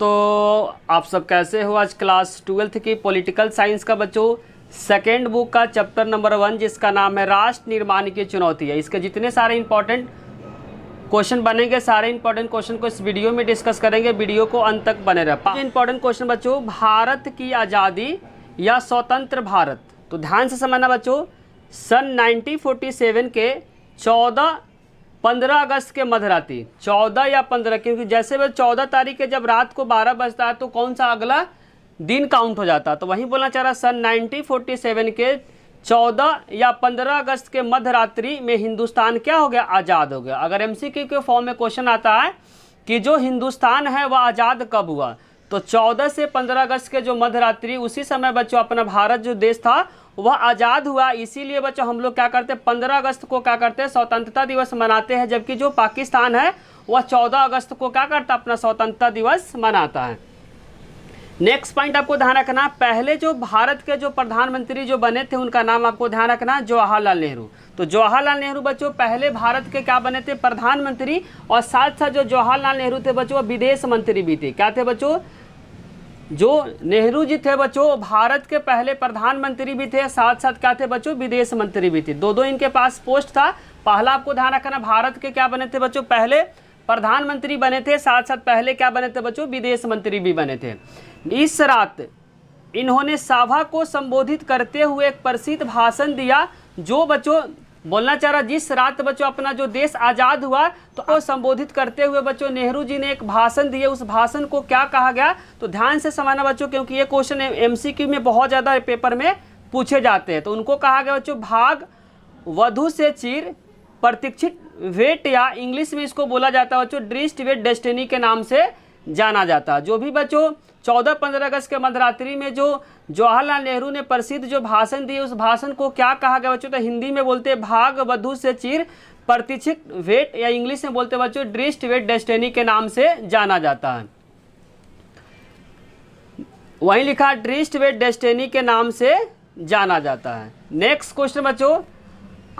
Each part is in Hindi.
दोस्तों आप सब कैसे हो। आज क्लास 12th की पॉलिटिकल साइंस का बच्चों सेकेंड बुक का चैप्टर नंबर 1 जिसका नाम है राष्ट्र निर्माण की चुनौती है। इसके जितने सारे इंपॉर्टेंट क्वेश्चन बनेंगे सारे इंपॉर्टेंट क्वेश्चन को इस वीडियो में डिस्कस करेंगे। वीडियो को अंत तक बने रहे। 5 इंपॉर्टेंट क्वेश्चन बच्चों, भारत की आज़ादी या स्वतंत्र भारत। तो ध्यान से समझना बच्चों, सन 1947 के 15 अगस्त के मध्यरात्रि 14 या 15, क्योंकि जैसे वह 14 तारीख के जब रात को 12 बजता है तो कौन सा अगला दिन काउंट हो जाता है। तो वहीं बोलना चाह रहा सन 1947 के 14 या 15 अगस्त के मध्यरात्रि में हिंदुस्तान क्या हो गया, आज़ाद हो गया। अगर एमसीक्यू के फॉर्म में क्वेश्चन आता है कि जो हिंदुस्तान है वह आज़ाद कब हुआ, तो 14 से 15 अगस्त के जो मध्यरात्रि उसी समय बच्चों अपना भारत जो देश था वह आज़ाद हुआ। इसीलिए बच्चों हम लोग क्या करते हैं, 15 अगस्त को क्या करते हैं, स्वतंत्रता दिवस मनाते हैं। जबकि जो पाकिस्तान है वह 14 अगस्त को क्या करता है, अपना स्वतंत्रता दिवस मनाता है। नेक्स्ट पॉइंट आपको ध्यान रखना, पहले जो भारत के जो प्रधानमंत्री जो बने थे उनका नाम आपको ध्यान रखना, जवाहरलाल नेहरू। तो जवाहरलाल नेहरू बच्चों पहले भारत के क्या बने थे, प्रधानमंत्री। और साथ साथ जो जवाहरलाल नेहरू थे बच्चों विदेश मंत्री भी थे। क्या थे बच्चों, जो नेहरू जी थे बच्चों भारत के पहले प्रधानमंत्री भी थे, साथ साथ क्या थे बच्चों, विदेश मंत्री भी थे। दो इनके पास पोस्ट था। पहला आपको ध्यान रखना, भारत के क्या बने थे बच्चों, पहले प्रधानमंत्री बने थे, साथ साथ पहले क्या बने थे बच्चों, विदेश मंत्री भी बने थे। इस रात इन्होंने सभा को संबोधित करते हुए एक प्रसिद्ध भाषण दिया। जो बच्चों बोलना चाह रहा, जिस रात बच्चों अपना जो देश आज़ाद हुआ तो संबोधित करते हुए बच्चों नेहरू जी ने एक भाषण दिया। उस भाषण को क्या कहा गया, तो ध्यान से समझना बच्चों, क्योंकि ये क्वेश्चन एमसीक्यू में बहुत ज़्यादा पेपर में पूछे जाते हैं। तो उनको कहा गया बच्चों भाग वधु से चिर प्रतीक्षित वेट, या इंग्लिश में इसको बोला जाता है बच्चों ड्रीस्ट वेट डेस्टिनी के नाम से जाना जाता है। जो भी बच्चों 14-15 अगस्त के मध्यरात्रि में जो जवाहरलाल नेहरू ने प्रसिद्ध जो भाषण दिए, उस भाषण को क्या कहा गया बच्चों, तो हिंदी में बोलते हैं भाग वधु से चिर प्रतीक्षित वेट, या इंग्लिश में बोलते बच्चों ड्रीस्ट वेट डेस्टिनी के नाम से जाना जाता है। वहीं लिखा ड्रीस्ट वेट डेस्टिनी के नाम से जाना जाता है। नेक्स्ट क्वेश्चन बच्चों,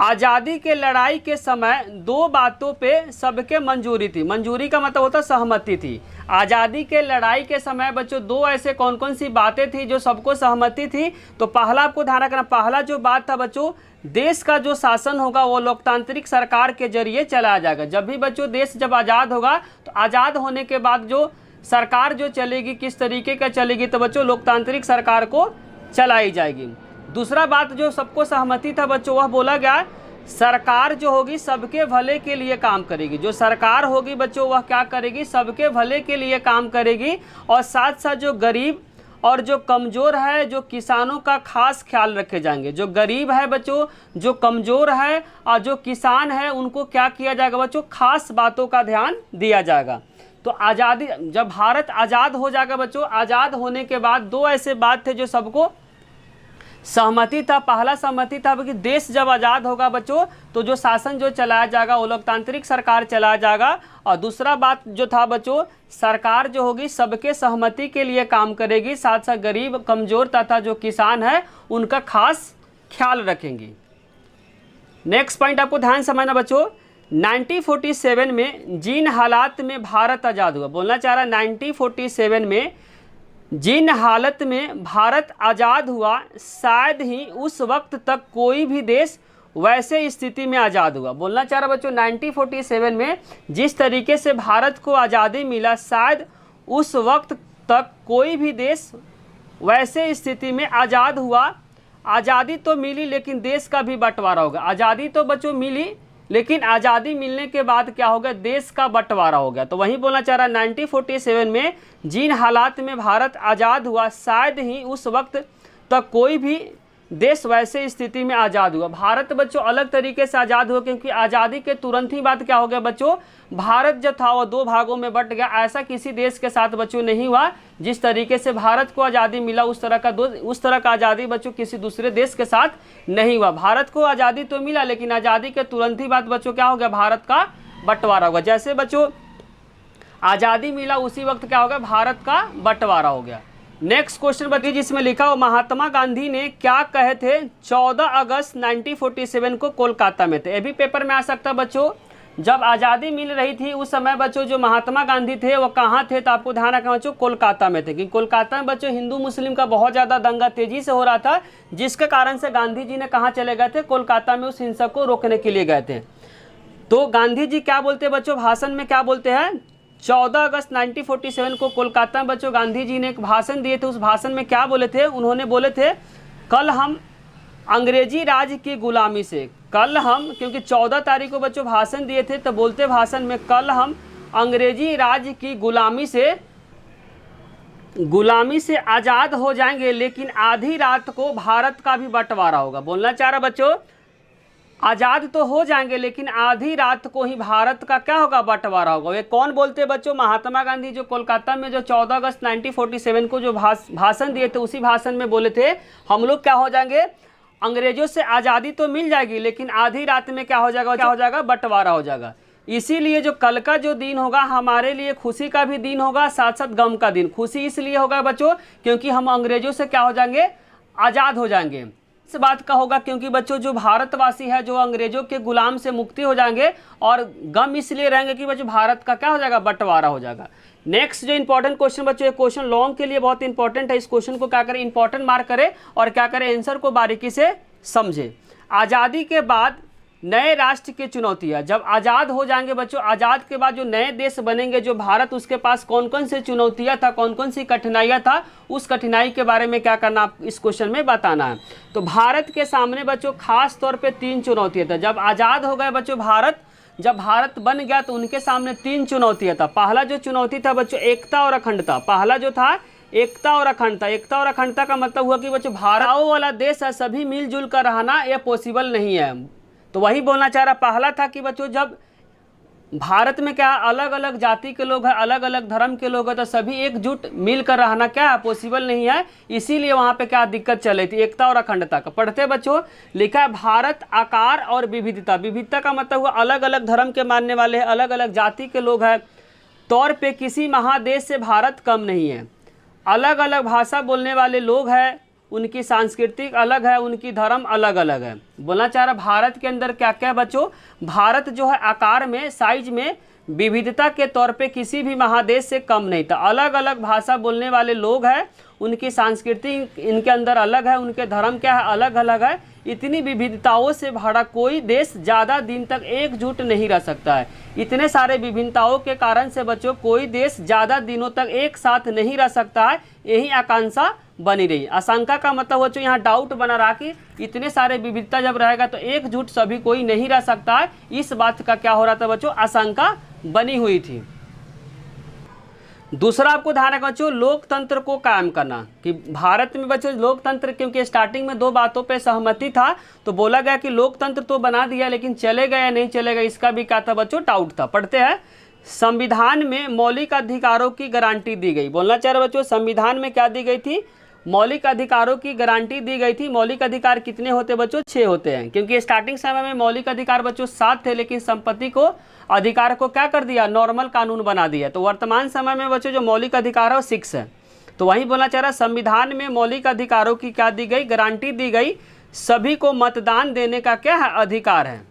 आज़ादी के लड़ाई के समय 2 बातों पे सबके मंजूरी थी। मंजूरी का मतलब होता सहमति थी। आज़ादी के लड़ाई के समय बच्चों 2 ऐसे कौन कौन सी बातें थी जो सबको सहमति थी। तो पहला आपको ध्यान रखना, पहला जो बात था बच्चों, देश का जो शासन होगा वो लोकतांत्रिक सरकार के जरिए चलाया जाएगा। जब भी बच्चों देश जब आज़ाद होगा तो आज़ाद होने के बाद जो सरकार जो चलेगी किस तरीके का चलेगी, तो बच्चों लोकतांत्रिक सरकार को चलाई जाएगी। दूसरा बात जो सबको सहमति था बच्चों, वह बोला गया सरकार जो होगी सबके भले के लिए काम करेगी। जो सरकार होगी बच्चों वह क्या करेगी, सबके भले के लिए काम करेगी। और साथ साथ जो गरीब और जो कमज़ोर है, जो किसानों का खास ख्याल रखे जाएंगे। जो गरीब है बच्चों, जो कमज़ोर है और जो किसान है, उनको क्या किया जाएगा बच्चों, खास बातों का ध्यान दिया जाएगा। तो आज़ादी जब भारत आज़ाद हो जाएगा बच्चों, आज़ाद होने के बाद 2 ऐसे बात थे जो सबको सहमति था। पहला सहमति था कि देश जब आज़ाद होगा बच्चों तो जो शासन जो चलाया जाएगा वो लोकतांत्रिक सरकार चलाया जाएगा। और दूसरा बात जो था बच्चों, सरकार जो होगी सबके सहमति के लिए काम करेगी, साथ साथ गरीब कमज़ोर तथा जो किसान है उनका खास ख्याल रखेंगी। नेक्स्ट पॉइंट आपको ध्यान समझना बच्चों, 1947 में जिन हालात में भारत आज़ाद हुआ, बोलना चाह रहा 1947 में जिन हालत में भारत आज़ाद हुआ शायद ही उस वक्त तक कोई भी देश वैसे स्थिति में आज़ाद हुआ। बोलना चाह रहा बच्चों 1947 में जिस तरीके से भारत को आज़ादी मिला शायद उस वक्त तक कोई भी देश वैसे स्थिति में आज़ाद हुआ। आज़ादी तो मिली लेकिन देश का भी बंटवारा होगा। आज़ादी तो बच्चों मिली लेकिन आज़ादी मिलने के बाद क्या हो गया, देश का बंटवारा हो गया। तो वहीं बोलना चाह रहा 1947 में जिन हालात में भारत आज़ाद हुआ शायद ही उस वक्त तक कोई भी देश वैसे स्थिति में आज़ाद हुआ। भारत बच्चों अलग तरीके से आज़ाद हुआ क्योंकि आज़ादी के तुरंत ही बाद क्या हो गया बच्चों, भारत जो था वो 2 भागों में बंट गया। ऐसा किसी देश के साथ बच्चों नहीं हुआ। जिस तरीके से भारत को आज़ादी मिला उस तरह का आज़ादी बच्चों किसी दूसरे देश के साथ नहीं हुआ। भारत को आज़ादी तो मिला लेकिन आज़ादी के तुरंत ही बाद बच्चों क्या हो गया, भारत का बंटवारा होगा। जैसे बच्चों आज़ादी मिला उसी वक्त क्या हो गया, भारत का बंटवारा हो गया। नेक्स्ट क्वेश्चन बताइए जिसमें लिखा हो महात्मा गांधी ने क्या कहे थे 14 अगस्त 1947 को कोलकाता में थे। ये भी पेपर में आ सकता है बच्चों। जब आज़ादी मिल रही थी उस समय बच्चों जो महात्मा गांधी थे वो कहाँ थे, तो आपको ध्यान रखना बच्चों कोलकाता में थे, क्योंकि कोलकाता में बच्चों हिंदू मुस्लिम का बहुत ज़्यादा दंगा तेजी से हो रहा था, जिसके कारण से गांधी जी ने कहाँ चले गए थे, कोलकाता में उस हिंसा को रोकने के लिए गए थे। तो गांधी जी क्या बोलते हैं बच्चों भाषण में, क्या बोलते हैं, 14 अगस्त 1947 को कोलकाता में बच्चों गांधी जी ने एक भाषण दिए थे। उस भाषण में क्या बोले थे, उन्होंने बोले थे कल हम अंग्रेजी राज की गुलामी से, कल हम, क्योंकि 14 तारीख को बच्चों भाषण दिए थे, तो बोलते भाषण में कल हम अंग्रेजी राज की गुलामी से आज़ाद हो जाएंगे, लेकिन आधी रात को भारत का भी बंटवारा होगा। बोलना चाह रहा बच्चों, आज़ाद तो हो जाएंगे लेकिन आधी रात को ही भारत का क्या होगा, बंटवारा होगा। ये कौन बोलते हैं बच्चों, महात्मा गांधी, जो कोलकाता में जो 14 अगस्त 1947 को जो भाषण दिए थे, उसी भाषण में बोले थे हम लोग क्या हो जाएंगे, अंग्रेजों से आज़ादी तो मिल जाएगी लेकिन आधी रात में क्या हो जाएगा, बंटवारा हो जाएगा। इसीलिए जो कल का जो दिन होगा हमारे लिए खुशी का भी दिन होगा, साथ साथ गम का दिन। खुशी इसलिए होगा बच्चों क्योंकि हम अंग्रेजों से क्या हो जाएंगे, आज़ाद हो जाएंगे। इस बात का होगा क्योंकि बच्चों जो भारतवासी है जो अंग्रेजों के गुलाम से मुक्ति हो जाएंगे, और गम इसलिए रहेंगे कि बच्चों भारत का क्या हो जाएगा, बंटवारा हो जाएगा। नेक्स्ट जो इंपॉर्टेंट क्वेश्चन बच्चों, ये क्वेश्चन लॉन्ग के लिए बहुत इंपॉर्टेंट है, इस क्वेश्चन को क्या करें, इंपॉर्टेंट मार्क करें और क्या करें, आंसर को बारीकी से समझे। आज़ादी के बाद नए राष्ट्र की चुनौतियाँ, जब आज़ाद हो जाएंगे बच्चों, आज़ाद के बाद जो नए देश बनेंगे जो भारत, उसके पास कौन कौन सी चुनौतियाँ था, कौन कौन सी कठिनाइयाँ था, उस कठिनाई के बारे में क्या करना आप इस क्वेश्चन में बताना है। तो भारत के सामने बच्चों खास तौर पे 3 चुनौतियाँ था। जब आज़ाद हो गए बच्चों भारत, जब भारत बन गया तो उनके सामने 3 चुनौतियाँ था। पहला जो चुनौती था बच्चों एकता और अखंडता, पहला जो था एकता और अखंडता। एकता और अखंडता का मतलब हुआ कि बच्चों भारत वाला देश है, सभी मिलजुल कर रहना ये पॉसिबल नहीं है। तो वही बोलना चाह रहा, पहला था कि बच्चों जब भारत में क्या अलग अलग जाति के लोग हैं, अलग अलग धर्म के लोग हैं, तो सभी एकजुट मिलकर रहना क्या है, पॉसिबल नहीं है। इसीलिए वहाँ पे क्या दिक्कत चल रही थी, एकता और अखंडता का। पढ़ते बच्चों, लिखा है भारत आकार और विविधता। विविधता का मतलब हुआ अलग अलग धर्म के मानने वाले हैं, अलग अलग जाति के लोग हैं, तौर पे किसी महादेश से भारत कम नहीं है। अलग अलग भाषा बोलने वाले लोग हैं, उनकी सांस्कृतिक अलग है, उनकी धर्म अलग अलग है। बोलना चाह रहा भारत के अंदर क्या क्या बच्चों, भारत जो है आकार में, साइज में, विविधता के तौर पे किसी भी महादेश से कम नहीं था। अलग अलग भाषा बोलने वाले लोग हैं, उनकी संस्कृति इनके अंदर अलग है, उनके धर्म क्या है, अलग अलग है। इतनी विविधताओं से भरा कोई देश ज़्यादा दिन तक एकजुट नहीं रह सकता है। इतने सारे विभिन्नताओं के कारण से बच्चों कोई देश ज़्यादा दिनों तक एक साथ नहीं रह सकता है, यही आकांक्षा बनी रही। आशंका का मतलब बच्चों यहाँ डाउट बना रहा कि इतने सारे विविधता जब रहेगा तो एकजुट सभी कोई नहीं रह सकता है, इस बात का क्या हो रहा था बच्चों, आशंका बनी हुई थी। दूसरा आपको ध्यान रखना बच्चों, लोकतंत्र को कायम करना, कि भारत में बच्चों लोकतंत्र, क्योंकि स्टार्टिंग में 2 बातों पे सहमति था, तो बोला गया कि लोकतंत्र तो बना दिया लेकिन चलेगा या नहीं चलेगा, इसका भी क्या था बच्चों, डाउट था। पढ़ते हैं, संविधान में मौलिक अधिकारों की गारंटी दी गई। बोलना चाह रहे बच्चों, संविधान में क्या दी गई थी, मौलिक अधिकारों की गारंटी दी गई थी। मौलिक अधिकार कितने होते बच्चों, 6 होते हैं, क्योंकि स्टार्टिंग समय में मौलिक अधिकार बच्चों 7 थे, लेकिन संपत्ति को, अधिकार को क्या कर दिया, नॉर्मल कानून बना दिया। तो वर्तमान समय में बच्चों जो मौलिक अधिकार है वो 6 है। तो वही बोलना चाह रहा, संविधान में मौलिक अधिकारों की क्या दी गई, गारंटी दी गई। सभी को मतदान देने का क्या है, अधिकार है।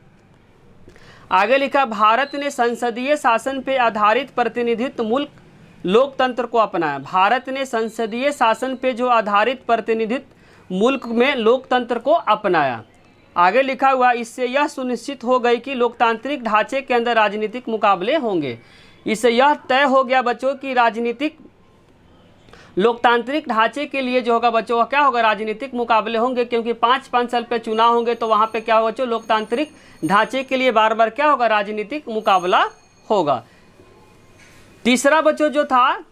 आगे लिखा, भारत ने संसदीय शासन पे आधारित प्रतिनिधित्व मुल्क लोकतंत्र को अपनाया। भारत ने संसदीय शासन पे जो आधारित प्रतिनिधित्व मुल्क में लोकतंत्र को अपनाया। आगे लिखा हुआ, इससे यह सुनिश्चित हो गई कि लोकतांत्रिक ढांचे के अंदर राजनीतिक मुकाबले होंगे। इससे यह तय हो गया बच्चों कि लोकतांत्रिक ढांचे के लिए जो होगा बच्चों क्या होगा, राजनीतिक मुकाबले होंगे, क्योंकि 5-5 साल पे चुनाव होंगे, तो वहाँ पे क्या होगा बच्चों, लोकतांत्रिक ढांचे के लिए बार बार क्या होगा, राजनीतिक मुकाबला होगा। तीसरा बच्चों जो था,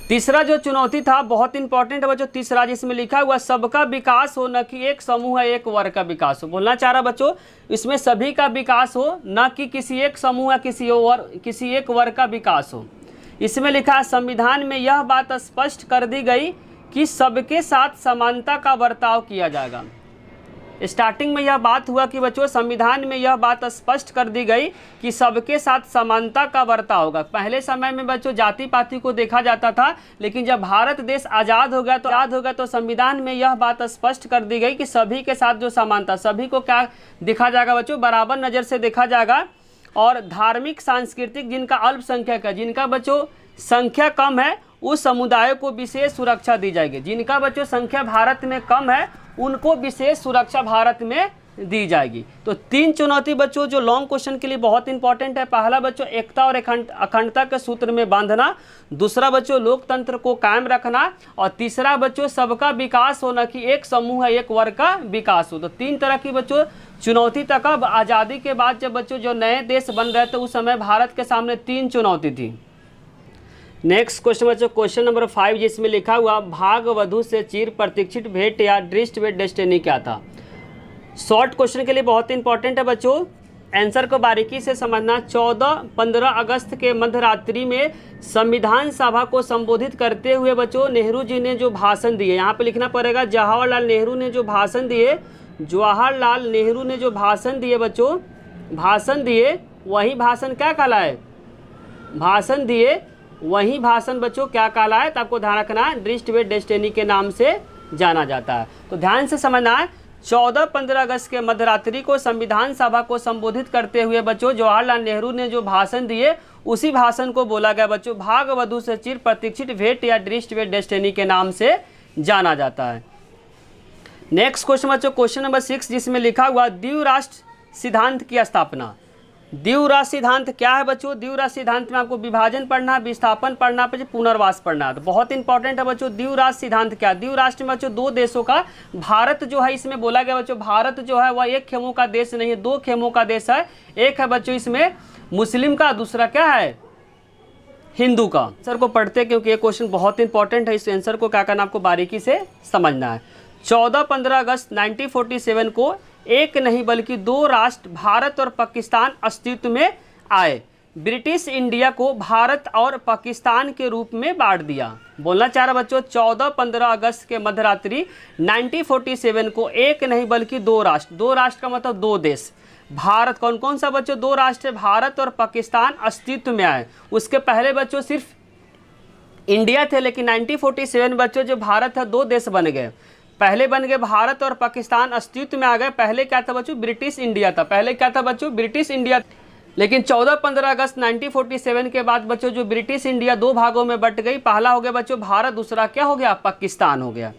तीसरा जो चुनौती था बहुत इंपॉर्टेंट है बच्चों, तीसरा जिसमें लिखा हुआ सबका विकास हो, न कि एक समूह है एक वर्ग का विकास हो। बोलना चाह रहा बच्चों, इसमें सभी का विकास हो, न कि किसी एक समूह या किसी एक वर्ग का विकास हो। इसमें लिखा है, संविधान में यह बात स्पष्ट कर दी गई कि सबके साथ समानता का बर्ताव किया जाएगा। स्टार्टिंग में यह बात हुआ कि बच्चों संविधान में यह बात स्पष्ट कर दी गई कि सबके साथ समानता का बर्ताव होगा। पहले समय में बच्चों जाति पाति को देखा जाता था, लेकिन जब भारत देश आज़ाद हो गया तो संविधान में यह बात स्पष्ट कर दी गई कि सभी के साथ जो समानता, सभी को क्या देखा जाएगा बच्चों, बराबर नज़र से देखा जाएगा। और धार्मिक सांस्कृतिक जिनका अल्पसंख्यक है, जिनका बच्चों संख्या कम है, उस समुदाय को विशेष सुरक्षा दी जाएगी। जिनका बच्चों संख्या भारत में कम है उनको विशेष सुरक्षा भारत में दी जाएगी। तो 3 चुनौती बच्चों जो लॉन्ग क्वेश्चन के लिए बहुत इंपॉर्टेंट है। पहला बच्चों एकता और अखंडता के सूत्र में बांधना, दूसरा बच्चों लोकतंत्र को कायम रखना, और तीसरा बच्चों सबका विकास होना कि एक समूह है, एक वर्ग का विकास हो। तो 3 तरह की बच्चों चुनौती तक। अब आज़ादी के बाद जब बच्चों जो नए देश बन रहे थे उस समय भारत के सामने 3 चुनौती थी। नेक्स्ट क्वेश्चन बच्चों क्वेश्चन नंबर 5, जिसमें लिखा हुआ भाग वधु से चिर प्रतीक्षित भेंट या दृष्ट वे डेस्टिनी क्या था। शॉर्ट क्वेश्चन के लिए बहुत इंपॉर्टेंट है बच्चों, आंसर को बारीकी से समझना। 14-15 अगस्त के मध्यरात्रि में संविधान सभा को संबोधित करते हुए बच्चों नेहरू जी ने जो भाषण दिए, यहाँ पे लिखना पड़ेगा जवाहरलाल नेहरू ने जो भाषण दिए, जवाहरलाल नेहरू ने जो भाषण दिए बच्चों, भाषण दिए वही भाषण क्या कहलाए, भाषण दिए वही भाषण बच्चों क्या कहलाए, तो आपको ध्यान रखना है दृष्ट वे डेस्टिनी के नाम से जाना जाता है। तो ध्यान से समझना है 14-15 अगस्त के मध्यरात्रि को संविधान सभा को संबोधित करते हुए बच्चों जवाहरलाल नेहरू ने जो भाषण दिए उसी भाषण को बोला गया बच्चों भाग वधु से चिर प्रतीक्षित भेंट या दृष्ट वे डेस्टिनी के नाम से जाना जाता है। नेक्स्ट क्वेश्चन बच्चों क्वेश्चन नंबर 6, जिसमें लिखा हुआ द्विराष्ट्र सिद्धांत की स्थापना। द्विराष्ट्र सिद्धांत क्या है बच्चों, द्विराष्ट्र सिद्धांत में आपको विभाजन पढ़ना, विस्थापन पढ़ना, पुनर्वास पढ़ना। तो बहुत इंपॉर्टेंट है बच्चों द्विराष्ट्र सिद्धांत क्या। द्विराष्ट्र में बच्चों 2 देशों का, भारत जो है इसमें बोला गया बच्चों, भारत जो है वह 1 खेमों का देश नहीं है, 2 खेमों का देश है। एक है बच्चों इसमें मुस्लिम का, दूसरा क्या है हिंदू का। आंसर को पढ़ते क्योंकि ये क्वेश्चन बहुत इंपॉर्टेंट है, इस आंसर को क्या करना आपको बारीकी से समझना है। 14-15 अगस्त 1947 को एक नहीं बल्कि 2 राष्ट्र भारत और पाकिस्तान अस्तित्व में आए। ब्रिटिश इंडिया को भारत और पाकिस्तान के रूप में बांट दिया। बोलना चाह रहा बच्चों 14-15 अगस्त के मध्यरात्रि 1947 को एक नहीं बल्कि 2 राष्ट्र, 2 राष्ट्र का मतलब 2 देश, भारत कौन कौन सा बच्चों 2 राष्ट्र, भारत और पाकिस्तान अस्तित्व में आए। उसके पहले बच्चों सिर्फ इंडिया थे, लेकिन 1947 बच्चों जो भारत है 2 देश बन गए। पहले बन गए भारत और पाकिस्तान अस्तित्व में आ गए। पहले क्या था बच्चों ब्रिटिश इंडिया था, पहले क्या था बच्चों ब्रिटिश इंडिया। लेकिन 14-15 अगस्त 1947 के बाद बच्चों जो ब्रिटिश इंडिया 2 भागों में बट गई। पहला हो गया बच्चों भारत, दूसरा क्या हो गया पाकिस्तान हो गया।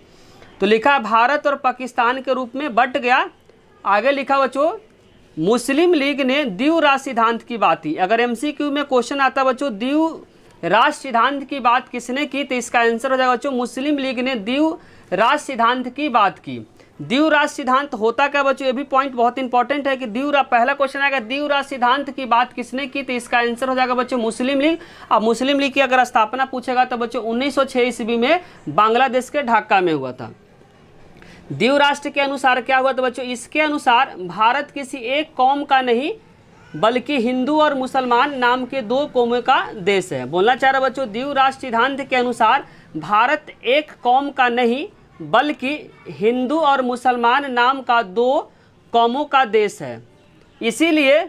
तो लिखा भारत और पाकिस्तान के रूप में बट गया। आगे लिखा बच्चों मुस्लिम लीग ने द्विराष्ट्र सिद्धांत की बात की। अगर एमसीक्यू में क्वेश्चन आता बच्चों द्विराष्ट्र सिद्धांत की बात किसने की, तो इसका आंसर हो जाएगा बच्चों मुस्लिम लीग ने द्विराष्ट्र सिद्धांत की बात की। द्विराष्ट्र सिद्धांत होता क्या बच्चों, ये भी पॉइंट बहुत इंपॉर्टेंट है कि पहला क्वेश्चन आएगा द्विराष्ट्र सिद्धांत की बात किसने की, तो इसका आंसर हो जाएगा बच्चों मुस्लिम लीग। अब मुस्लिम लीग की अगर स्थापना पूछेगा तो बच्चों 1906 ईस्वी में बांग्लादेश के ढाका में हुआ था। द्विराष्ट्र के अनुसार क्या हुआ, तो बच्चों इसके अनुसार भारत किसी एक कौम का नहीं बल्कि हिंदू और मुसलमान नाम के 2 कौमों का देश है। बोलना चाह रहा बच्चों द्विराष्ट्र सिद्धांत के अनुसार भारत एक कौम का नहीं बल्कि हिंदू और मुसलमान नाम का 2 कौमों का देश है। इसीलिए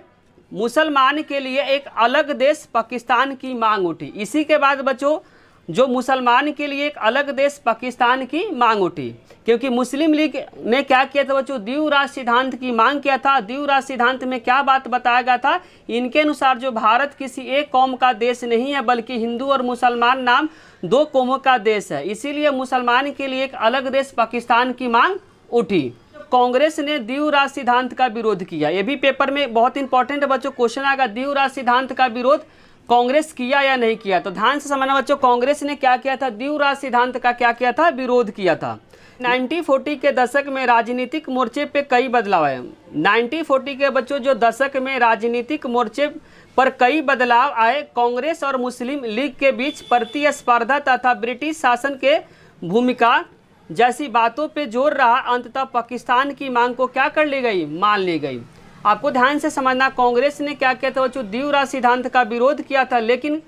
मुसलमान के लिए एक अलग देश पाकिस्तान की मांग उठी। इसी के बाद बच्चों जो मुसलमान के लिए एक अलग देश पाकिस्तान की मांग उठी, क्योंकि मुस्लिम लीग ने क्या किया था बच्चों द्विराष्ट्र सिद्धांत की मांग किया था। द्विराष्ट्र सिद्धांत में क्या बात बताया गया था, इनके अनुसार जो भारत किसी एक कौम का देश नहीं है बल्कि हिंदू और मुसलमान नाम 2 कौमों का देश है। इसीलिए मुसलमान के लिए एक अलग देश पाकिस्तान की मांग उठी। कांग्रेस ने द्विराष्ट्र सिद्धांत का विरोध किया। ये भी पेपर में बहुत इंपॉर्टेंट है बच्चों, क्वेश्चन आएगा द्विराष्ट्र सिद्धांत का विरोध कांग्रेस किया या नहीं किया। तो ध्यान से समझना बच्चों कांग्रेस ने क्या किया था, द्विराष्ट्र सिद्धांत का क्या किया था, विरोध किया था। 1940 के दशक में राजनीतिक मोर्चे पे कई बदलाव आए। 1940 के बच्चों जो दशक में राजनीतिक मोर्चे पर कई बदलाव आए। कांग्रेस और मुस्लिम लीग के बीच प्रतिस्पर्धा तथा ब्रिटिश शासन के भूमिका जैसी बातों पे जोर रहा। अंततः पाकिस्तान की मांग को क्या कर ली गई, मान ली गई। आपको ध्यान से समझना कांग्रेस ने क्या किया था बच्चों द्विराष्ट्र सिद्धांत का विरोध किया था, लेकिन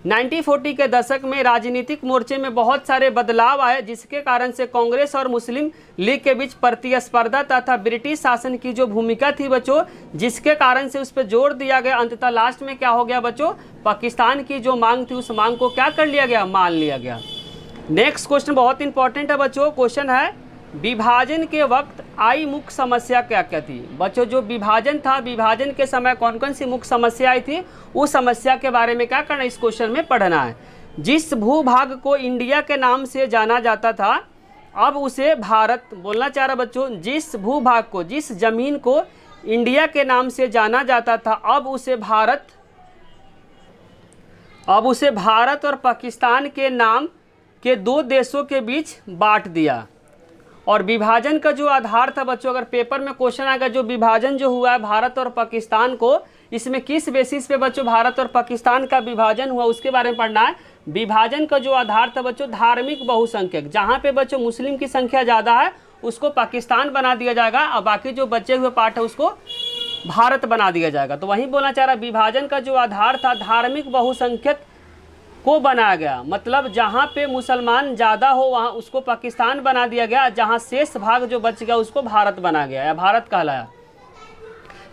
1940 के दशक में राजनीतिक मोर्चे में बहुत सारे बदलाव आए, जिसके कारण से कांग्रेस और मुस्लिम लीग के बीच प्रतिस्पर्धा तथा ब्रिटिश शासन की जो भूमिका थी बच्चों, जिसके कारण से उस पर जोर दिया गया। अंततः लास्ट में क्या हो गया बच्चों, पाकिस्तान की जो मांग थी उस मांग को क्या कर लिया गया, मान लिया गया। नेक्स्ट क्वेश्चन बहुत इंपॉर्टेंट है बच्चों। क्वेश्चन है विभाजन के वक्त आई मुख्य समस्या क्या क्या थी। बच्चों जो विभाजन था, विभाजन के समय कौन कौन सी मुख्य समस्या आई थी, उस समस्या के बारे में क्या करना, इस क्वेश्चन में पढ़ना है। जिस भूभाग को इंडिया के नाम से जाना जाता था, अब उसे भारत, बोलना चाह रहा बच्चों, जिस भूभाग को, जिस जमीन को इंडिया के नाम से जाना जाता था, अब उसे भारत और पाकिस्तान के नाम के दो देशों के बीच बांट दिया। और विभाजन का जो आधार था बच्चों, अगर पेपर में क्वेश्चन आएगा, जो विभाजन जो हुआ है भारत और पाकिस्तान को, इसमें किस बेसिस पे बच्चों भारत और पाकिस्तान का विभाजन हुआ, उसके बारे में पढ़ना है। विभाजन का जो आधार था बच्चों धार्मिक बहुसंख्यक, जहाँ पे बच्चों मुस्लिम की संख्या ज़्यादा है उसको पाकिस्तान बना दिया जाएगा, और बाकी जो बचे हुए पार्ट है उसको भारत बना दिया जाएगा। तो वहीं बोलना चाह रहा, विभाजन का जो आधार था धार्मिक बहुसंख्यक को बनाया गया, मतलब जहाँ पे मुसलमान ज़्यादा हो वहाँ उसको पाकिस्तान बना दिया गया, जहाँ शेष भाग जो बच गया उसको भारत बना गया या भारत कहलाया।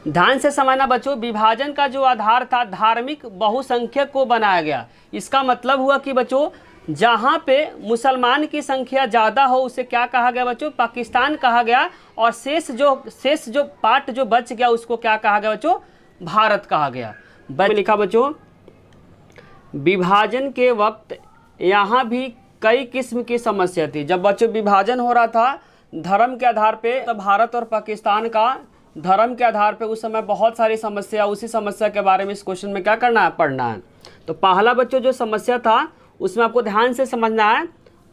ध्यान से समझना बच्चों, विभाजन का जो आधार था धार्मिक बहुसंख्यक को बनाया गया। इसका मतलब हुआ कि बच्चों जहाँ पे मुसलमान की संख्या ज़्यादा हो उसे क्या कहा गया बच्चों, पाकिस्तान कहा गया, और शेष जो पार्ट जो बच गया उसको क्या कहा गया बच्चों, भारत कहा गया। लिखा बच्चों, विभाजन के वक्त यहाँ भी कई किस्म की समस्या थी। जब बच्चों विभाजन हो रहा था धर्म के आधार पे, तब भारत और पाकिस्तान का धर्म के आधार पे उस समय बहुत सारी समस्या, उसी समस्या के बारे में इस क्वेश्चन में क्या करना है, पढ़ना है। तो पहला बच्चों जो समस्या था उसमें आपको ध्यान से समझना है,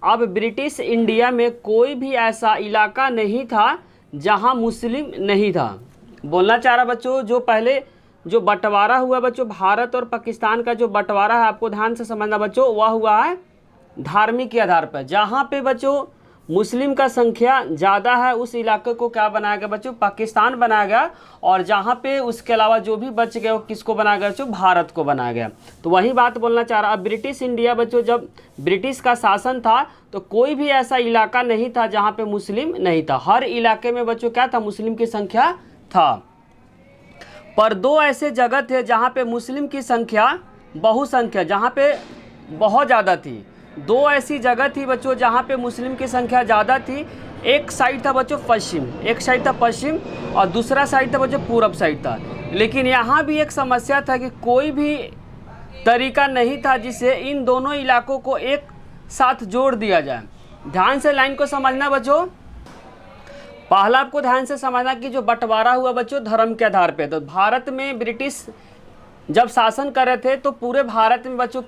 अब ब्रिटिश इंडिया में कोई भी ऐसा इलाका नहीं था जहाँ मुस्लिम नहीं था। बोलना चाह रहा बच्चों, जो पहले जो बंटवारा हुआ बच्चों भारत और पाकिस्तान का जो बंटवारा है, आपको ध्यान से समझना बच्चों, वह हुआ है धार्मिक के आधार पर। जहाँ पे बच्चों मुस्लिम का संख्या ज़्यादा है उस इलाके को क्या बनाया गया बच्चों, पाकिस्तान बनाया गया, और जहाँ पे उसके अलावा जो भी बच गए वो किसको बनाया गया बच्चों, भारत को बनाया गया। तो वही बात बोलना चाह रहा। अब ब्रिटिश इंडिया बच्चों जब ब्रिटिश का शासन था तो कोई भी ऐसा इलाका नहीं था जहाँ पे मुस्लिम नहीं था, हर इलाके में बच्चों क्या था, मुस्लिम की संख्या था। पर दो ऐसे जगह थे जहाँ पे मुस्लिम की संख्या बहुसंख्या, जहाँ पे बहुत ज़्यादा थी। दो ऐसी जगह थी बच्चों जहाँ पे मुस्लिम की संख्या ज़्यादा थी। एक साइड था बच्चों पश्चिम, एक साइड था पश्चिम, और दूसरा साइड था बच्चों पूरब साइड था। लेकिन यहाँ भी एक समस्या था कि कोई भी तरीका नहीं था जिससे इन दोनों इलाकों को एक साथ जोड़ दिया जाए। ध्यान से लाइन को समझना बच्चों। पहला आपको ध्यान से समझना कि जो बंटवारा हुआ बच्चों धर्म के आधार पे, तो भारत में ब्रिटिश जब शासन कर रहे थे तो पूरे भारत में बच्चों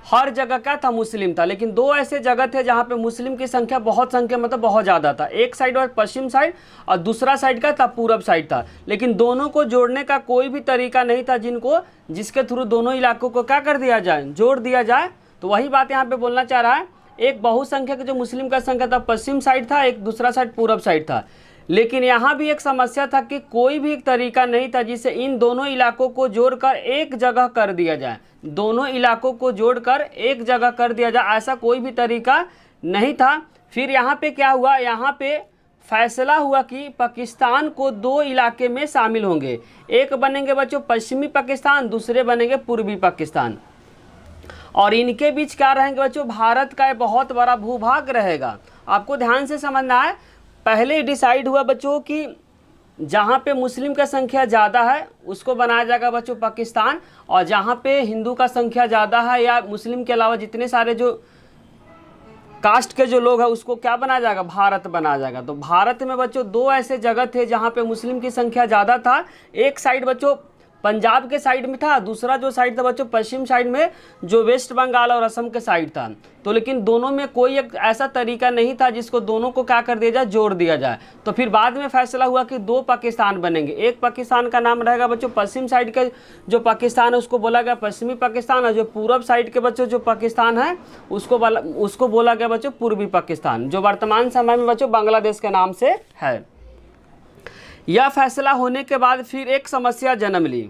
हर जगह क्या था, मुस्लिम था। लेकिन दो ऐसे जगह थे जहाँ पे मुस्लिम की संख्या मतलब बहुत ज़्यादा था। एक साइड और पश्चिम साइड, और दूसरा साइड का था पूरब साइड था। लेकिन दोनों को जोड़ने का कोई भी तरीका नहीं था जिसके थ्रू दोनों इलाकों को क्या कर दिया जाए, जोड़ दिया जाए। तो वही बात यहाँ पे बोलना चाह रहा है, एक बहुसंख्यक जो मुस्लिम का संख्या था पश्चिम साइड था, एक दूसरा साइड पूरब साइड था। लेकिन यहाँ भी एक समस्या था कि कोई भी एक तरीका नहीं था जिससे इन दोनों इलाकों को जोड़कर एक जगह कर दिया जाए। दोनों इलाकों को जोड़कर एक जगह कर दिया जाए, ऐसा कोई भी तरीका नहीं था। फिर यहाँ पे क्या हुआ, यहाँ पे फैसला हुआ कि पाकिस्तान को दो इलाके में शामिल होंगे। एक बनेंगे बच्चों पश्चिमी पाकिस्तान, दूसरे बनेंगे पूर्वी पाकिस्तान, और इनके बीच क्या रहेंगे बच्चों, भारत का बहुत बड़ा भूभाग रहेगा। आपको ध्यान से समझना है, पहले डिसाइड हुआ बच्चों कि जहाँ पे मुस्लिम का संख्या ज़्यादा है उसको बनाया जाएगा बच्चों पाकिस्तान, और जहाँ पे हिंदू का संख्या ज़्यादा है या मुस्लिम के अलावा जितने सारे जो कास्ट के जो लोग हैं उसको क्या बनाया जाएगा, भारत बनाया जाएगा। तो भारत में बच्चों दो ऐसे जगह थे जहाँ पे मुस्लिम की संख्या ज़्यादा था। एक साइड बच्चों पंजाब के साइड में था, दूसरा जो साइड था बच्चों पश्चिम साइड में जो वेस्ट बंगाल और असम के साइड था। तो लेकिन दोनों में कोई एक ऐसा तरीका नहीं था जिसको दोनों को क्या कर दिया जाए, जोड़ दिया जाए। तो फिर बाद में फैसला हुआ कि दो पाकिस्तान बनेंगे। एक पाकिस्तान का नाम रहेगा बच्चों पश्चिम साइड के जो पाकिस्तान है उसको बोला गया पश्चिमी पाकिस्तान, और जो पूरब साइड के बच्चों जो पाकिस्तान है उसको बोला गया बच्चों पूर्वी पाकिस्तान, जो वर्तमान समय में बच्चों बांग्लादेश के नाम से है। यह फैसला होने के बाद फिर एक समस्या जन्म ली।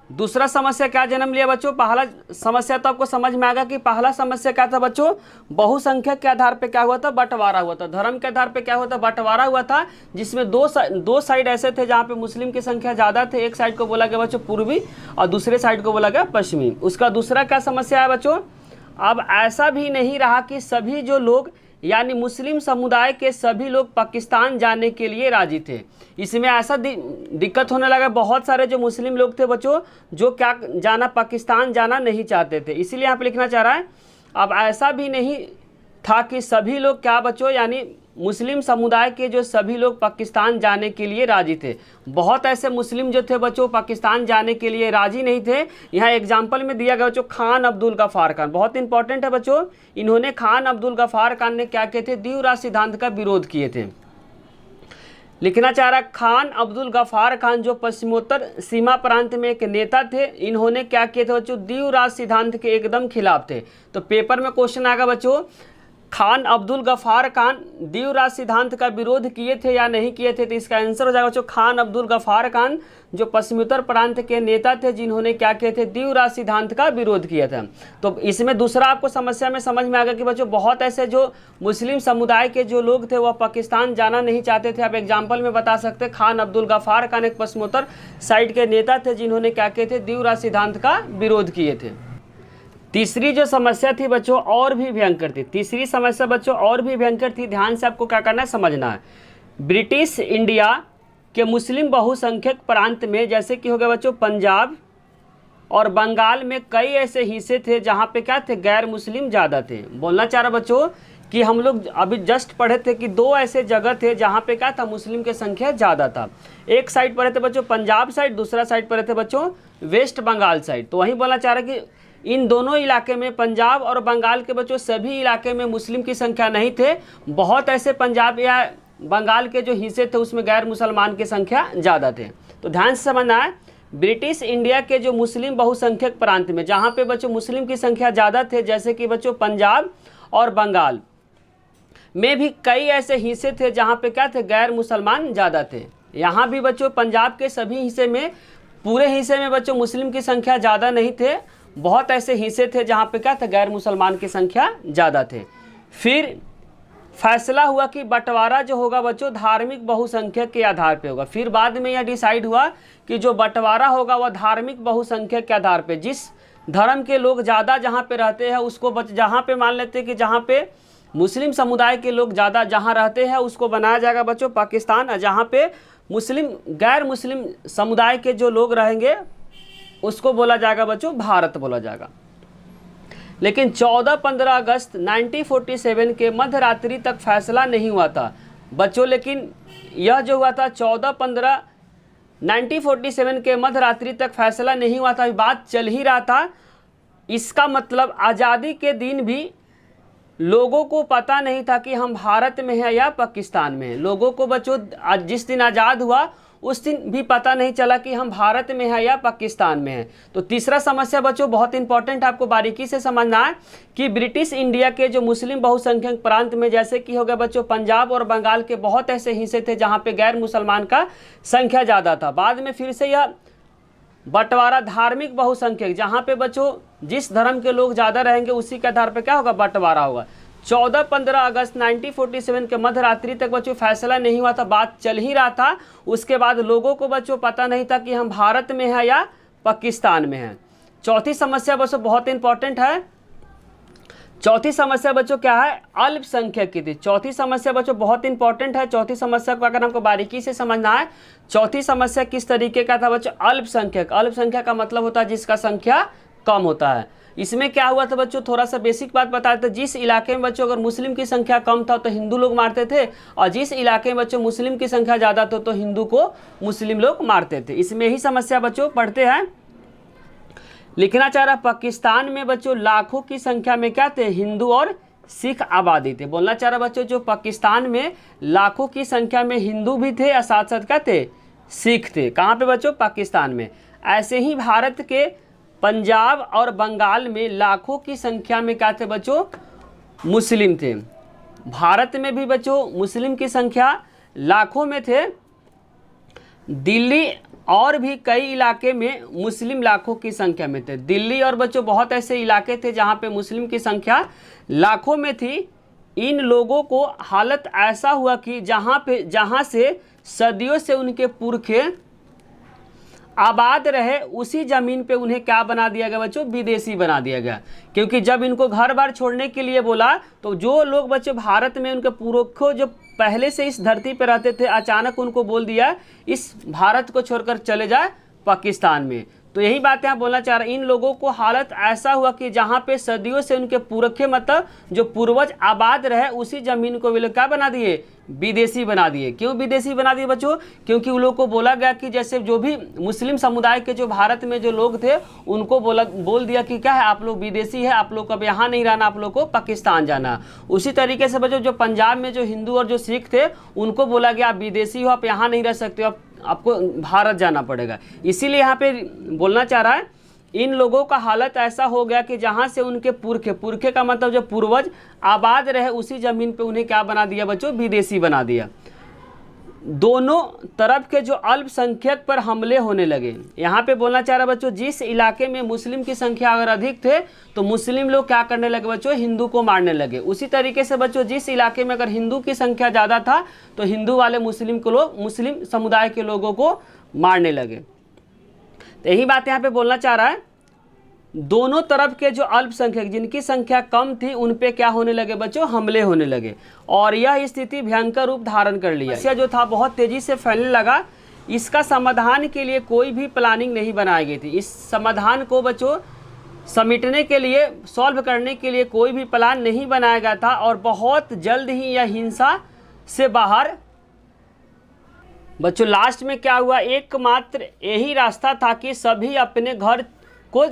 दूसरा समस्या क्या जन्म लिया बच्चों? पहला समस्या तो आपको समझ में आएगा कि पहला समस्या क्या था बच्चों? बहुसंख्यक के आधार पे क्या हुआ था? बंटवारा हुआ था। धर्म के आधार पे क्या हुआ था? बंटवारा हुआ था, जिसमें दो साइड ऐसे थे जहाँ पे मुस्लिम की संख्या ज़्यादा थे। एक साइड को बोला गया बच्चों पूर्वी और दूसरे साइड को बोला गया पश्चिमी। उसका दूसरा क्या समस्या है बच्चों? अब ऐसा भी नहीं रहा कि सभी जो लोग यानी मुस्लिम समुदाय के सभी लोग पाकिस्तान जाने के लिए राजी थे। इसमें ऐसा दिक्कत होने लगा, बहुत सारे जो मुस्लिम लोग थे बच्चों जो क्या जाना पाकिस्तान जाना नहीं चाहते थे। इसीलिए यहाँ पे लिखना चाह रहा है अब ऐसा भी नहीं था कि सभी लोग क्या बच्चों यानी मुस्लिम समुदाय के जो सभी लोग पाकिस्तान जाने के लिए राजी थे। बहुत ऐसे मुस्लिम जो थे बच्चों पाकिस्तान जाने के लिए राजी नहीं थे। यहाँ एग्जाम्पल में दिया गया बच्चों खान अब्दुल गफ्फार खान, बहुत इंपॉर्टेंट है बच्चों। इन्होंने खान अब्दुल गफ्फार खान ने क्या किए थे? द्विराज सिद्धांत का विरोध किए थे। लिखना चाह रहा खान अब्दुल गफ्फार खान जो पश्चिमोत्तर सीमा प्रांत में एक नेता थे, इन्होंने क्या किए थे बच्चों? द्विराज सिद्धांत के एकदम खिलाफ थे। तो पेपर में क्वेश्चन आएगा बच्चों खान अब्दुल गफ्फार खान द्विराज सिद्धांत का विरोध किए थे या नहीं किए थे? तो इसका आंसर हो जाएगा बच्चों खान अब्दुल गफ्फार खान जो पश्चिमोत्तर प्रांत के नेता थे जिन्होंने क्या किए थे? द्विराज सिद्धांत का विरोध किया था। तो इसमें दूसरा आपको समस्या में समझ में आ गया कि बच्चों बहुत ऐसे जो मुस्लिम समुदाय के जो लोग थे वह पाकिस्तान जाना नहीं चाहते थे। आप एग्जाम्पल में बता सकते खान अब्दुल गफ्फार खान एक पश्चिमोत्तर साइड के नेता थे जिन्होंने क्या किए थे? द्विराज सिद्धांत का विरोध किए थे। तीसरी जो समस्या थी बच्चों और भी भयंकर थी। तीसरी समस्या बच्चों और भी भयंकर थी, ध्यान से आपको क्या करना है समझना है। ब्रिटिश इंडिया के मुस्लिम बहुसंख्यक प्रांत में जैसे कि हो गया बच्चों पंजाब और बंगाल में कई ऐसे हिस्से थे जहाँ पे क्या थे? गैर मुस्लिम ज़्यादा थे। बोलना चाह रहा बच्चों कि हम लोग अभी जस्ट पढ़े थे कि दो ऐसे जगह थे जहाँ पे क्या था? मुस्लिम की संख्या ज़्यादा था। एक साइड पढ़े थे बच्चों पंजाब साइड, दूसरा साइड पढ़े थे बच्चों वेस्ट बंगाल साइड। तो वहीं बोलना चाह रहा कि इन दोनों इलाके में पंजाब और बंगाल के बच्चों सभी इलाके में मुस्लिम की संख्या नहीं थे। बहुत ऐसे पंजाब या बंगाल के जो हिस्से थे उसमें गैर मुसलमान की संख्या ज़्यादा थे। तो ध्यान से समझना है ब्रिटिश इंडिया के जो मुस्लिम बहुसंख्यक प्रांत में जहाँ पे बच्चों मुस्लिम की संख्या ज़्यादा थे जैसे कि बच्चों पंजाब और बंगाल में भी कई ऐसे हिस्से थे जहाँ पे क्या थे? गैर मुसलमान ज़्यादा थे। यहाँ भी बच्चों पंजाब के सभी हिस्से में पूरे हिस्से में बच्चों मुस्लिम की संख्या ज़्यादा नहीं थे। बहुत ऐसे हिस्से थे जहाँ पे क्या था? गैर मुसलमान की संख्या ज़्यादा थे। फिर फैसला हुआ कि बंटवारा जो होगा बच्चों धार्मिक बहुसंख्यक के आधार पे होगा। फिर बाद में यह डिसाइड हुआ कि जो बंटवारा होगा वह धार्मिक बहुसंख्यक के आधार पे, जिस धर्म के लोग ज़्यादा जहाँ पे रहते हैं उसको जहाँ पे मान लेते हैं कि जहाँ पे मुस्लिम समुदाय के लोग ज़्यादा जहाँ रहते हैं उसको बनाया जाएगा बच्चों पाकिस्तान, और जहाँ पे मुस्लिम गैर मुस्लिम समुदाय के जो लोग रहेंगे उसको बोला जाएगा बच्चों भारत बोला जाएगा। लेकिन 14-15 अगस्त 1947 के मध्य रात्रि तक फैसला नहीं हुआ था बच्चों। लेकिन यह जो हुआ था 14-15 1947 के मध्य रात्रि तक फैसला नहीं हुआ था, बात चल ही रहा था। इसका मतलब आज़ादी के दिन भी लोगों को पता नहीं था कि हम भारत में हैं या पाकिस्तान में हैं। लोगों को बच्चों जिस दिन आज़ाद हुआ उस दिन भी पता नहीं चला कि हम भारत में हैं या पाकिस्तान में हैं। तो तीसरा समस्या बच्चों बहुत इंपॉर्टेंट, आपको बारीकी से समझना है कि ब्रिटिश इंडिया के जो मुस्लिम बहुसंख्यक प्रांत में जैसे कि हो गया बच्चों पंजाब और बंगाल के बहुत ऐसे हिस्से थे जहाँ पे गैर मुसलमान का संख्या ज़्यादा था। बाद में फिर से यह बंटवारा धार्मिक बहुसंख्यक जहाँ पे बच्चों जिस धर्म के लोग ज़्यादा रहेंगे उसी के आधार पर क्या होगा? बंटवारा होगा। 14-15 अगस्त 1947 के मध्य रात्रि तक बच्चों फैसला नहीं हुआ था, बात चल ही रहा था। उसके बाद लोगों को बच्चों पता नहीं था कि हम भारत में हैं या पाकिस्तान में हैं। चौथी समस्या बच्चों बहुत इंपॉर्टेंट है। चौथी समस्या बच्चों क्या है? अल्पसंख्यक की थी। चौथी समस्या बच्चों बहुत इंपॉर्टेंट है। चौथी समस्या को अगर हमको बारीकी से समझना है, चौथी समस्या किस तरीके का था बच्चों? अल्पसंख्यक। अल्पसंख्यक का मतलब होता है जिसका संख्या कम होता है। इसमें क्या हुआ था बच्चों? थोड़ा सा बेसिक बात बता देते। जिस इलाके में बच्चों अगर मुस्लिम की संख्या कम था तो हिंदू लोग मारते थे, और जिस इलाके में बच्चों मुस्लिम की संख्या ज़्यादा था तो हिंदू को मुस्लिम लोग मारते थे। इसमें ही समस्या बच्चों पढ़ते हैं। लिखना चाह रहा पाकिस्तान में बच्चों लाखों की संख्या में क्या थे? हिंदू और सिख आबादी थे। बोलना चाह रहा बच्चों जो पाकिस्तान में लाखों की संख्या में हिंदू भी थे और साथ साथ क्या थे? सिख थे। कहाँ पे बच्चों? पाकिस्तान में। ऐसे ही भारत के पंजाब और बंगाल में लाखों की संख्या में क्या थे बच्चों? मुस्लिम थे। भारत में भी बच्चों मुस्लिम की संख्या लाखों में थे। दिल्ली और भी कई इलाके में मुस्लिम लाखों की संख्या में थे। दिल्ली और बच्चों बहुत ऐसे इलाके थे जहाँ पे मुस्लिम की संख्या लाखों में थी। इन लोगों को हालत ऐसा हुआ कि जहाँ से सदियों से उनके पुरखे आबाद रहे, उसी ज़मीन पे उन्हें क्या बना दिया गया बच्चों, विदेशी बना दिया गया। क्योंकि जब इनको घर बार छोड़ने के लिए बोला तो जो लोग बच्चों भारत में उनके पुरखों जो पहले से इस धरती पर रहते थे, अचानक उनको बोल दिया इस भारत को छोड़कर चले जाए पाकिस्तान में। तो यही बात यहाँ बोलना चाह रहा है, इन लोगों को हालत ऐसा हुआ कि जहाँ पे सदियों से उनके पुरखे मतलब जो पूर्वज आबाद रहे, उसी ज़मीन को वे लोग क्या बना दिए, विदेशी बना दिए। क्यों विदेशी बना दिए बच्चों? क्योंकि उन लोगों को बोला गया कि जैसे जो भी मुस्लिम समुदाय के जो भारत में जो लोग थे उनको बोल दिया कि क्या है, आप लोग विदेशी है, आप लोग को अब यहाँ नहीं रहना, आप लोग को पाकिस्तान जाना। उसी तरीके से बच्चों जो पंजाब में जो हिंदू और जो सिख थे उनको बोला गया आप विदेशी हो, आप यहाँ नहीं रह सकते हो, आपको भारत जाना पड़ेगा। इसीलिए यहाँ पे बोलना चाह रहा है इन लोगों का हालत ऐसा हो गया कि जहाँ से उनके पुरखे का मतलब जो पूर्वज आबाद रहे, उसी ज़मीन पे उन्हें क्या बना दिया बच्चों, विदेशी बना दिया। दोनों तरफ के जो अल्पसंख्यक पर हमले होने लगे। यहाँ पे बोलना चाह रहा बच्चों, जिस इलाके में मुस्लिम की संख्या अगर अधिक थे तो मुस्लिम लोग क्या करने लगे बच्चों, हिंदू को मारने लगे। उसी तरीके से बच्चों जिस इलाके में अगर हिंदू की संख्या ज़्यादा था तो हिंदू वाले मुस्लिम समुदाय के लोगों को मारने लगे। तो यही बात यहाँ पे बोलना चाह रहा है, दोनों तरफ के जो अल्पसंख्यक जिनकी संख्या कम थी उन पे क्या होने लगे बच्चों, हमले होने लगे। और यह स्थिति भयंकर रूप धारण कर लिया। समस्या जो था बहुत तेजी से फैलने लगा। इसका समाधान के लिए कोई भी प्लानिंग नहीं बनाई गई थी। इस समाधान को बच्चों समेटने के लिए, सॉल्व करने के लिए कोई भी प्लान नहीं बनाया गया था। और बहुत जल्द ही यह हिंसा से बाहर बच्चों लास्ट में क्या हुआ, एकमात्र यही रास्ता था कि सभी अपने घर को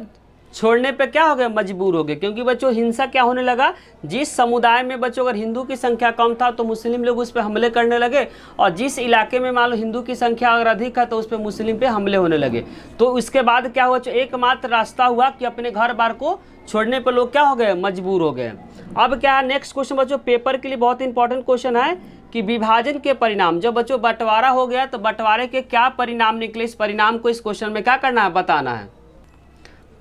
छोड़ने पे क्या हो गए, मजबूर हो गए। क्योंकि बच्चों हिंसा क्या होने लगा, जिस समुदाय में बच्चों अगर हिंदू की संख्या कम था तो मुस्लिम लोग उस पर हमले करने लगे, और जिस इलाके में मान लो हिंदू की संख्या अगर अधिक है तो उस पर मुस्लिम पे हमले होने लगे। तो उसके बाद क्या हुआ, एकमात्र रास्ता हुआ कि अपने घर बार को छोड़ने पर लोग क्या हो गए, मजबूर हो गए। अब क्या है नेक्स्ट क्वेश्चन बच्चों, पेपर के लिए बहुत इंपॉर्टेंट क्वेश्चन है कि विभाजन के परिणाम। जब बच्चों बंटवारा हो गया तो बंटवारे के क्या परिणाम निकले, इस परिणाम को इस क्वेश्चन में क्या करना है, बताना है।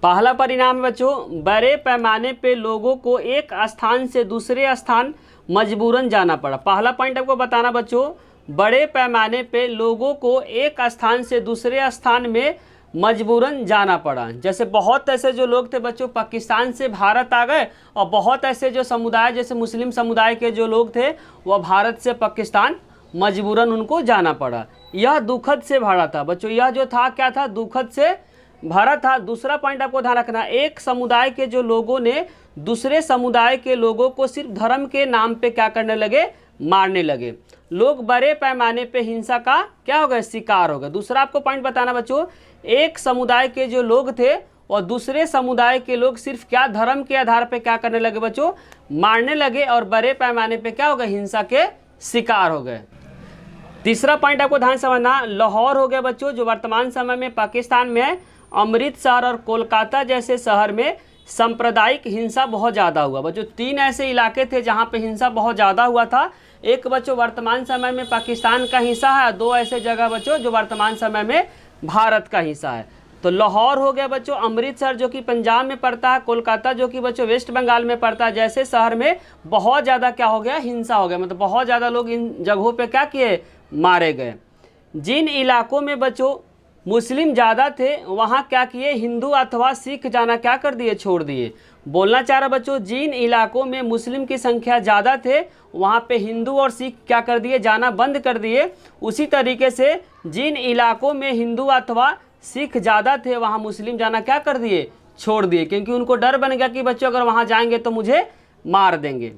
पहला परिणाम बच्चों, बड़े पैमाने पे लोगों को एक स्थान से दूसरे स्थान मजबूरन जाना पड़ा। पहला पॉइंट आपको बताना बच्चों, बड़े पैमाने पे लोगों को एक स्थान से दूसरे स्थान में मजबूरन जाना पड़ा। जैसे बहुत ऐसे जो लोग थे बच्चों पाकिस्तान से भारत आ गए, और बहुत ऐसे जो समुदाय जैसे मुस्लिम समुदाय के जो लोग थे वह भारत से पाकिस्तान मजबूरन उनको जाना पड़ा। यह दुखद से भरा था बच्चों, यह जो था क्या था, दुखद से भरा था। दूसरा पॉइंट आपको ध्यान रखना, एक समुदाय के जो लोगों ने दूसरे समुदाय के लोगों को सिर्फ धर्म के नाम पे क्या करने लगे, मारने लगे। लोग बड़े पैमाने पे हिंसा का क्या हो गए, शिकार हो गए। दूसरा आपको पॉइंट बताना बच्चों, एक समुदाय के जो लोग थे और दूसरे समुदाय के लोग सिर्फ क्या, धर्म के आधार पे क्या करने लगे बच्चों, मारने लगे, और बड़े पैमाने पे क्या हो गए, हिंसा के शिकार हो गए। तीसरा पॉइंट आपको ध्यान समझना, लाहौर हो गया बच्चों जो वर्तमान समय में पाकिस्तान में है, अमृतसर और कोलकाता जैसे शहर में सांप्रदायिक हिंसा बहुत ज़्यादा हुआ। बच्चों तीन ऐसे इलाके थे जहाँ पे हिंसा बहुत ज़्यादा हुआ था। एक बच्चों वर्तमान समय में पाकिस्तान का हिस्सा है, दो ऐसे जगह बच्चों जो वर्तमान समय में भारत का हिस्सा है। तो लाहौर हो गया बच्चों, अमृतसर जो कि पंजाब में पड़ता है, कोलकाता जो कि बच्चों वेस्ट बंगाल में पड़ता है, जैसे शहर में बहुत ज़्यादा क्या हो गया, हिंसा हो गया। मतलब बहुत ज़्यादा लोग इन जगहों पे क्या किए, मारे गए। जिन इलाकों में बच्चों मुस्लिम ज़्यादा थे वहाँ क्या किए, हिंदू अथवा सिख जाना क्या कर दिए, छोड़ दिए। बोलना चाह रहा बच्चों, जिन इलाकों में मुस्लिम की संख्या ज़्यादा थे वहाँ पे हिंदू और सिख क्या कर दिए, जाना बंद कर दिए। उसी तरीके से जिन इलाकों में हिंदू अथवा सिख ज़्यादा थे वहाँ मुस्लिम जाना क्या कर दिए, छोड़ दिए। क्योंकि उनको डर बन गया कि बच्चों अगर वहाँ जाएंगे तो मुझे मार देंगे।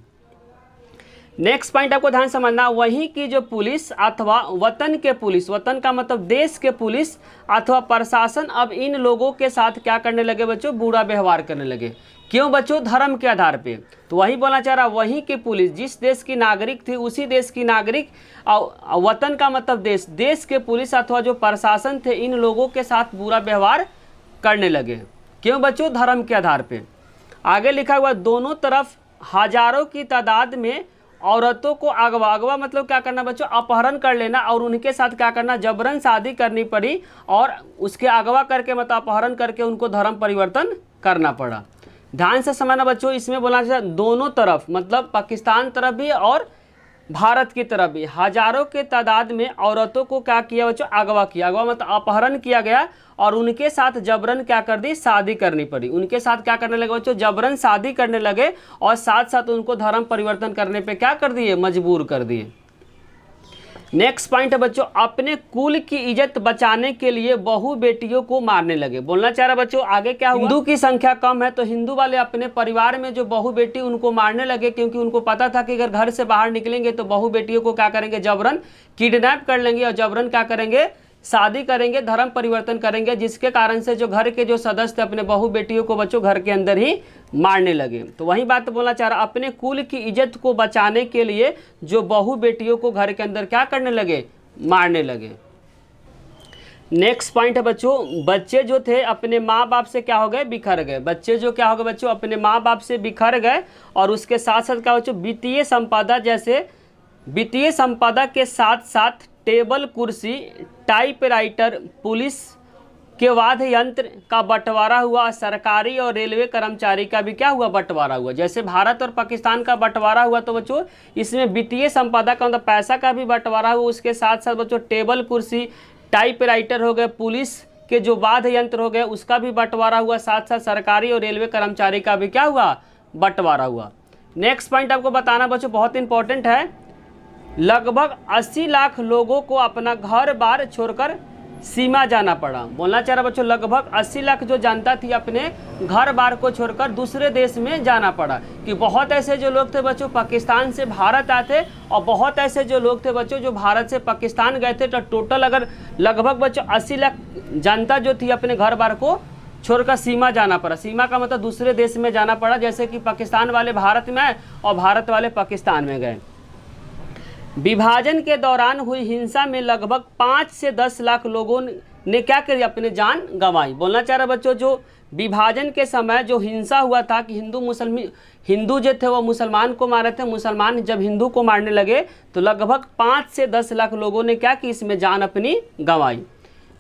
नेक्स्ट पॉइंट आपको ध्यान समझना, वहीं की जो पुलिस अथवा वतन के पुलिस, वतन का मतलब देश के पुलिस अथवा प्रशासन अब इन लोगों के साथ क्या करने लगे बच्चों, बुरा व्यवहार करने लगे। क्यों बच्चों, धर्म के आधार पे। तो वही बोलना चाह रहा, वहीं की पुलिस जिस देश की नागरिक थी उसी देश की नागरिक, वतन का मतलब देश, देश के पुलिस अथवा जो प्रशासन थे इन लोगों के साथ बुरा व्यवहार करने लगे। क्यों बच्चों, धर्म के आधार पे। आगे लिखा हुआ, दोनों तरफ हजारों की तादाद में औरतों को अगवा मतलब क्या करना बच्चों, अपहरण कर लेना और उनके साथ क्या करना, जबरन शादी करनी पड़ी और उसके अगवा करके मतलब अपहरण करके उनको धर्म परिवर्तन करना पड़ा। ध्यान से समझना बच्चों, इसमें बोलना चाहिए दोनों तरफ मतलब पाकिस्तान तरफ भी और भारत की तरफ भी हजारों के तादाद में औरतों को क्या किया बच्चों, अगवा किया। अगवा मतलब अपहरण किया गया और उनके साथ जबरन क्या कर दी, शादी करनी पड़ी। उनके साथ क्या करने लगे बच्चों, जबरन शादी करने लगे और साथ साथ उनको धर्म परिवर्तन करने पे क्या कर दिए, मजबूर कर दिए। नेक्स्ट पॉइंट है बच्चों, अपने कुल की इज्जत बचाने के लिए बहु बेटियों को मारने लगे। बोलना चाह रहा बच्चों, आगे क्या हुआ, हिंदू की संख्या कम है तो हिंदू वाले अपने परिवार में जो बहु बेटी उनको मारने लगे, क्योंकि उनको पता था कि अगर घर से बाहर निकलेंगे तो बहु बेटियों को क्या करेंगे, जबरन किडनैप कर लेंगे और जबरन क्या करेंगे, शादी करेंगे, धर्म परिवर्तन करेंगे, जिसके कारण से जो घर के जो सदस्य अपने बहु बेटियों को बच्चों घर के अंदर ही मारने लगे। तो वही बात बोलना चाह रहा, अपने कुल की इज्जत को बचाने के लिए जो बहु बेटियों को घर के अंदर क्या करने लगे, मारने लगे। नेक्स्ट पॉइंट है बच्चों, बच्चे जो थे अपने माँ बाप से क्या हो गए, बिखर गए। बच्चे जो क्या हो गए बच्चों, अपने माँ बाप से बिखर गए और उसके साथ साथ क्या बच्चों, वित्तीय संपदा, जैसे वित्तीय संपदा के साथ साथ टेबल कुर्सी, टाइपराइटर, पुलिस के वाद्य यंत्र का बंटवारा हुआ। सरकारी और रेलवे कर्मचारी का भी क्या हुआ, बंटवारा हुआ। जैसे भारत और पाकिस्तान का बंटवारा हुआ तो बच्चों इसमें वित्तीय संपदा का मतलब पैसा का भी बंटवारा हुआ। उसके साथ साथ बच्चों टेबल कुर्सी, टाइपराइटर हो गए, पुलिस के जो वाद्य यंत्र हो गए उसका भी बंटवारा हुआ। साथ साथ सरकारी और रेलवे कर्मचारी का भी क्या हुआ, बंटवारा हुआ। नेक्स्ट पॉइंट आपको बताना बच्चों बहुत इंपॉर्टेंट है, लगभग 80 लाख लोगों को अपना घर बार छोड़कर सीमा जाना पड़ा। बोलना चाह रहा बच्चों, लगभग 80 लाख जो जनता थी अपने घर बार को छोड़कर दूसरे देश में जाना पड़ा। कि बहुत ऐसे जो लोग थे बच्चों पाकिस्तान से भारत आए थे और बहुत ऐसे जो लोग थे बच्चों जो भारत से पाकिस्तान गए थे। तो टोटल अगर लगभग बच्चों 80 लाख जनता जो थी अपने घर बार को छोड़कर सीमा जाना पड़ा। सीमा का मतलब दूसरे देश में जाना पड़ा, जैसे कि पाकिस्तान वाले भारत में आए और भारत वाले पाकिस्तान में गए। विभाजन के दौरान हुई हिंसा में लगभग 5 से 10 लाख लोगों ने क्या करी, अपने जान गंवाई। बोलना चाह रहा बच्चों, जो विभाजन के समय जो हिंसा हुआ था कि हिंदू जो थे वो मुसलमान को मारे थे, मुसलमान जब हिंदू को मारने लगे तो लगभग 5 से 10 लाख लोगों ने क्या की, इसमें जान अपनी गंवाई।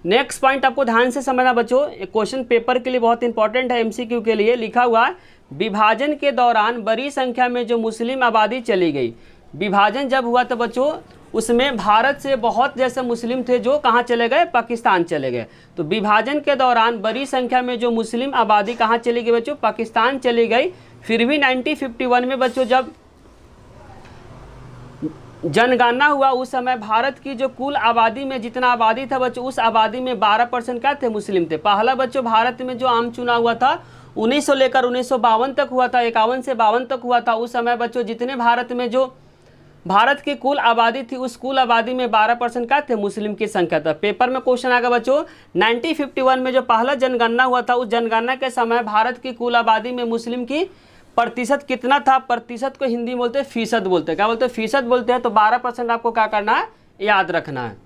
नेक्स्ट पॉइंट आपको ध्यान से समझना बच्चों, क्वेश्चन पेपर के लिए बहुत इंपॉर्टेंट है, एमसीक्यू के लिए लिखा हुआ है। विभाजन के दौरान बड़ी संख्या में जो मुस्लिम आबादी चली गई। विभाजन जब हुआ तो बच्चों उसमें भारत से बहुत जैसे मुस्लिम थे जो कहाँ चले गए, पाकिस्तान चले गए। तो विभाजन के दौरान बड़ी संख्या में जो मुस्लिम आबादी कहाँ चली गई बच्चों, पाकिस्तान चली गई। फिर भी 1951 में बच्चों जब जनगणना हुआ उस समय भारत की जो कुल आबादी में जितना आबादी था बच्चों उस आबादी में 12% क्या थे, मुस्लिम थे। पहला बच्चों भारत में जो आम चुनाव हुआ था 1900 लेकर 1952 तक हुआ था, 51 से 52 तक हुआ था। उस समय बच्चों जितने भारत में जो भारत की कुल आबादी थी उस कुल आबादी में 12% क्या थे, मुस्लिम की संख्या था। पेपर में क्वेश्चन आएगा बच्चों 1951 में जो पहला जनगणना हुआ था उस जनगणना के समय भारत की कुल आबादी में मुस्लिम की प्रतिशत कितना था। प्रतिशत को हिंदी में बोलते हैं फीसद बोलते हैं, क्या बोलते हैं, फीसद बोलते हैं। तो 12% आपको क्या करना है, याद रखना है।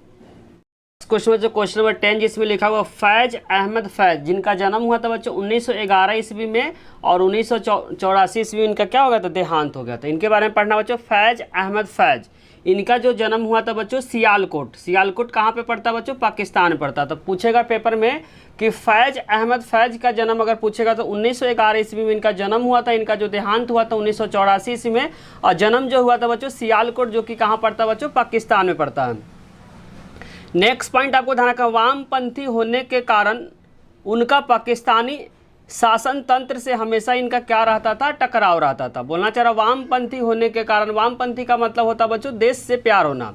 क्वेश्चन में जो क्वेश्चन नंबर 10 जिसमें लिखा हुआ फैज अहमद फैज, जिनका जन्म हुआ था बच्चों 1911 ईस्वी में और 1984 ईस्वी में इनका क्या हो गया था, देहांत हो गया था। इनके बारे में पढ़ना बच्चों, फैज अहमद फैज, इनका जो जन्म हुआ था बच्चों सियालकोट। सियालकोट कहाँ पे पड़ता बच्चों, पाकिस्तान पड़ता। तो पूछेगा पेपर में कि फैज अहमद फैज का जन्म अगर पूछेगा तो 1911 ईस्वी में इनका जन्म हुआ था। इनका जो देहांत हुआ था 1984 ईस्वी में और जन्म जो हुआ था बच्चों सियालकोट, जो कि कहाँ पड़ता बच्चों, पाकिस्तान में पड़ता है। नेक्स्ट पॉइंट आपको ध्यान रखना, वामपंथी होने के कारण उनका पाकिस्तानी शासन तंत्र से हमेशा इनका क्या रहता था, टकराव रहता था। बोलना चाह रहा वामपंथी होने के कारण, वामपंथी का मतलब होता बच्चों देश से प्यार होना।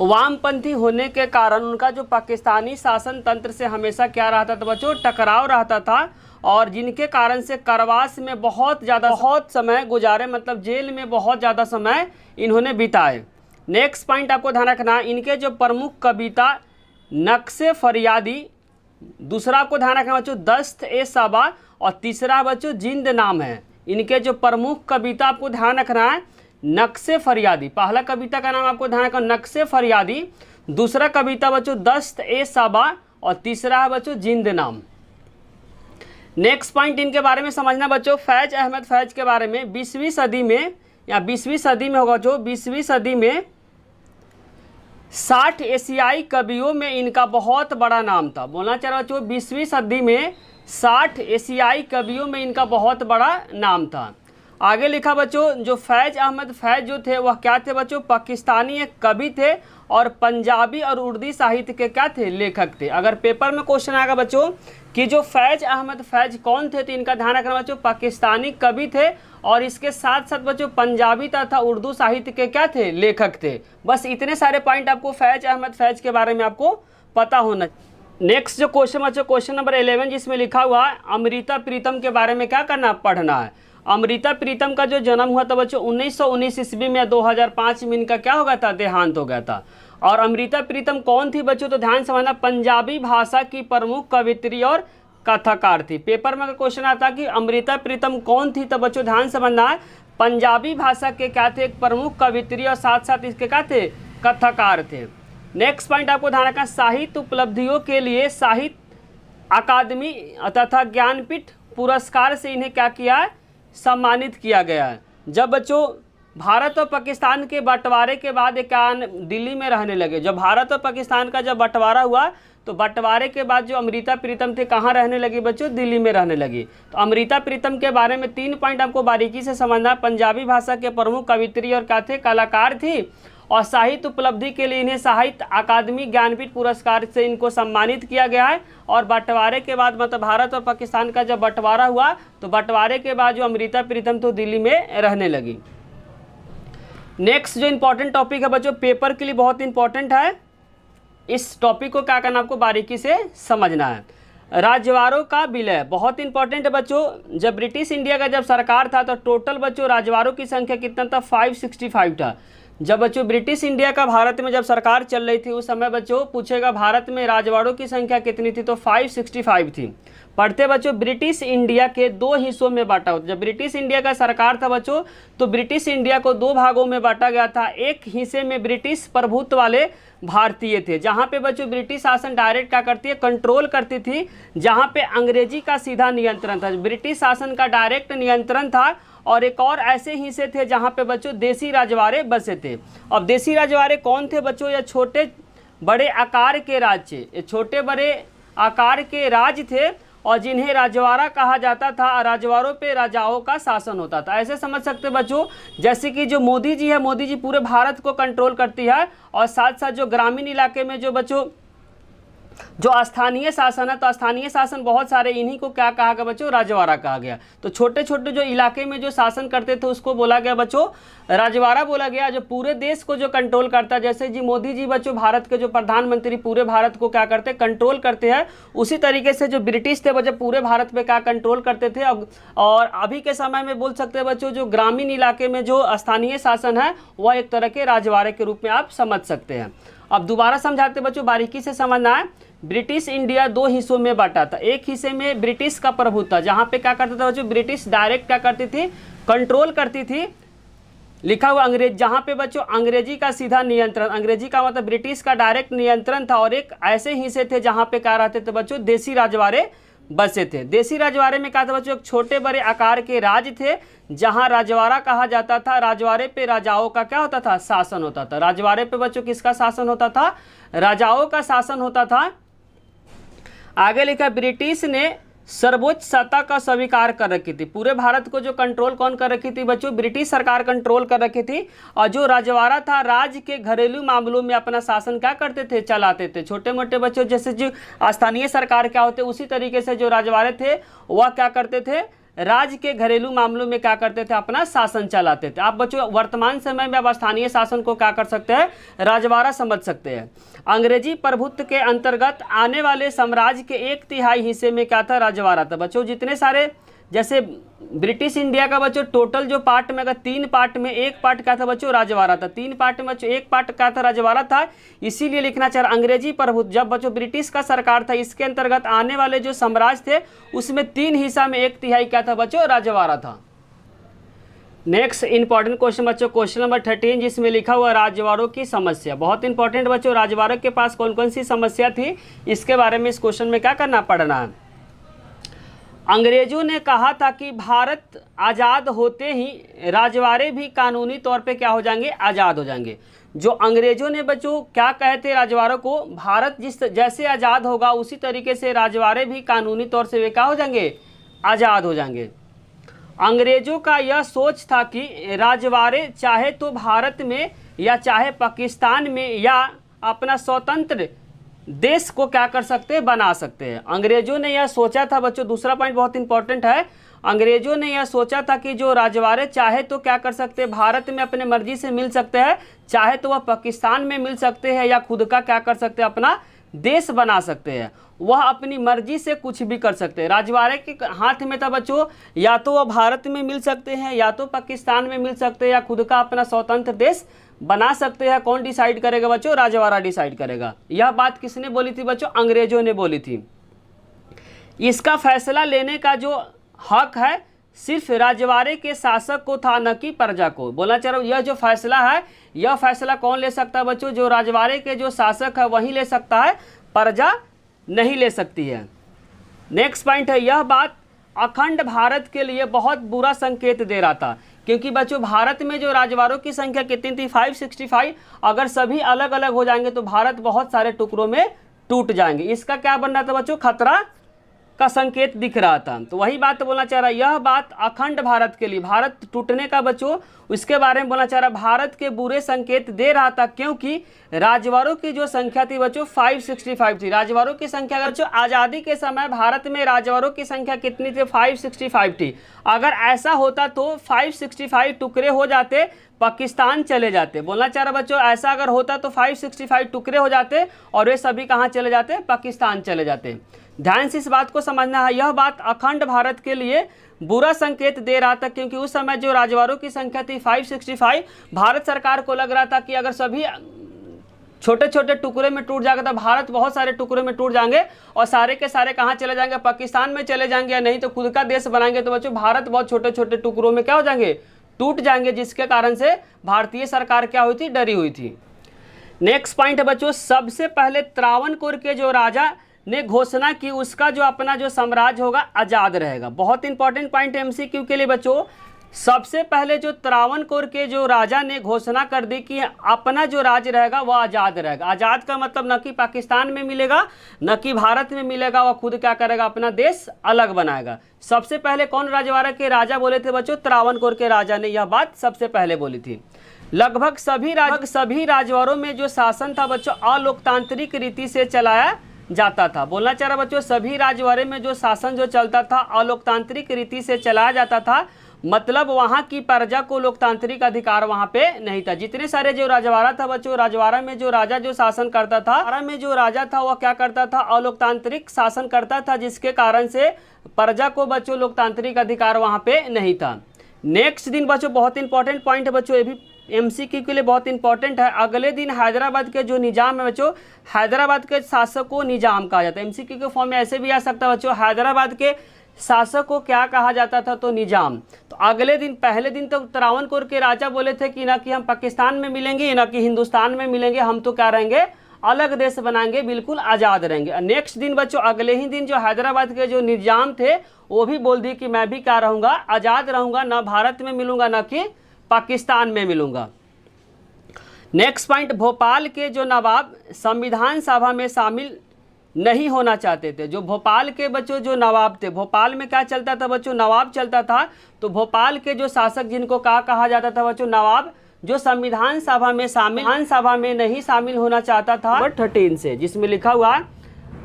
वामपंथी होने के कारण उनका जो पाकिस्तानी शासन तंत्र से हमेशा क्या रहता था बच्चों, टकराव रहता था। और जिनके कारण से करवास में बहुत समय गुजारे, मतलब जेल में बहुत ज़्यादा समय इन्होंने बिताए। नेक्स्ट पॉइंट आपको ध्यान रखना, इनके जो प्रमुख कविता नक्शे फरियादी, दूसरा आपको ध्यान रखना बच्चों दस्त-ए-सबा और तीसरा बच्चों जिंद नाम है। इनके जो प्रमुख कविता आपको ध्यान रखना है नक्शे फरियादी, पहला कविता का नाम आपको ध्यान रखना नक्शे फरियादी, दूसरा कविता बच्चों दस्त-ए-सबा और तीसरा है बच्चों जिंद नाम। नेक्स्ट पॉइंट इनके बारे में समझना बच्चों, फैज अहमद फैज के बारे में 20वीं सदी में या 20वीं सदी में होगा जो 20वीं सदी में 60 एशियाई कवियों में इनका बहुत बड़ा नाम था। बोलना चाह रहा बच्चों 20वीं सदी में 60 एशियाई कवियों में इनका बहुत बड़ा नाम था। आगे लिखा बच्चों जो फैज़ अहमद फैज़ जो थे वह क्या थे बच्चों, पाकिस्तानी एक कवि थे और पंजाबी और उर्दू साहित्य के क्या थे, लेखक थे। अगर पेपर में क्वेश्चन आएगा बच्चों कि जो फैज़ अहमद फैज़ कौन थे, तो इनका ध्यान रखना बच्चों पाकिस्तानी कवि थे और इसके साथ साथ बच्चों पंजाबी तथा उर्दू साहित्य के क्या थे, लेखक थे। बस इतने सारे पॉइंट आपको फैज़ अहमद फैज़ के बारे में आपको पता होना। नेक्स्ट जो क्वेश्चन बच्चों क्वेश्चन नंबर 11 जिसमें लिखा हुआ है अमृता प्रीतम के बारे में क्या करना, पढ़ना है। अमृता प्रीतम का जो जन्म हुआ था बच्चों 1919 ईस्वी में, 2005 में इनका क्या हो गया था, देहांत हो गया था। और अमृता प्रीतम कौन थी बच्चों, तो ध्यान समझना पंजाबी भाषा की प्रमुख कवित्री और कथाकार थी। पेपर में अगर क्वेश्चन आता कि अमृता प्रीतम कौन थी, तो बच्चों ध्यान समझना है पंजाबी भाषा के क्या थे, एक प्रमुख कवित्री और साथ साथ इसके क्या थे, कथाकार थे। नेक्स्ट पॉइंट आपको ध्यान रखना, साहित्य उपलब्धियों के लिए साहित्य अकादमी तथा ज्ञानपीठ पुरस्कार से इन्हें क्या किया है, सम्मानित किया गया है। जब बच्चों भारत और पाकिस्तान के बंटवारे के बाद क्या दिल्ली में रहने लगे, जब भारत और पाकिस्तान का जब बंटवारा हुआ तो बंटवारे के बाद जो अमृता प्रीतम थे कहाँ रहने लगी बच्चों, दिल्ली में रहने लगी। तो अमृता प्रीतम के बारे में 3 पॉइंट आपको बारीकी से समझना, पंजाबी भाषा के प्रमुख कवित्री और क्या थे, कलाकार थी और साहित्य उपलब्धि के लिए इन्हें साहित्य अकादमी ज्ञानपीठ पुरस्कार से इनको सम्मानित किया गया है। और बंटवारे के बाद मतलब भारत और पाकिस्तान का जब बंटवारा हुआ तो बंटवारे के बाद जो अमृता प्रीतम तो दिल्ली में रहने लगी। नेक्स्ट जो इंपॉर्टेंट टॉपिक है बच्चों, पेपर के लिए बहुत इंपॉर्टेंट है, इस टॉपिक को क्या करना आपको बारीकी से समझना है। राजवारों का विलय बहुत इंपॉर्टेंट है बच्चों। जब ब्रिटिश इंडिया का जब सरकार था तो टोटल बच्चों राजवारों की संख्या कितना था, 565 था। जब बच्चों ब्रिटिश इंडिया का भारत में जब सरकार चल रही थी उस समय बच्चों पूछेगा भारत में राजवाड़ों की संख्या कितनी थी, तो 565 थी। पढ़ते बच्चों ब्रिटिश इंडिया के 2 हिस्सों में बांटा होता। जब ब्रिटिश इंडिया का सरकार था बच्चों तो ब्रिटिश इंडिया को 2 भागों में बांटा गया था। एक हिस्से में ब्रिटिश प्रभुत्व वाले भारतीय थे, जहाँ पे बच्चों ब्रिटिश शासन डायरेक्ट क्या करती है, कंट्रोल करती थी, जहाँ पे अंग्रेजी का सीधा नियंत्रण था, ब्रिटिश शासन का डायरेक्ट नियंत्रण था। और एक और ऐसे हिस्से थे जहाँ पे बच्चों देसी राजवाड़े बसे थे। अब देसी राजवाड़े कौन थे बच्चों, या छोटे बड़े आकार के राज्य, ये छोटे बड़े आकार के राज्य थे और जिन्हें राजवाड़ा कहा जाता था। राजवाड़ों पे राजाओं का शासन होता था। ऐसे समझ सकते बच्चों जैसे कि जो मोदी जी है, मोदी जी पूरे भारत को कंट्रोल करती है और साथ साथ जो ग्रामीण इलाके में जो बच्चों जो स्थानीय शासन है, तो स्थानीय शासन बहुत सारे, इन्हीं को क्या कहा गया बच्चों, राजवाड़ा कहा गया। तो छोटे छोटे जो इलाके में जो शासन करते थे उसको बोला गया बच्चों राजवाड़ा बोला गया। जो पूरे देश को जो कंट्रोल करता है, जैसे जी मोदी जी बच्चों भारत के जो प्रधानमंत्री पूरे भारत को क्या करते, कंट्रोल करते हैं, उसी तरीके से जो ब्रिटिश थे बच्चों पूरे भारत पे क्या कंट्रोल करते थे। और अभी के समय में बोल सकते हैं बच्चों जो ग्रामीण इलाके में जो स्थानीय शासन है वह एक तरह के राजवाड़े के रूप में आप समझ सकते हैं। अब दोबारा समझाते बच्चों, बारीकी से समझना है। ब्रिटिश इंडिया 2 हिस्सों में बांटा था। एक हिस्से में ब्रिटिश का प्रभुत्व था, जहाँ पे क्या करता था बच्चों, ब्रिटिश डायरेक्ट क्या करती थी, कंट्रोल करती थी। लिखा हुआ अंग्रेज, जहाँ पे बच्चों अंग्रेजी का सीधा नियंत्रण, अंग्रेजी का मतलब ब्रिटिश का डायरेक्ट नियंत्रण था। और एक ऐसे हिस्से थे जहाँ पे क्या रहते थे बच्चों, देसी राजवाड़े बसे थे। देसी राजवाड़े में क्या था बच्चों, एक छोटे बड़े आकार के राज्य थे जहां राजवाड़ा कहा जाता था। राजवाड़े पे राजाओं का क्या होता था, शासन होता था। राजवाड़े पे बच्चों किसका शासन होता था, राजाओं का शासन होता था। आगे लिखा ब्रिटिश ने सर्वोच्च सत्ता का स्वीकार कर रखी थी। पूरे भारत को जो कंट्रोल कौन कर रखी थी बच्चों, ब्रिटिश सरकार कंट्रोल कर रखी थी। और जो राजवाड़ा था राज्य के घरेलू मामलों में अपना शासन क्या करते थे, चलाते थे। छोटे मोटे बच्चों जैसे जो स्थानीय सरकार क्या होते, उसी तरीके से जो राजवाड़े थे वह क्या करते थे, राज्य के घरेलू मामलों में क्या करते थे, अपना शासन चलाते थे। आप बच्चों वर्तमान समय में आप स्थानीय शासन को क्या कर सकते हैं, राजवाड़ा समझ सकते हैं। अंग्रेजी प्रभुत्व के अंतर्गत आने वाले साम्राज्य के 1/3 हिस्से में क्या था, राजवाड़ा था। बच्चों जितने सारे जैसे ब्रिटिश इंडिया का बच्चों टोटल जो पार्ट में, अगर 3 पार्ट में एक पार्ट क्या था बच्चों, राजवाड़ा था। 3 पार्ट में बच्चों एक पार्ट क्या था, राजवाड़ा था। इसीलिए लिखना चाह रहा अंग्रेजी प्रभुत्व, जब बच्चों ब्रिटिश का सरकार था इसके अंतर्गत आने वाले जो साम्राज्य थे उसमें 3 हिस्सा में 1/3 क्या था बच्चों, राजवाड़ा था। नेक्स्ट इंपॉर्टेंट क्वेश्चन बच्चों, क्वेश्चन नंबर 13 जिसमें लिखा हुआ राजवाड़ों की समस्या। बहुत इंपॉर्टेंट बच्चों, राजवाड़ों के पास कौन कौन सी समस्या थी इसके बारे में इस क्वेश्चन में क्या करना, पढ़ना है। अंग्रेजों ने कहा था कि भारत आज़ाद होते ही राजवाड़े भी कानूनी तौर पे क्या हो जाएंगे, आज़ाद हो जाएंगे। जो अंग्रेजों ने बच्चों क्या कहे थे राजवाड़ों को, भारत जिस जैसे आज़ाद होगा उसी तरीके से राजवाड़े भी कानूनी तौर से वे क्या हो जाएंगे, आज़ाद हो जाएंगे। अंग्रेजों का यह सोच था कि राजवाड़े चाहे तो भारत में या चाहे पाकिस्तान में या अपना स्वतंत्र देश को क्या कर सकते हैं, बना सकते हैं। अंग्रेजों ने यह सोचा था बच्चों, दूसरा पॉइंट बहुत इंपॉर्टेंट है, अंग्रेजों ने यह सोचा था कि जो राजवाड़े चाहे तो क्या कर सकते हैं, भारत में अपने मर्जी से मिल सकते हैं, चाहे तो वह पाकिस्तान में मिल सकते हैं या खुद का क्या कर सकते हैं, अपना देश बना सकते हैं। वह अपनी मर्जी से कुछ भी कर सकते हैं। राजवाड़े के हाथ में था बच्चों, या तो वह भारत में मिल सकते हैं या तो पाकिस्तान में मिल सकते हैं या खुद का अपना स्वतंत्र देश बना सकते हैं। कौन डिसाइड करेगा बच्चों, राजवाड़ा डिसाइड करेगा। यह बात किसने बोली थी बच्चों, अंग्रेजों ने बोली थी। इसका फैसला लेने का जो हक है सिर्फ राजवाड़े के शासक को था, न कि प्रजा को। बोलना चाह रहा हूँ, यह जो फैसला है, यह फैसला कौन ले सकता है बच्चों, जो राजवाड़े के जो शासक है वही ले सकता है, प्रजा नहीं ले सकती है। नेक्स्ट पॉइंट है, यह बात अखंड भारत के लिए बहुत बुरा संकेत दे रहा था, क्योंकि बच्चों भारत में जो राजवाड़ों की संख्या कितनी थी, 565। अगर सभी अलग अलग हो जाएंगे तो भारत बहुत सारे टुकड़ों में टूट जाएंगे। इसका क्या बन रहा था बच्चों, खतरा का संकेत दिख रहा था। तो वही बात बोलना चाह रहा है, यह बात अखंड भारत के लिए, भारत टूटने का बच्चों उसके बारे में बोलना चाह रहा, भारत के बुरे संकेत दे रहा था, क्योंकि राजवाड़ों की जो संख्या थी बच्चों 565 थी। राजवाड़ों की संख्या अगर बच्चों आज़ादी के समय भारत में राजवाड़ों की संख्या कितनी थी, 565 थी। अगर ऐसा होता तो 565 टुकड़े हो जाते, पाकिस्तान चले जाते। बोलना चाह रहा बच्चों, ऐसा अगर होता तो 565 टुकड़े हो जाते और वे सभी कहाँ चले जाते, पाकिस्तान चले जाते। ध्यान से इस बात को समझना है, यह बात अखंड भारत के लिए बुरा संकेत दे रहा था, क्योंकि उस समय जो राजवाड़ों की संख्या थी 565, भारत सरकार को लग रहा था कि अगर सभी छोटे छोटे टुकड़े में टूट जाएगा तो भारत बहुत सारे टुकड़े में टूट जाएंगे और सारे के सारे कहाँ चले जाएंगे, पाकिस्तान में चले जाएंगे, या नहीं तो खुद का देश बनाएंगे। तो बच्चों भारत बहुत छोटे छोटे टुकड़ों में क्या हो जाएंगे, टूट जाएंगे, जिसके कारण से भारतीय सरकार क्या हुई थी, डरी हुई थी। नेक्स्ट पॉइंट है बच्चों, सबसे पहले त्रावणकोर के जो राजा ने घोषणा की उसका जो अपना जो साम्राज्य होगा आज़ाद रहेगा। बहुत इंपॉर्टेंट पॉइंट एमसीक्यू के लिए बच्चों, सबसे पहले जो त्रावणकोर के जो राजा ने घोषणा कर दी कि अपना जो राज्य रहेगा वह आज़ाद रहेगा। आज़ाद का मतलब न कि पाकिस्तान में मिलेगा, न कि भारत में मिलेगा, वह खुद क्या करेगा, अपना देश अलग बनाएगा। सबसे पहले कौन राजवाड़ा के राजा बोले थे बच्चों, त्रावणकोर के राजा ने यह बात सबसे पहले बोली थी। लगभग सभी राजवाड़ों में जो शासन था बच्चों अलोकतांत्रिक रीति से चलाया जाता था। बोलना चाह रहा बच्चों, सभी राजवाड़े में जो शासन जो चलता था अलोकतांत्रिक रीति से चलाया जाता था, मतलब वहाँ की प्रजा को लोकतांत्रिक अधिकार वहाँ पे नहीं था। जितने सारे जो राजवाड़ा था बच्चों, राजवाड़ा में जो राजा जो शासन करता था, में जो राजा था वह क्या करता था, अलोकतांत्रिक शासन करता था, जिसके कारण से प्रजा को बच्चों लोकतांत्रिक अधिकार वहाँ पे नहीं था। नेक्स्ट दिन बच्चों बहुत इंपॉर्टेंट पॉइंट है बच्चों, ये भी एमसीक्यू के लिए बहुत इंपॉर्टेंट है। अगले दिन हैदराबाद के जो निजाम है बच्चों, हैदराबाद के शासक को निजाम कहा जाता है। एमसीक्यू के फॉर्म में ऐसे भी आ सकता है बच्चों, हैदराबाद के शासक को क्या कहा जाता था, तो निजाम। तो अगले दिन पहले दिन तो त्रावणकोर के राजा बोले थे कि ना कि हम पाकिस्तान में मिलेंगे ना कि हिंदुस्तान में मिलेंगे, हम तो क्या रहेंगे, अलग देश बनाएंगे, बिल्कुल आज़ाद रहेंगे। नेक्स्ट दिन बच्चों अगले ही दिन जो हैदराबाद के जो निजाम थे वो भी बोल दिए कि मैं भी क्या रहूँगा, आज़ाद रहूँगा, ना भारत में मिलूंगा ना कि पाकिस्तान में मिलूंगा। नेक्स्ट पॉइंट, भोपाल के जो नवाब संविधान सभा में शामिल नहीं होना चाहते थे। जो भोपाल के बच्चों जो नवाब थे, भोपाल में क्या चलता था बच्चों, नवाब चलता था। तो भोपाल के जो शासक जिनको कहा जाता था बच्चों नवाब, जो संविधान सभा में नहीं शामिल होना चाहता था 13 से, जिसमें लिखा हुआ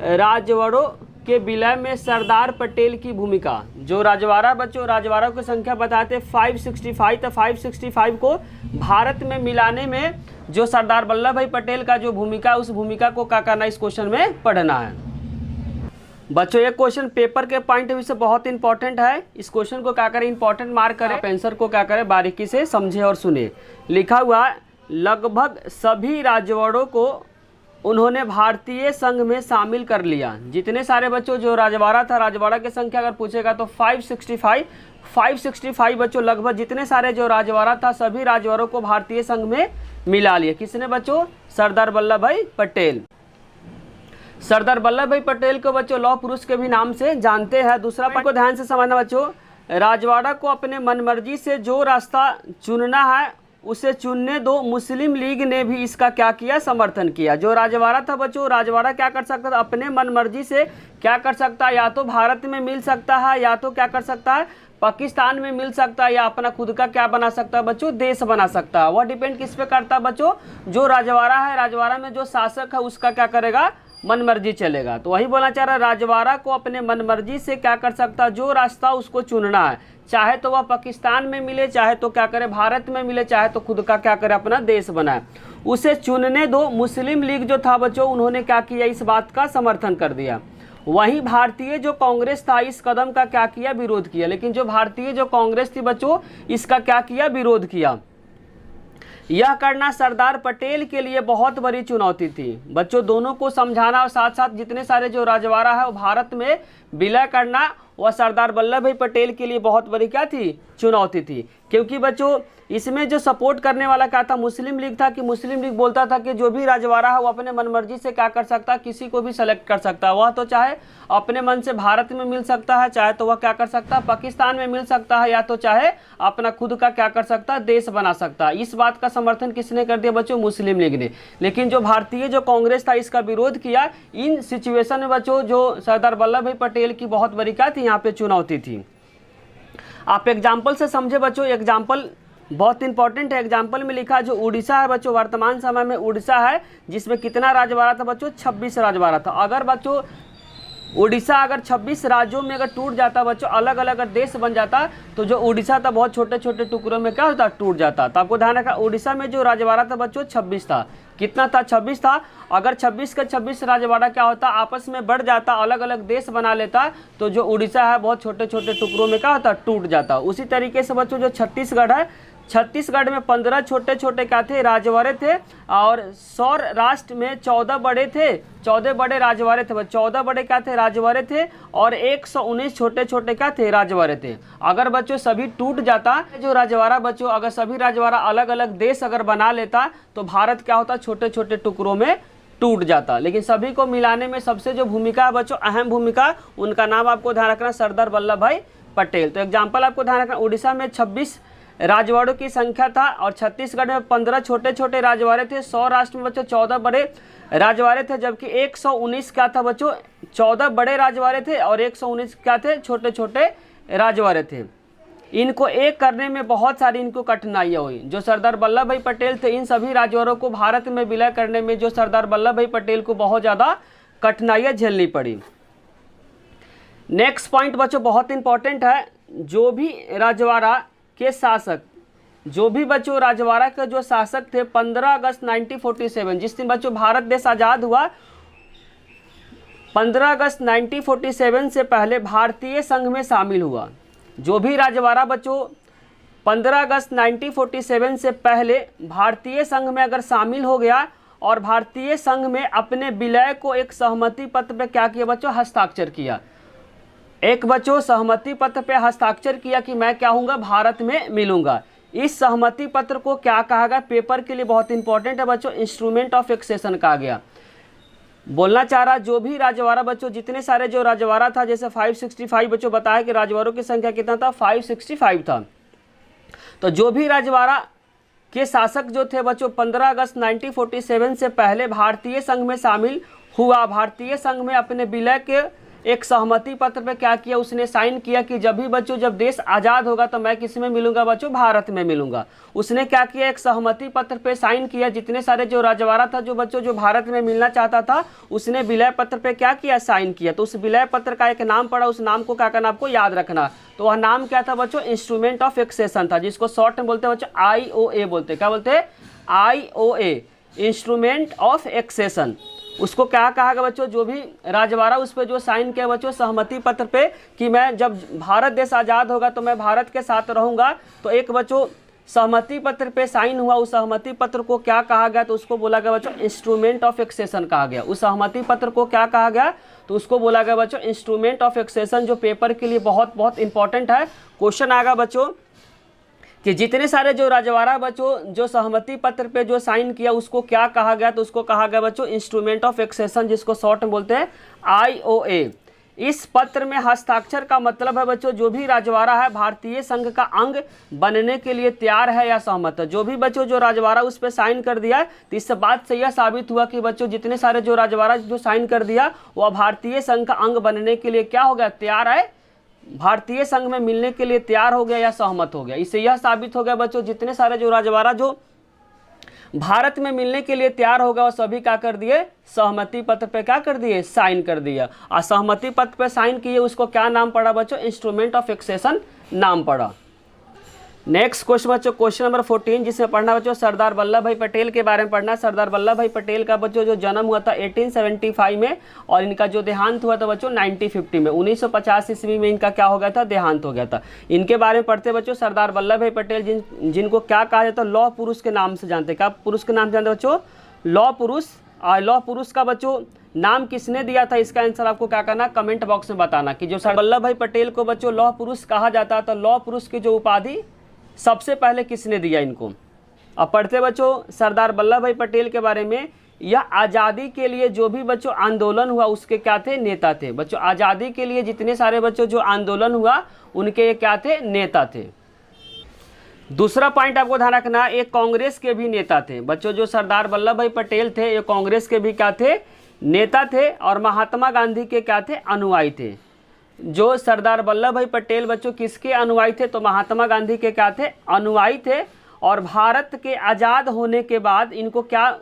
राजवाड़ों के विलय में सरदार पटेल की भूमिका। जो राजवाड़ा बच्चों, राजवाड़ों की संख्या बताते 565, तो 565 को भारत में मिलाने में जो सरदार वल्लभ भाई पटेल का जो भूमिका, उस भूमिका को क्या करना, इस क्वेश्चन में पढ़ना है बच्चों। ये क्वेश्चन पेपर के पॉइंट ऑफ व्यू से बहुत इंपॉर्टेंट है। इस क्वेश्चन को क्या करें, इंपॉर्टेंट मार्क करें, आंसर को क्या करें, बारीकी से समझे और सुने। लिखा हुआ लगभग सभी राजवाड़ों को उन्होंने भारतीय संघ में शामिल कर लिया। जितने सारे बच्चों जो राजवाड़ा था, राजवाड़ा की संख्या अगर पूछेगा तो 565 बच्चों, लगभग जितने सारे जो राजवाड़ा था सभी राजवाड़ों को भारतीय संघ में मिला लिया। किसने बच्चों, सरदार वल्लभ भाई पटेल। सरदार वल्लभ भाई पटेल को बच्चों लौह पुरुष के भी नाम से जानते हैं। दूसरा पॉइंट को ध्यान से समझना बच्चों, राजवाड़ा को अपने मनमर्जी से जो रास्ता चुनना है उसे चुनने दो। मुस्लिम लीग ने भी इसका क्या किया, समर्थन किया। जो राजवाड़ा था बच्चों, राजवाड़ा क्या कर सकता था, अपने मनमर्जी से क्या कर सकता है, या तो भारत में मिल सकता है, या तो क्या कर सकता है, पाकिस्तान में मिल सकता है, या अपना खुद का क्या बना सकता है बच्चों, देश बना सकता है। वह डिपेंड किस पे करता है बच्चों, जो राजवाड़ा है, राजवाड़ा में जो शासक है उसका क्या करेगा, मनमर्जी चलेगा। तो वही बोलना चाह रहा है, राजवाड़ा को अपने मनमर्जी से क्या कर सकता है, जो रास्ता उसको चुनना है, चाहे तो वह पाकिस्तान में मिले, चाहे तो क्या करे भारत में मिले, चाहे तो खुद का क्या करे अपना देश बनाए, उसे चुनने दो। मुस्लिम लीग जो था बच्चों, उन्होंने क्या किया, इस बात का समर्थन कर दिया। वहीं भारतीय जो कांग्रेस था इस कदम का क्या किया, विरोध किया। लेकिन जो भारतीय जो कांग्रेस थी बच्चों, इसका क्या किया, विरोध किया। यह करना सरदार पटेल के लिए बहुत बड़ी चुनौती थी बच्चों। दोनों को समझाना और साथ साथ जितने सारे जो राजवाड़ा है वो भारत में विलय करना, वह सरदार वल्लभ भाई पटेल के लिए बहुत बड़ी क्या थी, चुनौती थी। क्योंकि बच्चों इसमें जो सपोर्ट करने वाला क्या था, मुस्लिम लीग था। कि मुस्लिम लीग बोलता था कि जो भी राजवाड़ा है वो अपने मनमर्जी से क्या कर सकता है, किसी को भी सेलेक्ट कर सकता है। वह तो चाहे अपने मन से भारत में मिल सकता है, चाहे तो वह क्या कर सकता है, पाकिस्तान में मिल सकता है, या तो चाहे अपना खुद का क्या कर सकता है, देश बना सकता है। इस बात का समर्थन किसने कर दिया बच्चों, मुस्लिम लीग ने। लेकिन जो भारतीय जो कांग्रेस था इसका विरोध किया। इन सिचुएशन में बच्चों जो सरदार वल्लभ भाई पटेल की बहुत बड़ी क्या थी, यहाँ पे चुनौती थी। आप एग्जाम्पल से समझे बच्चों, एग्जाम्पल बहुत इंपॉर्टेंट है। एग्जाम्पल में लिखा जो उड़ीसा है बच्चों, वर्तमान समय में उड़ीसा है, जिसमें कितना राजवाड़ा था बच्चों, 26 राजवाड़ा था। अगर बच्चों उड़ीसा अगर 26 राज्यों में अगर टूट जाता बच्चों, अलग अलग अगर देश बन जाता, तो जो उड़ीसा था बहुत छोटे छोटे टुकड़ों में क्या होता, टूट जाता। तो आपको ध्यान रखा, उड़ीसा में जो राजवाड़ा था बच्चों 26 था। कितना था, 26 था। अगर 26 का 26 राजवाड़ा क्या होता, आपस में बढ़ जाता, अलग अलग देश बना लेता, तो जो उड़ीसा है बहुत छोटे छोटे टुकड़ों में क्या होता, टूट जाता। उसी तरीके से बच्चों जो छत्तीसगढ़ है, छत्तीसगढ़ में 15 छोटे छोटे क्या थे, राजवाड़े थे, और सौराष्ट्र में 14 बड़े थे, 14 बड़े राजवाड़े थे। 14 बड़े क्या थे, राजवाड़े थे, और 119 छोटे छोटे क्या थे, राजवाड़े थे। अगर बच्चों सभी टूट जाता, जो राजवाड़ा बच्चों अगर सभी राजवाड़ा अलग अलग देश अगर बना लेता, तो भारत क्या होता, छोटे छोटे टुकड़ों में टूट जाता। लेकिन सभी को मिलाने में सबसे जो भूमिका है बच्चों, अहम भूमिका, उनका नाम आपको ध्यान रखना, सरदार वल्लभ भाई पटेल। तो एग्जाम्पल आपको ध्यान रखना, उड़ीसा में 26 राजवाड़ों की संख्या था, और छत्तीसगढ़ में 15 छोटे छोटे राजवाड़े थे, सौराष्ट्र में बच्चों 14 बड़े राजवाड़े थे, जबकि 119 क्या था बच्चों, 14 बड़े राजवाड़े थे और 119 क्या थे, छोटे छोटे राजवाड़े थे। इनको एक करने में बहुत सारी इनको कठिनाइयाँ हुई। जो सरदार वल्लभ भाई पटेल थे, इन सभी राजवाड़ों को भारत में विलय करने में जो सरदार वल्लभ भाई पटेल को बहुत ज़्यादा कठिनाइयाँ झेलनी पड़ी। नेक्स्ट पॉइंट बच्चों बहुत इंपॉर्टेंट है, जो भी राजवाड़ा के शासक, जो भी बच्चों राजवाड़ा के जो शासक थे, 15 अगस्त 1947 जिस दिन बच्चों भारत देश आज़ाद हुआ, 15 अगस्त 1947 से पहले भारतीय संघ में शामिल हुआ। जो भी राजवाड़ा बच्चों 15 अगस्त 1947 से पहले भारतीय संघ में अगर शामिल हो गया, और भारतीय संघ में अपने विलय को एक सहमति पत्र पर क्या किया बच्चों, हस्ताक्षर किया। एक बच्चों सहमति पत्र पे हस्ताक्षर किया कि मैं क्या हूँगा, भारत में मिलूंगा। इस सहमति पत्र को क्या कहा गया, पेपर के लिए बहुत इंपॉर्टेंट है बच्चों, इंस्ट्रूमेंट ऑफ एक्सेशन कहा गया। बोलना चाह रहा, जो भी राजवाड़ा बच्चों, जितने सारे जो राजवाड़ा था, जैसे 565 बच्चों बताया कि राजवाड़ों की संख्या कितना था, 565 था। तो जो भी राजवाड़ा के शासक जो थे बच्चों 15 अगस्त 1947 से पहले भारतीय संघ में शामिल हुआ, भारतीय संघ में अपने विलय के एक सहमति पत्र पे क्या किया, उसने साइन किया कि जब भी बच्चों जब देश आज़ाद होगा तो मैं किस में मिलूंगा बच्चों, भारत में मिलूंगा। उसने क्या किया, एक सहमति पत्र पे साइन किया। जितने सारे जो राजवाड़ा था जो बच्चों जो भारत में मिलना चाहता था, उसने विलय पत्र पे क्या किया, साइन किया। तो उस विलय पत्र का एक नाम पड़ा, उस नाम को क्या करना आपको याद रखना। तो वह नाम क्या था बच्चों, इंस्ट्रूमेंट ऑफ एक्सेशन था, जिसको शॉर्ट में बोलते हैं बच्चों IOA बोलते हैं। क्या बोलते हैं, IOA, इंस्ट्रूमेंट ऑफ एक्सेशन। उसको क्या कहा गया बच्चों, जो भी राजवाड़ा उस पर जो साइन किया बच्चों सहमति पत्र पे कि मैं जब भारत देश आज़ाद होगा तो मैं भारत के साथ रहूँगा, तो एक बच्चों सहमति पत्र पे साइन हुआ। उस सहमति पत्र को क्या कहा गया, तो उसको बोला गया बच्चों इंस्ट्रूमेंट ऑफ एक्सेशन कहा गया। उस सहमति पत्र को क्या कहा गया, तो उसको बोला गया बच्चों इंस्ट्रूमेंट ऑफ एक्सेशन, जो पेपर के लिए बहुत बहुत इंपॉर्टेंट है। क्वेश्चन आएगा बच्चों कि जितने सारे जो रजवाड़ा बच्चों जो सहमति पत्र पे जो साइन किया उसको क्या कहा गया, तो उसको कहा गया बच्चों इंस्ट्रूमेंट ऑफ एक्सेशन, जिसको शॉर्ट में बोलते हैं IOA। इस पत्र में हस्ताक्षर का मतलब है बच्चों जो भी रजवाड़ा है भारतीय संघ का अंग बनने के लिए तैयार है या सहमत है। जो भी बच्चों जो रजवाड़ा उस पर साइन कर दिया, तो इस बात से यह साबित हुआ कि बच्चों जितने सारे जो रजवाड़ा जो साइन कर दिया वह भारतीय संघ का अंग बनने के लिए क्या हो गया, तैयार है, भारतीय संघ में मिलने के लिए तैयार हो गया या सहमत हो गया। इससे यह साबित हो गया बच्चों जितने सारे जो रजवाड़ा जो भारत में मिलने के लिए तैयार होगा वो सभी क्या कर दिए, सहमति पत्र पे क्या कर दिए, साइन कर दिया। और सहमति पत्र पे साइन किए उसको क्या नाम पड़ा बच्चों, इंस्ट्रूमेंट ऑफ एक्सेशन नाम पड़ा। नेक्स्ट क्वेश्चन बच्चों, क्वेश्चन नंबर 14, जिसमें पढ़ना बच्चों सरदार वल्लभ भाई पटेल के बारे में पढ़ना। सरदार वल्लभ भाई पटेल का बच्चों जो जन्म हुआ था 1875 में और इनका जो देहांत हुआ था बच्चों 1950 में, 1950 ईस्वी में इनका क्या हो गया था, देहांत हो गया था। इनके बारे में पढ़ते बच्चों सरदार वल्लभ भाई पटेल जिनको क्या कहा जाता है, लौह पुरुष के नाम से जानते हैं। क्या पुरुष के नाम से जानते बच्चों, लौह पुरुष। लौह पुरुष का बच्चों नाम किसने दिया था, इसका आंसर आपको क्या करना, कमेंट बॉक्स में बताना कि जो सरदार वल्लभ भाई पटेल को बच्चों लौह पुरुष कहा जाता था, लौह पुरुष की जो उपाधि सबसे पहले किसने दिया इनको। अब पढ़ते बच्चों सरदार वल्लभ भाई पटेल के बारे में, यह आज़ादी के लिए जो भी बच्चों आंदोलन हुआ उसके क्या थे, नेता थे। बच्चों आज़ादी के लिए जितने सारे बच्चों जो आंदोलन हुआ उनके ये क्या थे, नेता थे। दूसरा पॉइंट आपको ध्यान रखना, एक कांग्रेस के भी नेता थे। बच्चों जो सरदार वल्लभ भाई पटेल थे ये कांग्रेस के भी क्या थे, नेता थे और महात्मा गांधी के क्या थे, अनुयायी थे। जो सरदार वल्लभ भाई पटेल बच्चों किसके अनुयायी थे, तो महात्मा गांधी के क्या थे, अनुयायी थे। और भारत के आज़ाद होने के बाद इनको क्या,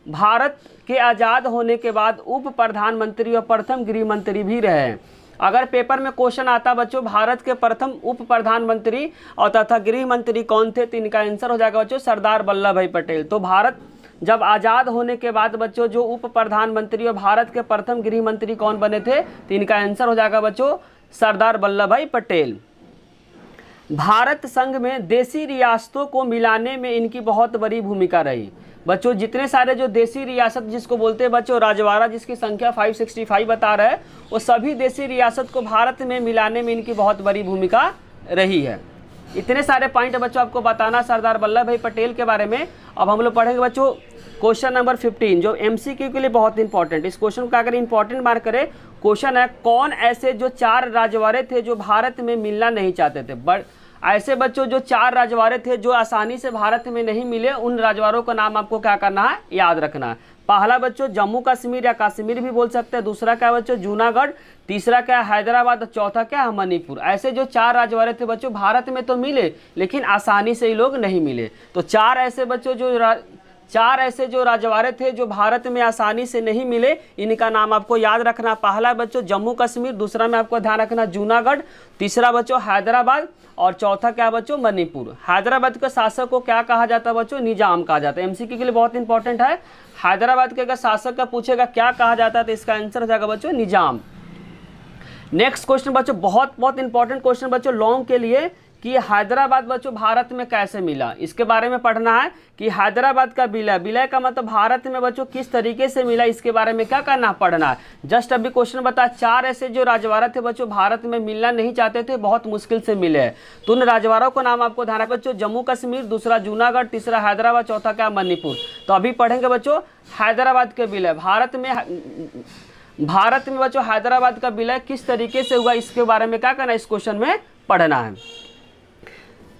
भारत के आज़ाद होने के बाद उप प्रधानमंत्री और प्रथम गृह मंत्री भी रहे हैं। अगर पेपर में क्वेश्चन आता बच्चों भारत के प्रथम उप प्रधानमंत्री और तथा गृह मंत्री कौन थे, तो इनका आंसर हो जाएगा बच्चों सरदार वल्लभ भाई पटेल। तो भारत जब आज़ाद होने के बाद बच्चों जो उप प्रधानमंत्री और भारत के प्रथम गृह मंत्री कौन बने थे, तो इनका आंसर हो जाएगा बच्चों सरदार वल्लभ भाई पटेल। भारत संघ में देसी रियासतों को मिलाने में इनकी बहुत बड़ी भूमिका रही। बच्चों जितने सारे जो देसी रियासत जिसको बोलते हैं बच्चों रजवाड़ा, जिसकी संख्या 565 बता रहा है, वो सभी देसी रियासत को भारत में मिलाने में इनकी बहुत बड़ी भूमिका रही है। इतने सारे पॉइंट बच्चों आपको बताना सरदार वल्लभ भाई पटेल के बारे में। अब हम लोग पढ़ेंगे बच्चों क्वेश्चन नंबर 15 जो MCQ के लिए बहुत इंपॉर्टेंट। इस क्वेश्चन को अगर इंपॉर्टेंट मार्क करें, क्वेश्चन है कौन ऐसे जो 4 रजवाड़े थे जो भारत में मिलना नहीं चाहते थे। ऐसे बच्चों जो 4 रजवाड़े थे जो आसानी से भारत में नहीं मिले, उन रजवाड़ों का नाम आपको क्या करना है, याद रखना है। पहला बच्चों जम्मू कश्मीर या कश्मीर भी बोल सकते हैं, दूसरा क्या बच्चों जूनागढ़, तीसरा क्या हैदराबाद और चौथा क्या है मणिपुर। ऐसे जो 4 रजवाड़े थे बच्चों भारत में तो मिले लेकिन आसानी से ही लोग नहीं मिले। तो 4 ऐसे बच्चों जो रजवाड़े थे जो भारत में आसानी से नहीं मिले, इनका नाम आपको याद रखना। पहला बच्चों जम्मू कश्मीर, दूसरा में आपको ध्यान रखना जूनागढ़, तीसरा बच्चों हैदराबाद और चौथा क्या बच्चों मणिपुर। हैदराबाद के शासक को क्या कहा जाता है बच्चों, निजाम कहा जाता है। MCQ के लिए बहुत इंपॉर्टेंट है। हैदराबाद के अगर शासक का पूछेगा क्या कहा जाता है तो इसका आंसर हो जाएगा बच्चों निजाम। नेक्स्ट क्वेश्चन बच्चों बहुत इंपॉर्टेंट क्वेश्चन बच्चों लॉन्ग के लिए कि हैदराबाद बच्चों भारत में कैसे मिला, इसके बारे में पढ़ना है कि हैदराबाद का विलय का मतलब भारत में बच्चों किस तरीके से मिला, इसके बारे में क्या करना पढ़ना है। जस्ट अभी क्वेश्चन बता 4 ऐसे जो रजवाड़ा थे बच्चों भारत में मिलना नहीं चाहते थे, बहुत मुश्किल से मिले हैं। तो उन रजवाड़ों को नाम आपको ध्यान रखना बच्चों, जम्मू कश्मीर, दूसरा जूनागढ़, तीसरा हैदराबाद, चौथा क्या मणिपुर। तो अभी पढ़ेंगे बच्चों हैदराबाद के विलय। भारत में बच्चों हैदराबाद का विलय किस तरीके से हुआ, इसके बारे में क्या करना है, इस क्वेश्चन में पढ़ना है।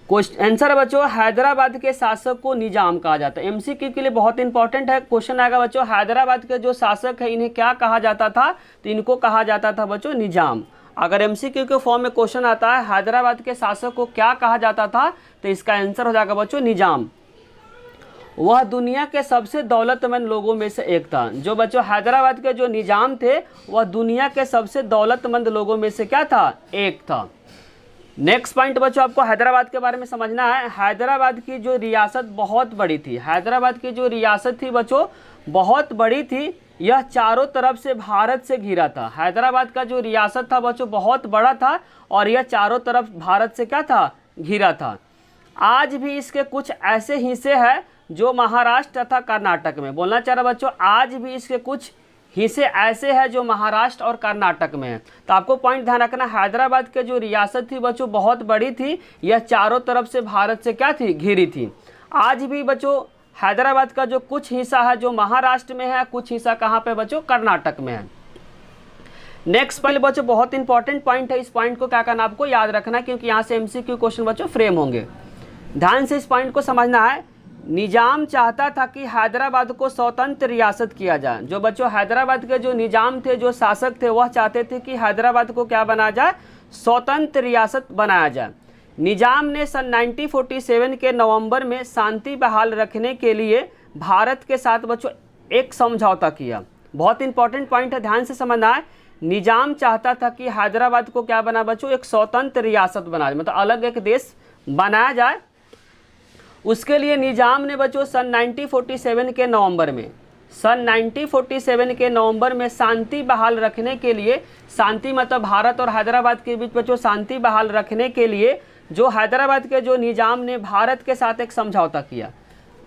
आंसर है बच्चों हैदराबाद के शासक को निजाम कहा जाता है। MCQ के लिए बहुत इंपॉर्टेंट है। क्वेश्चन आएगा बच्चों हैदराबाद के जो शासक है इन्हें क्या कहा जाता था, तो इनको कहा जाता था बच्चों निजाम। अगर MCQ के फॉर्म में क्वेश्चन आता है हैदराबाद के शासक को क्या कहा जाता था, तो इसका आंसर हो जाएगा बच्चों निजाम। वह दुनिया के सबसे दौलतमंद लोगों में से एक था। जो बच्चों हैदराबाद के जो निजाम थे वह दुनिया के सबसे दौलतमंद लोगों में से क्या था, एक था। नेक्स्ट पॉइंट बच्चों आपको हैदराबाद के बारे में समझना है। हैदराबाद की जो रियासत बहुत बड़ी थी, हैदराबाद की जो रियासत थी बच्चों बहुत बड़ी थी, यह चारों तरफ से भारत से घिरा था। हैदराबाद का जो रियासत था बच्चों बहुत बड़ा था और यह चारों तरफ भारत से क्या था, घिरा था। आज भी इसके कुछ ऐसे हिस्से हैं जो महाराष्ट्र तथा कर्नाटक में, बोलना चाह रहा बच्चों आज भी इसके कुछ हिस्से ऐसे हैं जो महाराष्ट्र और कर्नाटक में हैं। तो आपको पॉइंट ध्यान रखना, हैदराबाद के जो रियासत थी बच्चों बहुत बड़ी थी, यह चारों तरफ से भारत से क्या थी, घिरी थी। आज भी बच्चों हैदराबाद का जो कुछ हिस्सा है जो महाराष्ट्र में है, कुछ हिस्सा कहाँ पे बच्चों, कर्नाटक में है। नेक्स्ट पॉइंट बच्चों बहुत इंपॉर्टेंट पॉइंट है, इस पॉइंट को क्या करना आपको याद रखना, क्योंकि यहाँ से एमसीक्यू क्वेश्चन बच्चों फ्रेम होंगे। ध्यान से इस पॉइंट को समझना है। निजाम चाहता था कि हैदराबाद को स्वतंत्र रियासत किया जाए। जो बच्चों हैदराबाद के जो निजाम थे, जो शासक थे, वह चाहते थे कि हैदराबाद को क्या बना जाए, स्वतंत्र रियासत बनाया जाए। निजाम ने सन 1947 के नवंबर में शांति बहाल रखने के लिए भारत के साथ बच्चों एक समझौता किया। बहुत इंपॉर्टेंट पॉइंट है, ध्यान से समझना है। निजाम चाहता था कि हैदराबाद को क्या बना बच्चों, एक स्वतंत्र रियासत बना जाए, मतलब अलग एक देश बनाया जाए। उसके लिए निजाम ने बच्चों सन 1947 के नवंबर में, सन 1947 के नवंबर में शांति बहाल रखने के लिए, शांति मतलब भारत और हैदराबाद के बीच बच्चों शांति बहाल रखने के लिए जो हैदराबाद के जो निजाम ने भारत के साथ एक समझौता किया।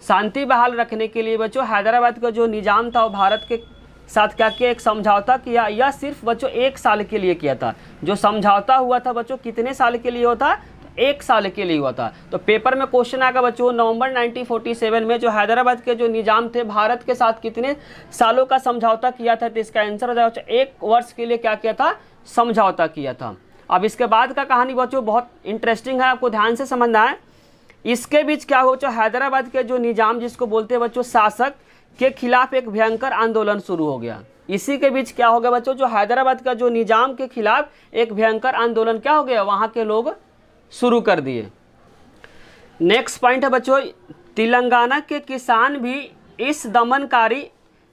शांति बहाल रखने के लिए बच्चों हैदराबाद का जो निजाम था वो भारत के साथ क्या किया, एक समझौता किया। यह सिर्फ बच्चों 1 साल के लिए किया था। जो समझौता हुआ था बच्चों कितने साल के लिए होता, 1 साल के लिए हुआ था। तो पेपर में क्वेश्चन आएगा बच्चों, नवंबर 1947 में जो हैदराबाद के जो निजाम थे भारत के साथ कितने सालों का समझौता किया था, तो इसका आंसर हो जाएगा 1 वर्ष के लिए क्या किया था, समझौता किया था। अब इसके बाद का कहानी बच्चों बहुत इंटरेस्टिंग है, आपको ध्यान से समझना है। इसके बीच क्या हो, हैदराबाद के जो निजाम जिसको बोलते हैं बच्चों शासक के खिलाफ एक भयंकर आंदोलन शुरू हो गया। इसी के बीच क्या हो गया बच्चों, जो हैदराबाद का जो निजाम के खिलाफ एक भयंकर आंदोलन क्या हो गया, वहाँ के लोग शुरू कर दिए। नेक्स्ट पॉइंट है बच्चों, तेलंगाना के किसान भी इस दमनकारी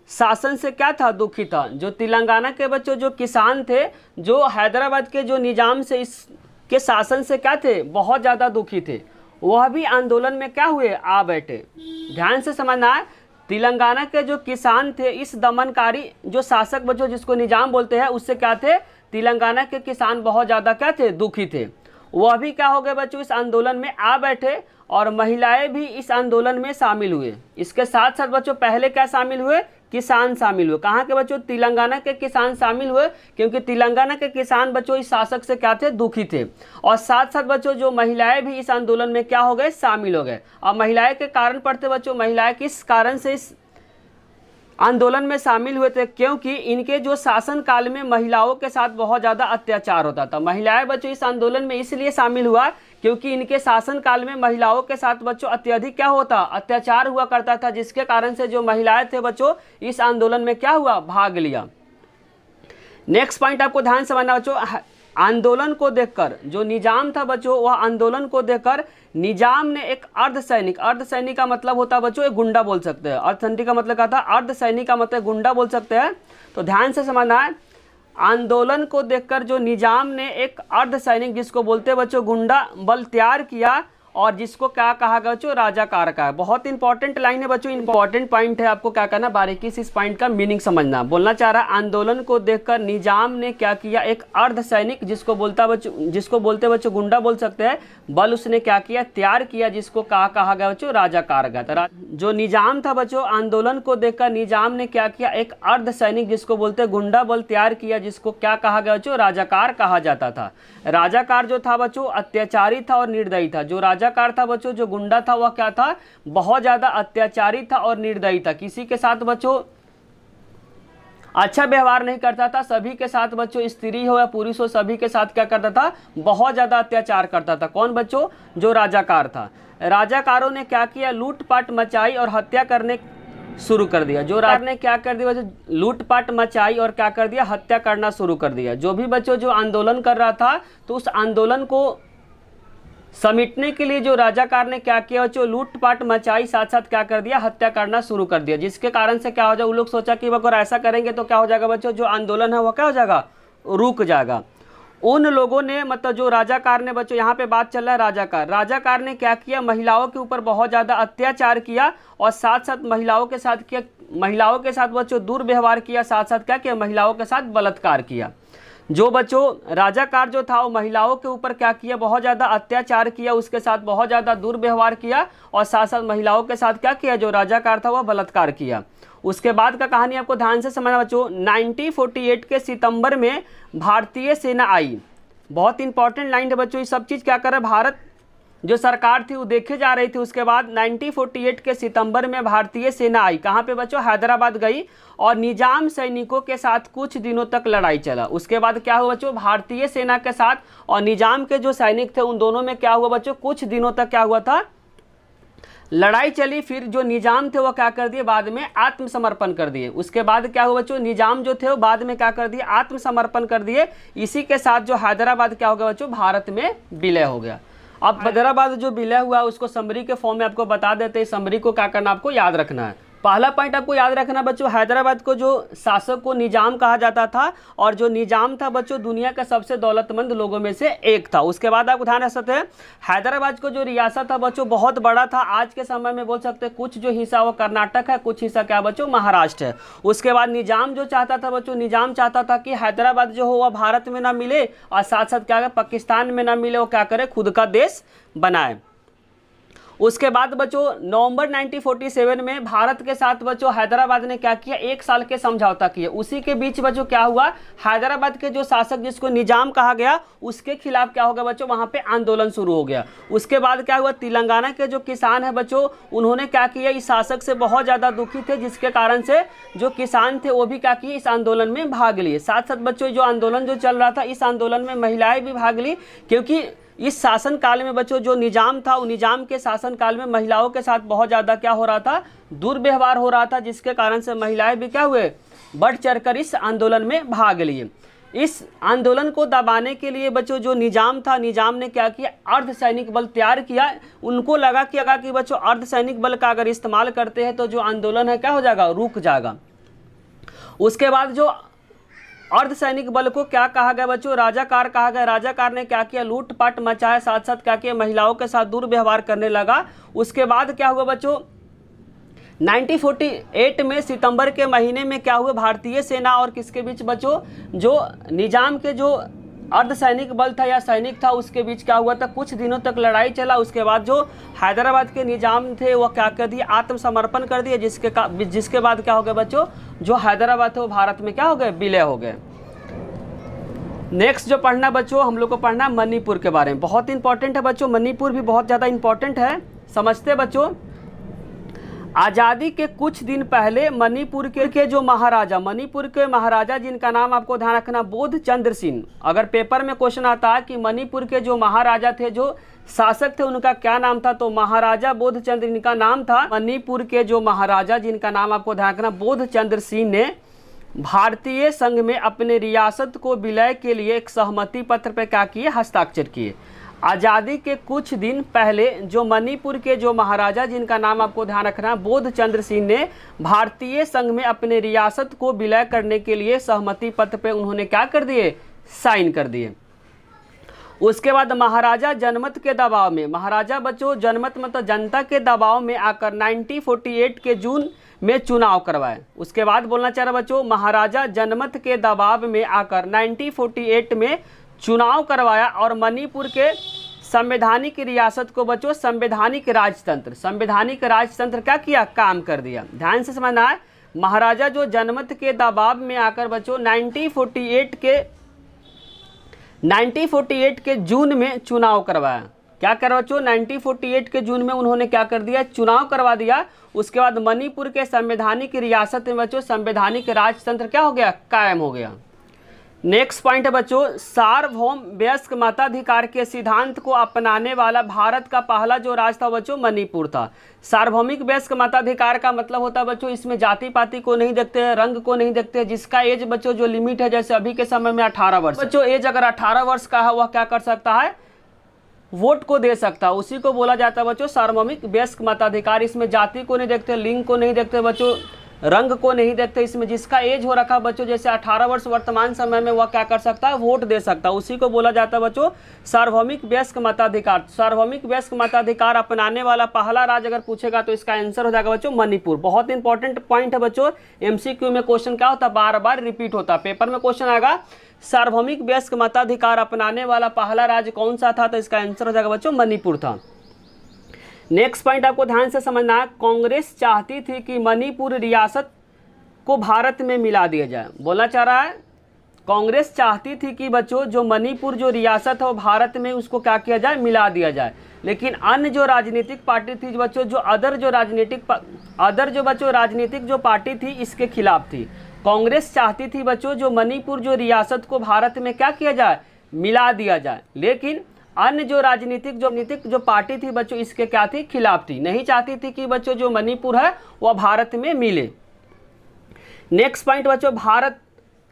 शासन से क्या था, दुखी था। जो तेलंगाना के बच्चों जो किसान थे, जो हैदराबाद के जो निजाम से इसके शासन से क्या थे, बहुत ज़्यादा दुखी थे, वह भी आंदोलन में क्या हुए, आ बैठे। ध्यान से समझना है, तेलंगाना के जो किसान थे इस दमनकारी जो शासक बच्चों जिसको निजाम बोलते हैं, उससे क्या थे, तेलंगाना के किसान बहुत ज़्यादा क्या थे, दुखी थे। वह भी क्या हो गए बच्चों, इस आंदोलन में आ बैठे और महिलाएं भी इस आंदोलन में शामिल हुए। इसके साथ साथ बच्चों पहले क्या शामिल हुए, किसान शामिल हुए। कहाँ के बच्चों, तेलंगाना के किसान शामिल हुए, क्योंकि तेलंगाना के किसान बच्चों इस शासक से क्या थे, दुखी थे। और साथ साथ बच्चों जो महिलाएं भी इस आंदोलन में क्या हो गए, शामिल हो गए। और महिलाएं के कारण पढ़ते बच्चों, महिलाएं किस कारण से इस आंदोलन में शामिल हुए थे, क्योंकि इनके जो शासन काल में महिलाओं के साथ बहुत ज़्यादा अत्याचार होता था। महिलाएं बच्चों इस आंदोलन में इसलिए शामिल हुआ क्योंकि इनके शासन काल में महिलाओं के साथ बच्चों अत्यधिक क्या होता, अत्याचार हुआ करता था, जिसके कारण से जो महिलाएं थे बच्चों इस आंदोलन में क्या हुआ, भाग लिया। नेक्स्ट पॉइंट आपको ध्यान से समझना बच्चों, आंदोलन को देखकर जो निजाम था बच्चों, वह आंदोलन को देखकर निजाम ने एक अर्धसैनिक का मतलब होता है बच्चों एक गुंडा बोल सकते हैं। अर्धसैनिक का मतलब क्या था, अर्धसैनिक का मतलब गुंडा बोल सकते हैं। तो ध्यान से समझना है, आंदोलन को देखकर जो निजाम ने एक अर्धसैनिक जिसको बोलते हैं बच्चों गुंडा बल तैयार किया, और जिसको क्या कहा गया बच्चों, राजाकार का है। बहुत इंपॉर्टेंट लाइन है बच्चों, इंपॉर्टेंट पॉइंट है, आपको क्या करना, बारीकी से इस पॉइंट का मीनिंग समझना। बोलना चाह रहा है, आंदोलन को देखकर निजाम ने क्या किया, एक अर्धसैनिक जिसको बोलते बच्चों गुंडा बोल सकते हैं, बल उसने क्या किया, तैयार किया, जिसको कहा गया बच्चों, राजाकार का। जो निजाम था बच्चों, आंदोलन को देखकर निजाम ने क्या किया, एक अर्धसैनिक जिसको बोलते गुंडा बल तैयार किया, जिसको क्या कहा गया बच्चों, राजाकार कहा जाता था। राजाकार जो था बच्चों अत्याचारी था और निर्दयी था। जो राजाकार था बच्चों, जो गुंडा था, वह क्या था, बहुत ज्यादा अत्याचारी था और निर्दयी था। किसी के साथ बच्चों अच्छा व्यवहार नहीं करता था, सभी के साथ बच्चों, स्त्री हो या पुरुष हो, सभी के साथ क्या करता था, बहुत ज्यादा अत्याचार करता था। कौन बच्चों, जो राजाकार था। राजाकारों ने क्या किया, लूटपाट मचाई और हत्या करने शुरू कर दिया। जो राजा ने क्या कर दिया बच्चों, लूटपाट मचाई और क्या कर दिया, हत्या करना शुरू कर दिया। जो भी बच्चों जो आंदोलन कर रहा था, तो उस आंदोलन को समेटने के लिए जो राजाकार ने क्या किया बच्चों, लूटपाट मचाई, साथ साथ क्या कर दिया, हत्या करना शुरू कर दिया। जिसके कारण से क्या हो जाएगा, वो लोग सोचा कि अगर ऐसा करेंगे तो क्या हो जाएगा बच्चों, जो आंदोलन है वो क्या हो जाएगा, रुक जाएगा। उन लोगों ने मतलब जो राजाकार ने बच्चों, यहाँ पे बात चल रहा है राजाकार ने क्या किया, महिलाओं के ऊपर बहुत ज़्यादा अत्याचार किया, और साथ साथ महिलाओं के साथ बच्चों दुर्व्यवहार किया, साथ साथ क्या किया, महिलाओं के साथ बलात्कार किया। जो बच्चों राजाकार जो था वो महिलाओं के ऊपर क्या किया, बहुत ज़्यादा अत्याचार किया, उसके साथ बहुत ज़्यादा दुर्व्यवहार किया और साथ साथ महिलाओं के साथ क्या किया, जो राजाकार था वह बलात्कार किया। उसके बाद का कहानी आपको ध्यान से समझना बच्चों। 1948 के सितंबर में भारतीय सेना आई। बहुत इंपॉर्टेंट लाइन है बच्चों, ये सब चीज़ क्या कर रहा है, भारत जो सरकार थी वो देखे जा रही थी। उसके बाद 1948 के सितंबर में भारतीय सेना आई। कहाँ पे बच्चों, हैदराबाद गई और निजाम सैनिकों के साथ कुछ दिनों तक लड़ाई चला। उसके बाद क्या हुआ बच्चों, भारतीय सेना के साथ और निजाम के जो सैनिक थे उन दोनों में क्या हुआ बच्चों, कुछ दिनों तक क्या हुआ था, लड़ाई चली। फिर जो निजाम थे वो क्या कर दिए, बाद में आत्मसमर्पण कर दिए। उसके बाद क्या हुआ बच्चों, निजाम जो थे वो बाद में क्या कर दिए, आत्मसमर्पण कर दिए। इसी के साथ जो हैदराबाद क्या हो गया बच्चों, भारत में विलय हो गया। अब हैदराबाद जो विलय हुआ उसको समरी के फॉर्म में आपको बता देते हैं। समरी को क्या करना, आपको याद रखना है। पहला पॉइंट आपको याद रखना बच्चों, हैदराबाद को जो शासक को निजाम कहा जाता था और जो निजाम था बच्चों दुनिया का सबसे दौलतमंद लोगों में से एक था। उसके बाद आप ध्यान रख सकते हैं, हैदराबाद को जो रियासत था बच्चों बहुत बड़ा था। आज के समय में बोल सकते हैं कुछ जो हिस्सा वो कर्नाटक है, कुछ हिस्सा क्या बच्चों महाराष्ट्र है। उसके बाद निजाम जो चाहता था बच्चों, निजाम चाहता था कि हैदराबाद जो हो वह भारत में ना मिले और साथ साथ क्या करे, पाकिस्तान में ना मिले, वो क्या करे, खुद का देश बनाए। उसके बाद बच्चों नवंबर 1947 में भारत के साथ बच्चों हैदराबाद ने क्या किया, 1 साल के समझौता किया। उसी के बीच बच्चों क्या हुआ, हैदराबाद के जो शासक जिसको निजाम कहा गया उसके खिलाफ क्या हो गया बच्चों, वहां पे आंदोलन शुरू हो गया। उसके बाद क्या हुआ, तेलंगाना के जो किसान है बच्चों उन्होंने क्या किया, इस शासक से बहुत ज़्यादा दुखी थे, जिसके कारण से जो किसान थे वो भी क्या किए, इस आंदोलन में भाग लिए। साथ साथ बच्चों जो आंदोलन जो चल रहा था इस आंदोलन में महिलाएं भी भाग ली, क्योंकि इस शासन काल में बच्चों जो निजाम था, निजाम के शासन काल में महिलाओं के साथ बहुत ज़्यादा क्या हो रहा था, दुर्व्यवहार हो रहा था, जिसके कारण से महिलाएं भी क्या हुए, बढ़ चढ़कर इस आंदोलन में भाग लिए। इस आंदोलन को दबाने के लिए बच्चों जो निजाम था, निजाम ने क्या किया, अर्धसैनिक बल तैयार किया। उनको लगा कि बच्चों अर्धसैनिक बल का अगर इस्तेमाल करते हैं तो जो आंदोलन है क्या हो जाएगा, रुक जाएगा। उसके बाद जो अर्धसैनिक बल को क्या कहा गया बच्चों, राजाकार कहा गया। राजाकार ने क्या किया, लूटपाट मचाया, साथ साथ क्या किया, महिलाओं के साथ दुर्व्यवहार करने लगा। उसके बाद क्या हुआ बच्चों, 1948 में सितंबर के महीने में क्या हुआ, भारतीय सेना और किसके बीच बच्चों, जो निजाम के जो अर्धसैनिक बल था या सैनिक था उसके बीच क्या हुआ था, कुछ दिनों तक लड़ाई चला। उसके बाद जो हैदराबाद के निजाम थे वो क्या कर दिए, आत्मसमर्पण कर दिए, जिसके बाद क्या हो गया बच्चों, जो हैदराबाद थे वो भारत में क्या हो गए, विलय हो गए। नेक्स्ट जो पढ़ना बच्चों, हम लोग को पढ़ना मणिपुर के बारे में। बहुत इंपॉर्टेंट है बच्चों, मणिपुर भी बहुत ज़्यादा इंपॉर्टेंट है। समझते बच्चों, आज़ादी के कुछ दिन पहले मणिपुर के जो महाराजा, मणिपुर के महाराजा जिनका नाम आपको ध्यान रखना, बोधचंद्र सिंह। अगर पेपर में क्वेश्चन आता है कि मणिपुर के जो महाराजा थे, जो शासक थे, उनका क्या नाम था, तो महाराजा बोधचंद्र इनका नाम था। मणिपुर के जो महाराजा जिनका नाम आपको ध्यान रखना, बोधचंद्र सिंह ने भारतीय संघ में अपने रियासत को विलय के लिए एक सहमति पत्र पर क्या किए, हस्ताक्षर किए। आज़ादी के कुछ दिन पहले जो मणिपुर के जो महाराजा जिनका नाम आपको ध्यान रखना, बोधचंद्र सिंह ने भारतीय संघ में अपने रियासत को विलय करने के लिए सहमति पत्र पे उन्होंने क्या कर दिए, साइन कर दिए। उसके बाद महाराजा जनमत के दबाव में, महाराजा बच्चों जनमत मतलब जनता के दबाव में आकर 1948 के जून में चुनाव करवाए। उसके बाद बोलना चाह रहा बच्चों, महाराजा जनमत के दबाव में आकर 1948 में चुनाव करवाया और मणिपुर के संवैधानिक रियासत को बच्चों संवैधानिक राजतंत्र क्या किया, काम कर दिया। ध्यान से समझना है, महाराजा जो जनमत के दबाव में आकर बच्चों 1948 के जून में चुनाव करवाया। क्या कर बच्चों, 1948 के जून में उन्होंने क्या कर दिया, चुनाव करवा दिया। उसके बाद मणिपुर के संवैधानिक रियासत में बच्चों संवैधानिक राजतंत्र क्या हो गया, कायम हो गया। नेक्स्ट पॉइंट है बच्चों, सार्वभौम वयस्क मताधिकार के सिद्धांत को अपनाने वाला भारत का पहला जो राज्य था बच्चों मणिपुर था। सार्वभौमिक वयस्क मताधिकार का मतलब होता है बच्चों, इसमें जाति पाति को नहीं देखते हैं, रंग को नहीं देखते हैं, जिसका एज बच्चों जो लिमिट है, जैसे अभी के समय में 18 वर्ष बच्चों, एज अगर 18 वर्ष का है वह क्या कर सकता है, वोट को दे सकता है। उसी को बोला जाता है बच्चों सार्वभौमिक वयस्क मताधिकार। इसमें जाति को नहीं देखते, लिंग को नहीं देखते बच्चों, रंग को नहीं देखते। इसमें जिसका एज हो रखा बच्चों जैसे 18 वर्ष वर्तमान समय में, वह क्या कर सकता है, वोट दे सकता है। उसी को बोला जाता है बच्चों सार्वभौमिक वयस्क मताधिकार। सार्वभौमिक वयस्क मताधिकार अपनाने वाला पहला राज्य अगर पूछेगा तो इसका आंसर हो जाएगा बच्चों मणिपुर। बहुत इंपॉर्टेंट पॉइंट है बच्चों, एमसीक्यू में क्वेश्चन क्या होता है, बार बार रिपीट होता है। पेपर में क्वेश्चन आएगा सार्वभौमिक वयस्क मताधिकार अपनाने वाला पहला राज्य कौन सा था, तो इसका आंसर हो जाएगा बच्चों मणिपुर था। नेक्स्ट पॉइंट आपको ध्यान से समझना है, कांग्रेस चाहती थी कि मणिपुर रियासत को भारत में मिला दिया जाए। बोलना चाह रहा है कांग्रेस चाहती थी कि बच्चों जो मणिपुर जो रियासत है वो भारत में उसको क्या किया जाए, मिला दिया जाए। लेकिन अन्य जो राजनीतिक पार्टी थी बच्चों, जो अदर जो राजनीतिक जो पार्टी थी इसके खिलाफ थी। कांग्रेस चाहती थी बच्चों जो मणिपुर जो रियासत को भारत में क्या किया जाए, मिला दिया जाए। लेकिन अन्य जो राजनीतिक जो पार्टी थी बच्चों इसके क्या थी, खिलाफ थी, नहीं चाहती थी कि बच्चों जो मणिपुर है वह भारत में मिले। नेक्स्ट पॉइंट बच्चों, भारत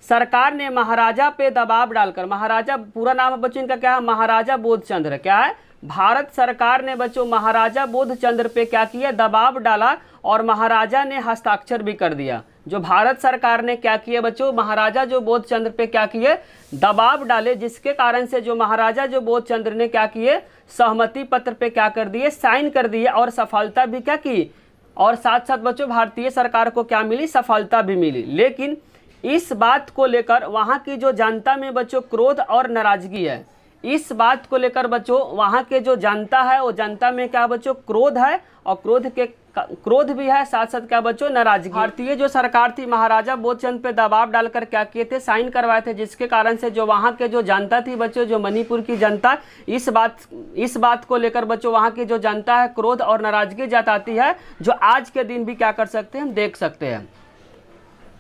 सरकार ने महाराजा पे दबाव डालकर, महाराजा पूरा नाम है बच्चों इनका क्या है, महाराजा बोधचंद्र, क्या है, भारत सरकार ने बच्चों महाराजा बोधचंद्र पे क्या किया, दबाव डाला और महाराजा ने हस्ताक्षर भी कर दिया। जो भारत सरकार ने क्या किया बच्चों, महाराजा जो बोधचंद्र पे क्या किए, दबाव डाले, जिसके कारण से जो महाराजा जो बोधचंद्र ने क्या किए, सहमति पत्र पे क्या कर दिए, साइन कर दिए और सफलता भी क्या की, और साथ साथ बच्चों भारतीय सरकार को क्या मिली, सफलता भी मिली। लेकिन इस बात को लेकर वहाँ की जो जनता में बच्चों क्रोध और नाराजगी है। इस बात को लेकर बच्चों वहाँ के जो जनता है वो जनता में क्या बच्चों, क्रोध है, और क्रोध भी है, साथ साथ क्या बच्चों, नाराजगी। भारतीय जो सरकार थी महाराजा बोधचंद्र पे दबाव डालकर क्या किए थे, साइन करवाए थे, जिसके कारण से जो वहाँ के जो जनता थी बच्चों, जो मणिपुर की जनता, इस बात को लेकर बच्चों वहाँ की जो जनता है क्रोध और नाराजगी जताती है, जो आज के दिन भी क्या कर सकते हैं, हम देख सकते हैं।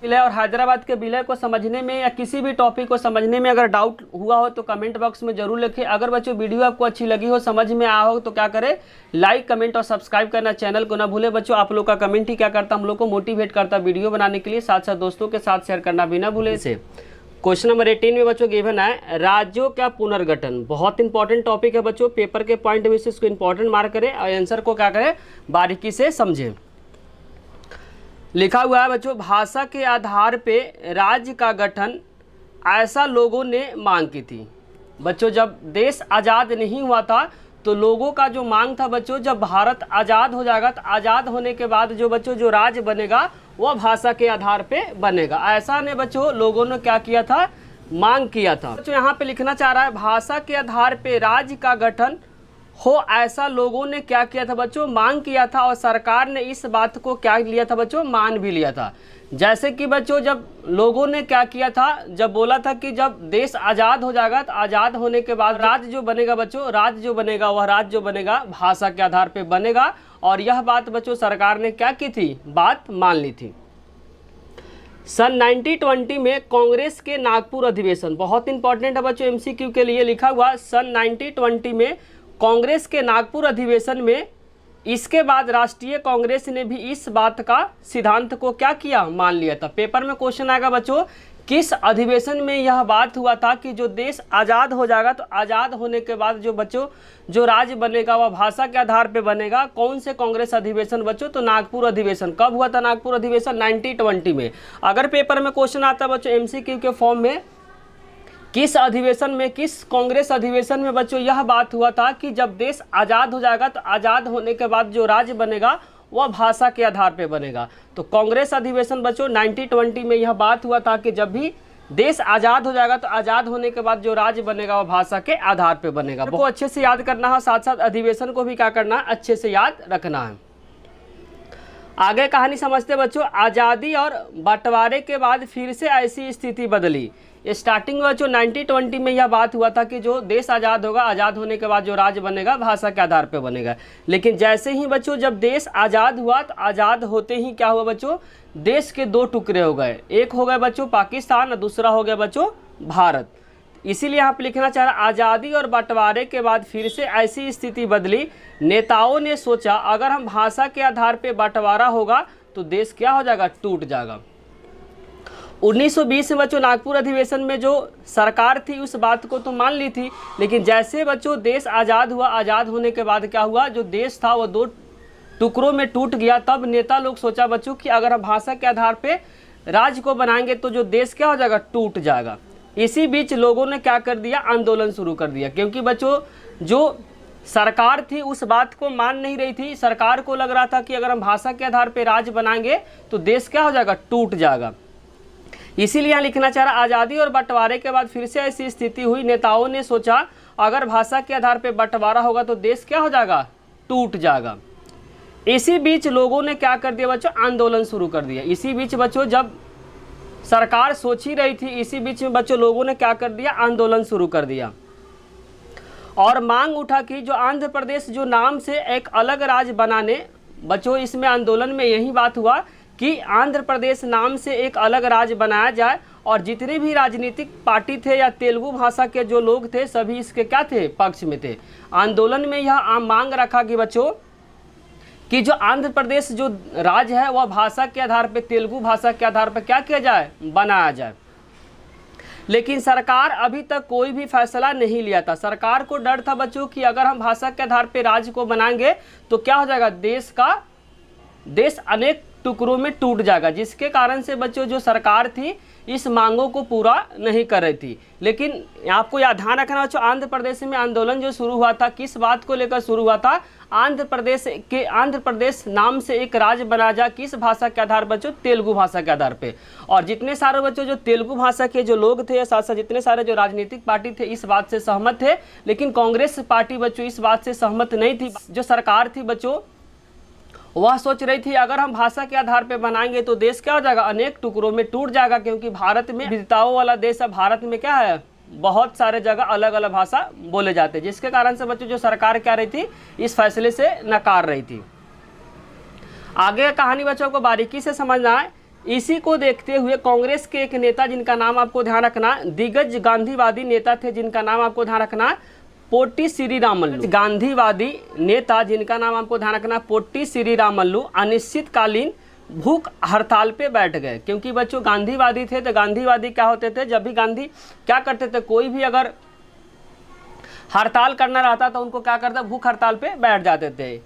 विलय और हैदराबाद के विलय को समझने में या किसी भी टॉपिक को समझने में अगर डाउट हुआ हो तो कमेंट बॉक्स में जरूर लिखें। अगर बच्चों वीडियो आपको अच्छी लगी हो, समझ में आया हो तो क्या करें, लाइक कमेंट और सब्सक्राइब करना चैनल को ना भूले। बच्चों आप लोग का कमेंट ही क्या करता, हम लोग को मोटिवेट करता वीडियो बनाने के लिए, साथ साथ दोस्तों के साथ शेयर करना भी ना भूले। इसे क्वेश्चन नंबर 18 में बच्चों गिवन है राज्यों का पुनर्गठन। बहुत इंपॉर्टेंट टॉपिक है बच्चों, पेपर के पॉइंट में से इसको इंपॉर्टेंट मार्क करें और आंसर को क्या करें, बारीकी से समझें। लिखा हुआ है बच्चों, भाषा के आधार पे राज्य का गठन ऐसा लोगों ने मांग की थी। बच्चों जब देश आज़ाद नहीं हुआ था तो लोगों का जो मांग था बच्चों, जब भारत आज़ाद हो जाएगा तो आज़ाद होने के बाद जो बच्चों जो राज्य बनेगा वह भाषा के आधार पे बनेगा। ऐसा ने बच्चों लोगों ने क्या किया था, मांग किया था। बच्चों यहाँ पे लिखना चाह रहा है भाषा के आधार पे राज्य का गठन हो, ऐसा लोगों ने क्या किया था बच्चों, मांग किया था, और सरकार ने इस बात को क्या लिया था बच्चों, मान भी लिया था। जैसे कि बच्चों जब लोगों ने क्या किया था, जब बोला था कि जब देश आज़ाद हो जाएगा तो आज़ाद होने के बाद राज्य जो बनेगा बच्चों, राज्य जो बनेगा वह राज्य जो बनेगा भाषा के आधार पे बनेगा, और यह बात बच्चों सरकार ने क्या की थी, बात मान ली थी। सन 1920 में कांग्रेस के नागपुर अधिवेशन, बहुत इंपॉर्टेंट है बच्चों एमसीक्यू के लिए, लिखा हुआ सन 1920 में कांग्रेस के नागपुर अधिवेशन में, इसके बाद राष्ट्रीय कांग्रेस ने भी इस बात का सिद्धांत को क्या किया, मान लिया था। पेपर में क्वेश्चन आएगा बच्चों किस अधिवेशन में यह बात हुआ था कि जो देश आज़ाद हो जाएगा तो आज़ाद होने के बाद जो बच्चों जो राज्य बनेगा वह भाषा के आधार पे बनेगा। कौन से कांग्रेस अधिवेशन बच्चों, तो नागपुर अधिवेशन। कब हुआ था नागपुर अधिवेशन, 1920 में। अगर पेपर में क्वेश्चन आता बच्चों एमसीक्यू के फॉर्म में, किस अधिवेशन में, किस कांग्रेस अधिवेशन में बच्चों यह बात हुआ था कि जब देश आज़ाद हो जाएगा तो आज़ाद होने के बाद जो राज्य बनेगा वह भाषा के आधार पे बनेगा। तो कांग्रेस अधिवेशन बच्चों 1920 में यह बात हुआ था कि जब भी देश आज़ाद हो जाएगा तो आज़ाद होने के बाद जो राज्य बनेगा वह भाषा के आधार पे बनेगा। को अच्छे से याद करना है, साथ साथ अधिवेशन को भी क्या करना है, अच्छे से याद रखना है। आगे कहानी समझते बच्चों। आज़ादी और बंटवारे के बाद फिर से ऐसी स्थिति बदली। स्टार्टिंग में बच्चों 1920 में यह बात हुआ था कि जो देश आज़ाद होगा, आज़ाद होने के बाद जो राज्य बनेगा भाषा के आधार पे बनेगा। लेकिन जैसे ही बच्चों जब देश आज़ाद हुआ तो आज़ाद होते ही क्या हुआ बच्चों, देश के दो टुकड़े हो गए। एक हो गए बच्चों पाकिस्तान और दूसरा हो गया बच्चों भारत। इसीलिए यहाँ पे लिखना चाह रहा, आज़ादी और बंटवारे के बाद फिर से ऐसी स्थिति बदली। नेताओं ने सोचा अगर हम भाषा के आधार पे बंटवारा होगा तो देश क्या हो जाएगा, टूट जाएगा। 1920 में बच्चों नागपुर अधिवेशन में जो सरकार थी उस बात को तो मान ली थी, लेकिन जैसे बच्चों देश आज़ाद हुआ, आज़ाद होने के बाद क्या हुआ, जो देश था वो टुकड़ों में टूट गया, तब नेता लोग सोचा बच्चों कि अगर हम भाषा के आधार पे राज्य को बनाएंगे तो जो देश क्या हो जाएगा, टूट जाएगा। इसी बीच लोगों ने क्या कर दिया, आंदोलन शुरू कर दिया, क्योंकि बच्चों जो सरकार थी उस बात को मान नहीं रही थी। सरकार को लग रहा था कि अगर हम भाषा के आधार पे राज्य बनाएंगे तो देश क्या हो जाएगा, टूट जाएगा। इसीलिए यहाँ लिखना चाह रहा, आज़ादी और बंटवारे के बाद फिर से ऐसी स्थिति हुई, नेताओं ने सोचा अगर भाषा के आधार पे बंटवारा होगा तो देश क्या हो जाएगा, टूट जाएगा। इसी बीच लोगों ने क्या कर दिया बच्चों, आंदोलन शुरू कर दिया। इसी बीच बच्चों जब सरकार सोच ही रही थी, इसी बीच में बच्चों लोगों ने क्या कर दिया, आंदोलन शुरू कर दिया और मांग उठा कि जो आंध्र प्रदेश जो नाम से एक अलग राज्य बनाने, बच्चों इसमें आंदोलन में यही बात हुआ कि आंध्र प्रदेश नाम से एक अलग राज्य बनाया जाए और जितने भी राजनीतिक पार्टी थे या तेलुगु भाषा के जो लोग थे सभी इसके क्या थे, पक्ष में थे। आंदोलन में यह मांग रखा कि बच्चों कि जो आंध्र प्रदेश जो राज्य है वह भाषा के आधार पर, तेलुगु भाषा के आधार पर क्या किया जाए, बनाया जाए। लेकिन सरकार अभी तक कोई भी फैसला नहीं लिया था। सरकार को डर था बच्चों कि अगर हम भाषा के आधार पर राज्य को बनाएंगे तो क्या हो जाएगा, देश अनेक टुकड़ों में टूट जाएगा, जिसके कारण से बच्चों जो सरकार थी इस मांगों को पूरा नहीं कर रही थी। लेकिन आपको यह ध्यान रखना बच्चों, आंध्र प्रदेश में आंदोलन जो शुरू हुआ था किस बात को लेकर शुरू हुआ था, आंध्र प्रदेश नाम से एक राज्य बना जाए, किस भाषा के आधार बच्चों, तेलुगु भाषा के आधार पे। और जितने सारे बच्चों जो तेलुगु भाषा के जो लोग थे, साथ साथ जितने सारे जो राजनीतिक पार्टी थे इस बात से सहमत थे, लेकिन कांग्रेस पार्टी बच्चों इस बात से सहमत नहीं थी। जो सरकार थी बच्चों वह सोच रही थी अगर हम भाषा के आधार पर बनाएंगे तो देश क्या हो जाएगा, अनेक टुकड़ों में टूट जाएगा, क्योंकि भारत में विविधताओं वाला देश है। भारत में क्या है, बहुत सारे जगह अलग अलग भाषा बोले जाते हैं, जिसके कारण से बच्चों जो सरकार क्या रही थी, इस फैसले से नकार रही थी। आगे कहानी बच्चों को बारीकी से समझना है। इसी को देखते हुए कांग्रेस के एक नेता जिनका नाम आपको ध्यान रखना, दिग्गज गांधीवादी नेता थे जिनका नाम आपको ध्यान रखना पोट्टी श्रीरामुलु। गांधीवादी नेता जिनका नाम आपको ध्यान रखना पोट्टी श्रीरामुलु अनिश्चितकालीन भूख हड़ताल पे बैठ गए। क्योंकि बच्चों गांधीवादी थे तो गांधीवादी क्या होते थे, जब भी गांधी क्या करते थे, कोई भी अगर हड़ताल करना रहता तो उनको क्या करता, भूख हड़ताल पे बैठ जाते थे।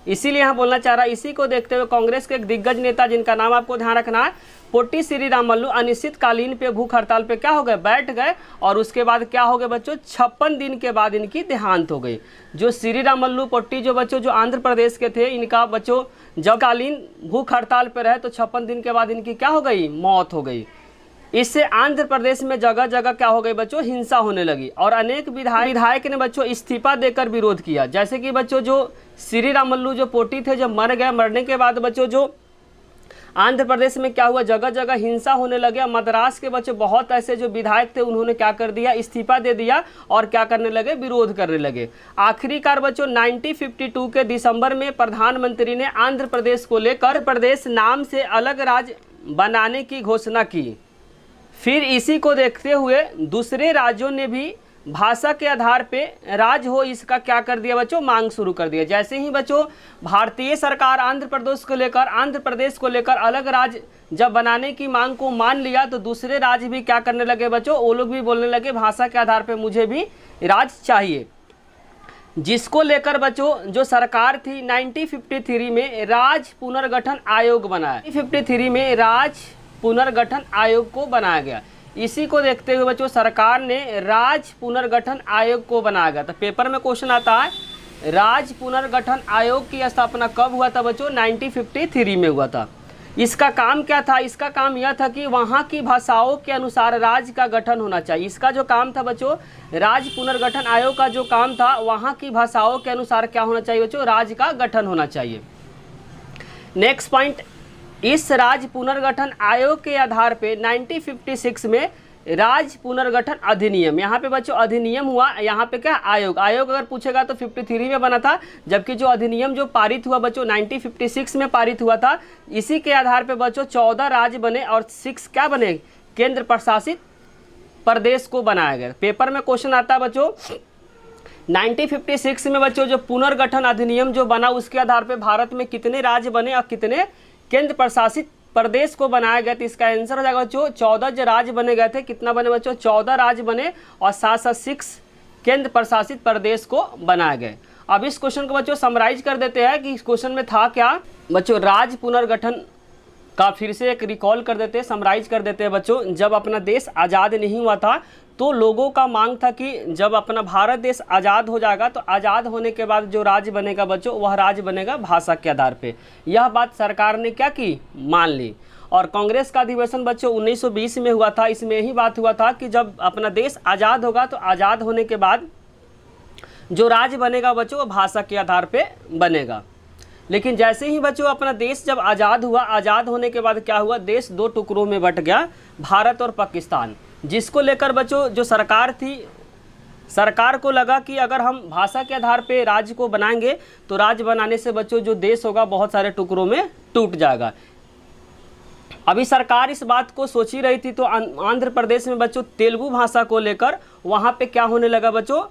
इसीलिए यहाँ बोलना चाह रहा, इसी को देखते हुए कांग्रेस के एक दिग्गज नेता जिनका नाम आपको ध्यान रखना है पोट्टी श्रीरामुलु अनिश्चितकालीन पे भूख हड़ताल पे क्या हो गए, बैठ गए। और उसके बाद क्या हो गए बच्चों, 56 दिन के बाद इनकी देहांत हो गई। जो श्रीरामुलु पोट्टी जो बच्चों जो आंध्र प्रदेश के थे, इनका बच्चों जब कालीन भूख हड़ताल पे रहे तो 56 दिन के बाद इनकी क्या हो गई, मौत हो गई। इससे आंध्र प्रदेश में जगह जगह क्या हो गई बच्चों, हिंसा होने लगी और अनेक विधायक ने बच्चों इस्तीफा देकर विरोध किया। जैसे कि बच्चों जो श्रीरामुलु जो पोट्टी थे जब मर गए, मरने के बाद बच्चों जो आंध्र प्रदेश में क्या हुआ, जगह जगह हिंसा होने लगे। मद्रास के बच्चों बहुत ऐसे जो विधायक थे उन्होंने क्या कर दिया, इस्तीफा दे दिया और क्या करने लगे, विरोध करने लगे। आखिरकार बच्चों 1952 के दिसंबर में प्रधानमंत्री ने आंध्र प्रदेश को लेकर प्रदेश नाम से अलग राज्य बनाने की घोषणा की। फिर इसी को देखते हुए दूसरे राज्यों ने भी भाषा के आधार पे राज्य हो इसका क्या कर दिया बच्चों, मांग शुरू कर दिया। जैसे ही बच्चों भारतीय सरकार आंध्र प्रदेश को लेकर अलग राज्य जब बनाने की मांग को मान लिया तो दूसरे राज्य भी क्या करने लगे बच्चों, वो लोग भी बोलने लगे भाषा के आधार पे मुझे भी राज्य चाहिए। जिसको लेकर बच्चों जो सरकार थी 1953 में राज्य पुनर्गठन आयोग बनाया। 1953 में राज्य पुनर्गठन आयोग को बनाया गया। इसी को देखते हुए बच्चों सरकार ने राज्य पुनर्गठन आयोग को बनाया गया। तो पेपर में क्वेश्चन आता है, राज्य पुनर्गठन आयोग की स्थापना कब हुआ था बच्चों, 1953 में हुआ था। इसका काम क्या था, इसका काम यह था कि वहाँ की भाषाओं के अनुसार राज्य का गठन होना चाहिए। इसका जो काम था बच्चों, राज्य पुनर्गठन आयोग का जो काम था वहाँ की भाषाओं के अनुसार क्या होना चाहिए बच्चों, राज्य का गठन होना चाहिए। नेक्स्ट पॉइंट, इस राज्य पुनर्गठन आयोग के आधार पे 1956 में राज्य पुनर्गठन अधिनियम, यहाँ पे बच्चों अधिनियम हुआ, यहाँ पे क्या आयोग अगर पूछेगा तो 53 में बना था, जबकि जो अधिनियम जो पारित हुआ बच्चों 1956 में पारित हुआ था। इसी के आधार पे बच्चों 14 राज्य बने और 6 क्या बने, केंद्र प्रशासित प्रदेश को बनाया गया। पेपर में क्वेश्चन आता है बच्चों 1956 में बच्चों जो पुनर्गठन अधिनियम जो बना उसके आधार पर भारत में कितने राज्य बने और कितने केंद्र प्रशासित प्रदेश को बनाया गया। तो इसका आंसर हो जाएगा बच्चों 14 जो राज्य बने गए थे, कितना बने बच्चों, 14 राज्य बने और साथ साथ 6 केंद्र प्रशासित प्रदेश को बनाया गया। अब इस क्वेश्चन को बच्चों समराइज कर देते हैं कि इस क्वेश्चन में था क्या बच्चों। राज्य पुनर्गठन का फिर से एक रिकॉल कर देते हैं, समराइज कर देते हैं बच्चों। जब अपना देश आज़ाद नहीं हुआ था तो लोगों का मांग था कि जब अपना भारत देश आज़ाद हो जाएगा तो आज़ाद होने के बाद जो राज्य बनेगा बच्चों, वह राज्य बनेगा भाषा के आधार पे। यह बात सरकार ने क्या की, मान ली। और कांग्रेस का अधिवेशन बच्चों 1920 में हुआ था। इसमें यही बात हुआ था कि जब अपना देश आज़ाद होगा तो आज़ाद होने के बाद जो राज्य बनेगा बच्चों वो भाषा के आधार पे बनेगा। लेकिन जैसे ही बच्चों अपना देश जब आज़ाद हुआ, आज़ाद होने के बाद क्या हुआ, देश दो टुकड़ों में बंट गया, भारत और पाकिस्तान। जिसको लेकर बच्चों जो सरकार थी, सरकार को लगा कि अगर हम भाषा के आधार पे राज्य को बनाएंगे तो राज्य बनाने से बच्चों जो देश होगा बहुत सारे टुकड़ों में टूट जाएगा। अभी सरकार इस बात को सोच ही रही थी तो आंध्र प्रदेश में बच्चों तेलुगु भाषा को लेकर वहाँ पे क्या होने लगा बच्चों,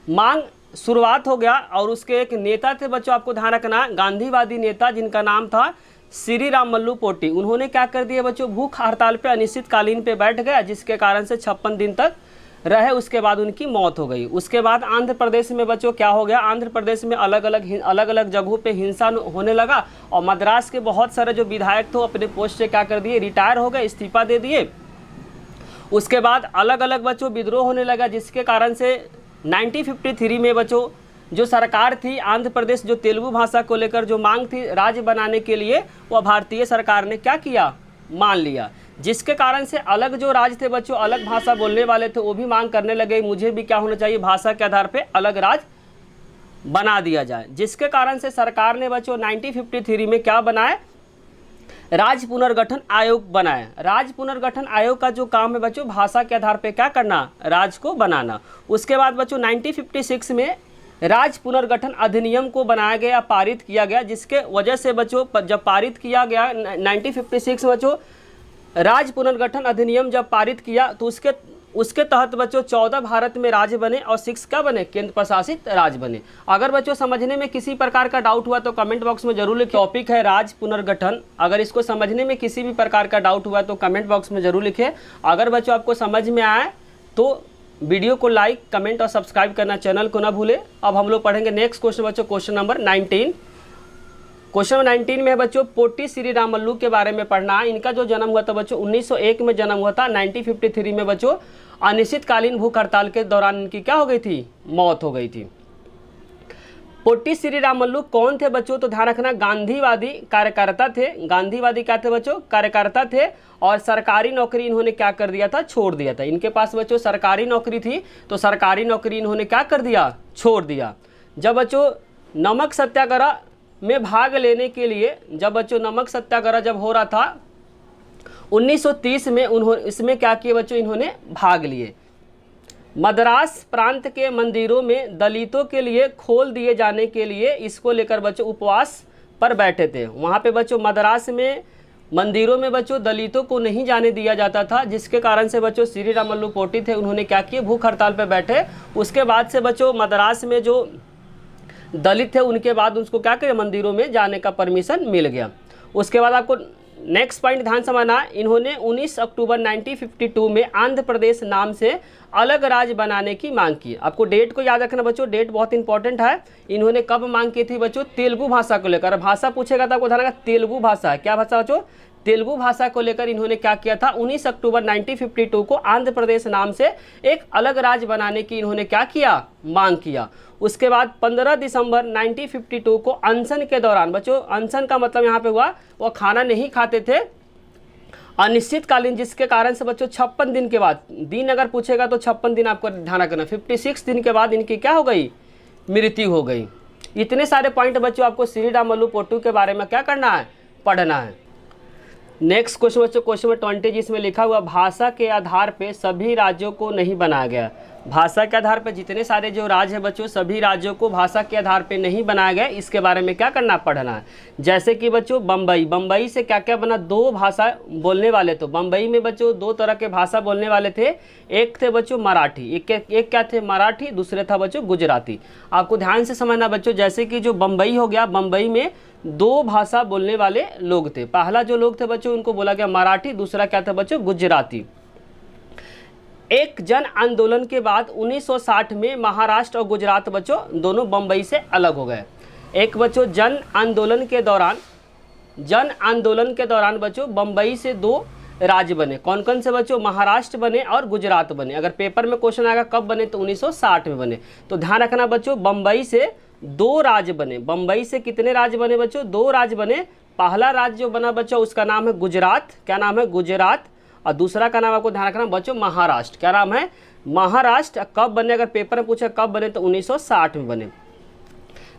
मांग शुरुआत हो गया। और उसके एक नेता थे बच्चों, आपको ध्यान रखना, गांधीवादी नेता जिनका नाम था श्री रामल्लु पोटी। उन्होंने क्या कर दिया बच्चों, भूख हड़ताल पे अनिश्चितकालीन पे बैठ गया, जिसके कारण से 56 दिन तक रहे। उसके बाद उनकी मौत हो गई। उसके बाद आंध्र प्रदेश में बच्चों क्या हो गया, आंध्र प्रदेश में अलग अलग जगहों पे हिंसा होने लगा। और मद्रास के बहुत सारे जो विधायक थे अपने पोस्ट से क्या कर दिए, रिटायर हो गए, इस्तीफा दे दिए। उसके बाद अलग अलग बच्चों विद्रोह होने लगा, जिसके कारण से 1953 में बच्चों जो सरकार थी आंध्र प्रदेश, जो तेलुगु भाषा को लेकर जो मांग थी राज्य बनाने के लिए, वह भारतीय सरकार ने क्या किया, मान लिया। जिसके कारण से अलग जो राज्य थे बच्चों, अलग भाषा बोलने वाले थे, वो भी मांग करने लगे मुझे भी क्या होना चाहिए, भाषा के आधार पे अलग राज्य बना दिया जाए। जिसके कारण से सरकार ने बच्चों 1953 में क्या बनाया, राज्य पुनर्गठन आयोग बनाया। राज्य पुनर्गठन आयोग का जो काम है बच्चों, भाषा के आधार पे क्या करना, राज्य को बनाना। उसके बाद बच्चों 1956 में राज्य पुनर्गठन अधिनियम को बनाया गया, पारित किया गया। जिसके वजह से बच्चों जब पारित किया गया 1956 बच्चों राज्य पुनर्गठन अधिनियम जब पारित किया तो उसके तहत बच्चों 14 भारत में राज्य बने और 6 क्या बने, केंद्र प्रशासित राज्य बने। अगर बच्चों समझने में किसी प्रकार का डाउट हुआ तो कमेंट बॉक्स में जरूर लिखें। टॉपिक है राज्य पुनर्गठन, अगर इसको समझने में किसी भी प्रकार का डाउट हुआ तो कमेंट बॉक्स में जरूर लिखें। अगर बच्चों आपको समझ में आए तो वीडियो को लाइक, कमेंट और सब्सक्राइब करना, चैनल को ना भूलें। अब हम लोग पढ़ेंगे नेक्स्ट क्वेश्चन बच्चों, क्वेश्चन नंबर 19। क्वेश्चन नंबर 19 में है बच्चों पोटी श्री रामल्लु के बारे में पढ़ना है। इनका जो जन्म हुआ था बच्चों 1901 में जन्म हुआ था। 1953 में बच्चों अनिश्चितकालीन भूख हड़ताल के दौरान इनकी क्या हो गई थी, मौत हो गई थी। पोटी श्री रामल्लु कौन थे बच्चों, तो ध्यान रखना गांधीवादी कार्यकर्ता थे। गांधीवादी क्या थे बच्चों, कार्यकर्ता थे। और सरकारी नौकरी इन्होंने क्या कर दिया था, छोड़ दिया था। इनके पास बच्चों सरकारी नौकरी थी तो सरकारी नौकरी इन्होंने क्या कर दिया, छोड़ दिया। जब बच्चों नमक सत्याग्रह में भाग लेने के लिए, जब बच्चों नमक सत्याग्रह जब हो रहा था 1930 में, इसमें क्या किए बच्चों, इन्होंने भाग लिए। मद्रास प्रांत के मंदिरों में दलितों के लिए खोल दिए जाने के लिए इसको लेकर बच्चों उपवास पर बैठे थे। वहाँ पे बच्चों मद्रास में मंदिरों में बच्चों दलितों को नहीं जाने दिया जाता था, जिसके कारण से बच्चों श्री रामल्लु पोटी थे, उन्होंने क्या किए, भूख हड़ताल पर बैठे। उसके बाद से बच्चों मद्रास में जो दलित थे उनके बाद उसको क्या करे, मंदिरों में जाने का परमिशन मिल गया। उसके बाद आपको नेक्स्ट पॉइंट ध्यान समझना, इन्होंने 19 अक्टूबर 1952 में आंध्र प्रदेश नाम से अलग राज्य बनाने की मांग की। आपको डेट को याद रखना बच्चों, डेट बहुत इंपॉर्टेंट है। इन्होंने कब मांग की थी बच्चों, तेलुगु भाषा को लेकर। भाषा पूछेगा तो आपको ध्यान रखना, तेलुगु भाषा है, क्या भाषा बच्चों, तेलुगु भाषा को लेकर इन्होंने क्या किया था, 19 अक्टूबर 1952 को आंध्र प्रदेश नाम से एक अलग राज्य बनाने की इन्होंने क्या किया, मांग किया। उसके बाद 15 दिसंबर 1952 को अनशन के दौरान, बच्चों अनशन का मतलब यहाँ पे हुआ वो खाना नहीं खाते थे अनिश्चितकालीन, जिसके कारण से बच्चों 56 दिन के बाद, दिन अगर पूछेगा तो 56 दिन आपको ध्यान रखना, 56 दिन के बाद इनकी क्या हो गई, मृत्यु हो गई। इतने सारे पॉइंट बच्चों आपको श्री रामल्लु पोटी के बारे में क्या करना है, पढ़ना है। नेक्स्ट क्वेश्चन बच्चों, क्वेश्चन नंबर 20 जिसमें लिखा हुआ भाषा के आधार पे सभी राज्यों को नहीं बनाया गया। भाषा के आधार पर जितने सारे जो राज्य है बच्चों, सभी राज्यों को भाषा के आधार पे नहीं बनाया गया, इसके बारे में क्या करना, पढ़ना है। जैसे कि बच्चों बम्बई से क्या क्या बना, 2 भाषा बोलने वाले। तो बम्बई में बच्चों 2 तरह के भाषा बोलने वाले थे, एक थे बच्चों मराठी, एक क्या थे, मराठी, दूसरे था बच्चों गुजराती। आपको ध्यान से समझना बच्चों, जैसे कि जो बम्बई हो गया, बम्बई में 2 भाषा बोलने वाले लोग थे। पहला जो लोग थे बच्चों उनको बोला गया मराठी, दूसरा क्या था बच्चों, गुजराती। एक जन आंदोलन के बाद 1960 में महाराष्ट्र और गुजरात बच्चों दोनों बम्बई से अलग हो गए। एक बच्चों जन आंदोलन के दौरान बच्चों बम्बई से दो राज्य बने। कौन कौन से बच्चों? महाराष्ट्र बने और गुजरात बने। अगर पेपर में क्वेश्चन आएगा कब बने तो 1960 में बने। तो ध्यान रखना बच्चों, बम्बई से दो राज्य बने। बम्बई से कितने राज्य बने बच्चों? दो राज्य बने। पहला राज्य जो बना बच्चों उसका नाम है गुजरात। क्या नाम है? गुजरात। और दूसरा का नाम आपको ध्यान रखना बच्चों महाराष्ट्र। क्या नाम है? महाराष्ट्र। कब बने? अगर पेपर में पूछा कब बने तो 1960 में बने।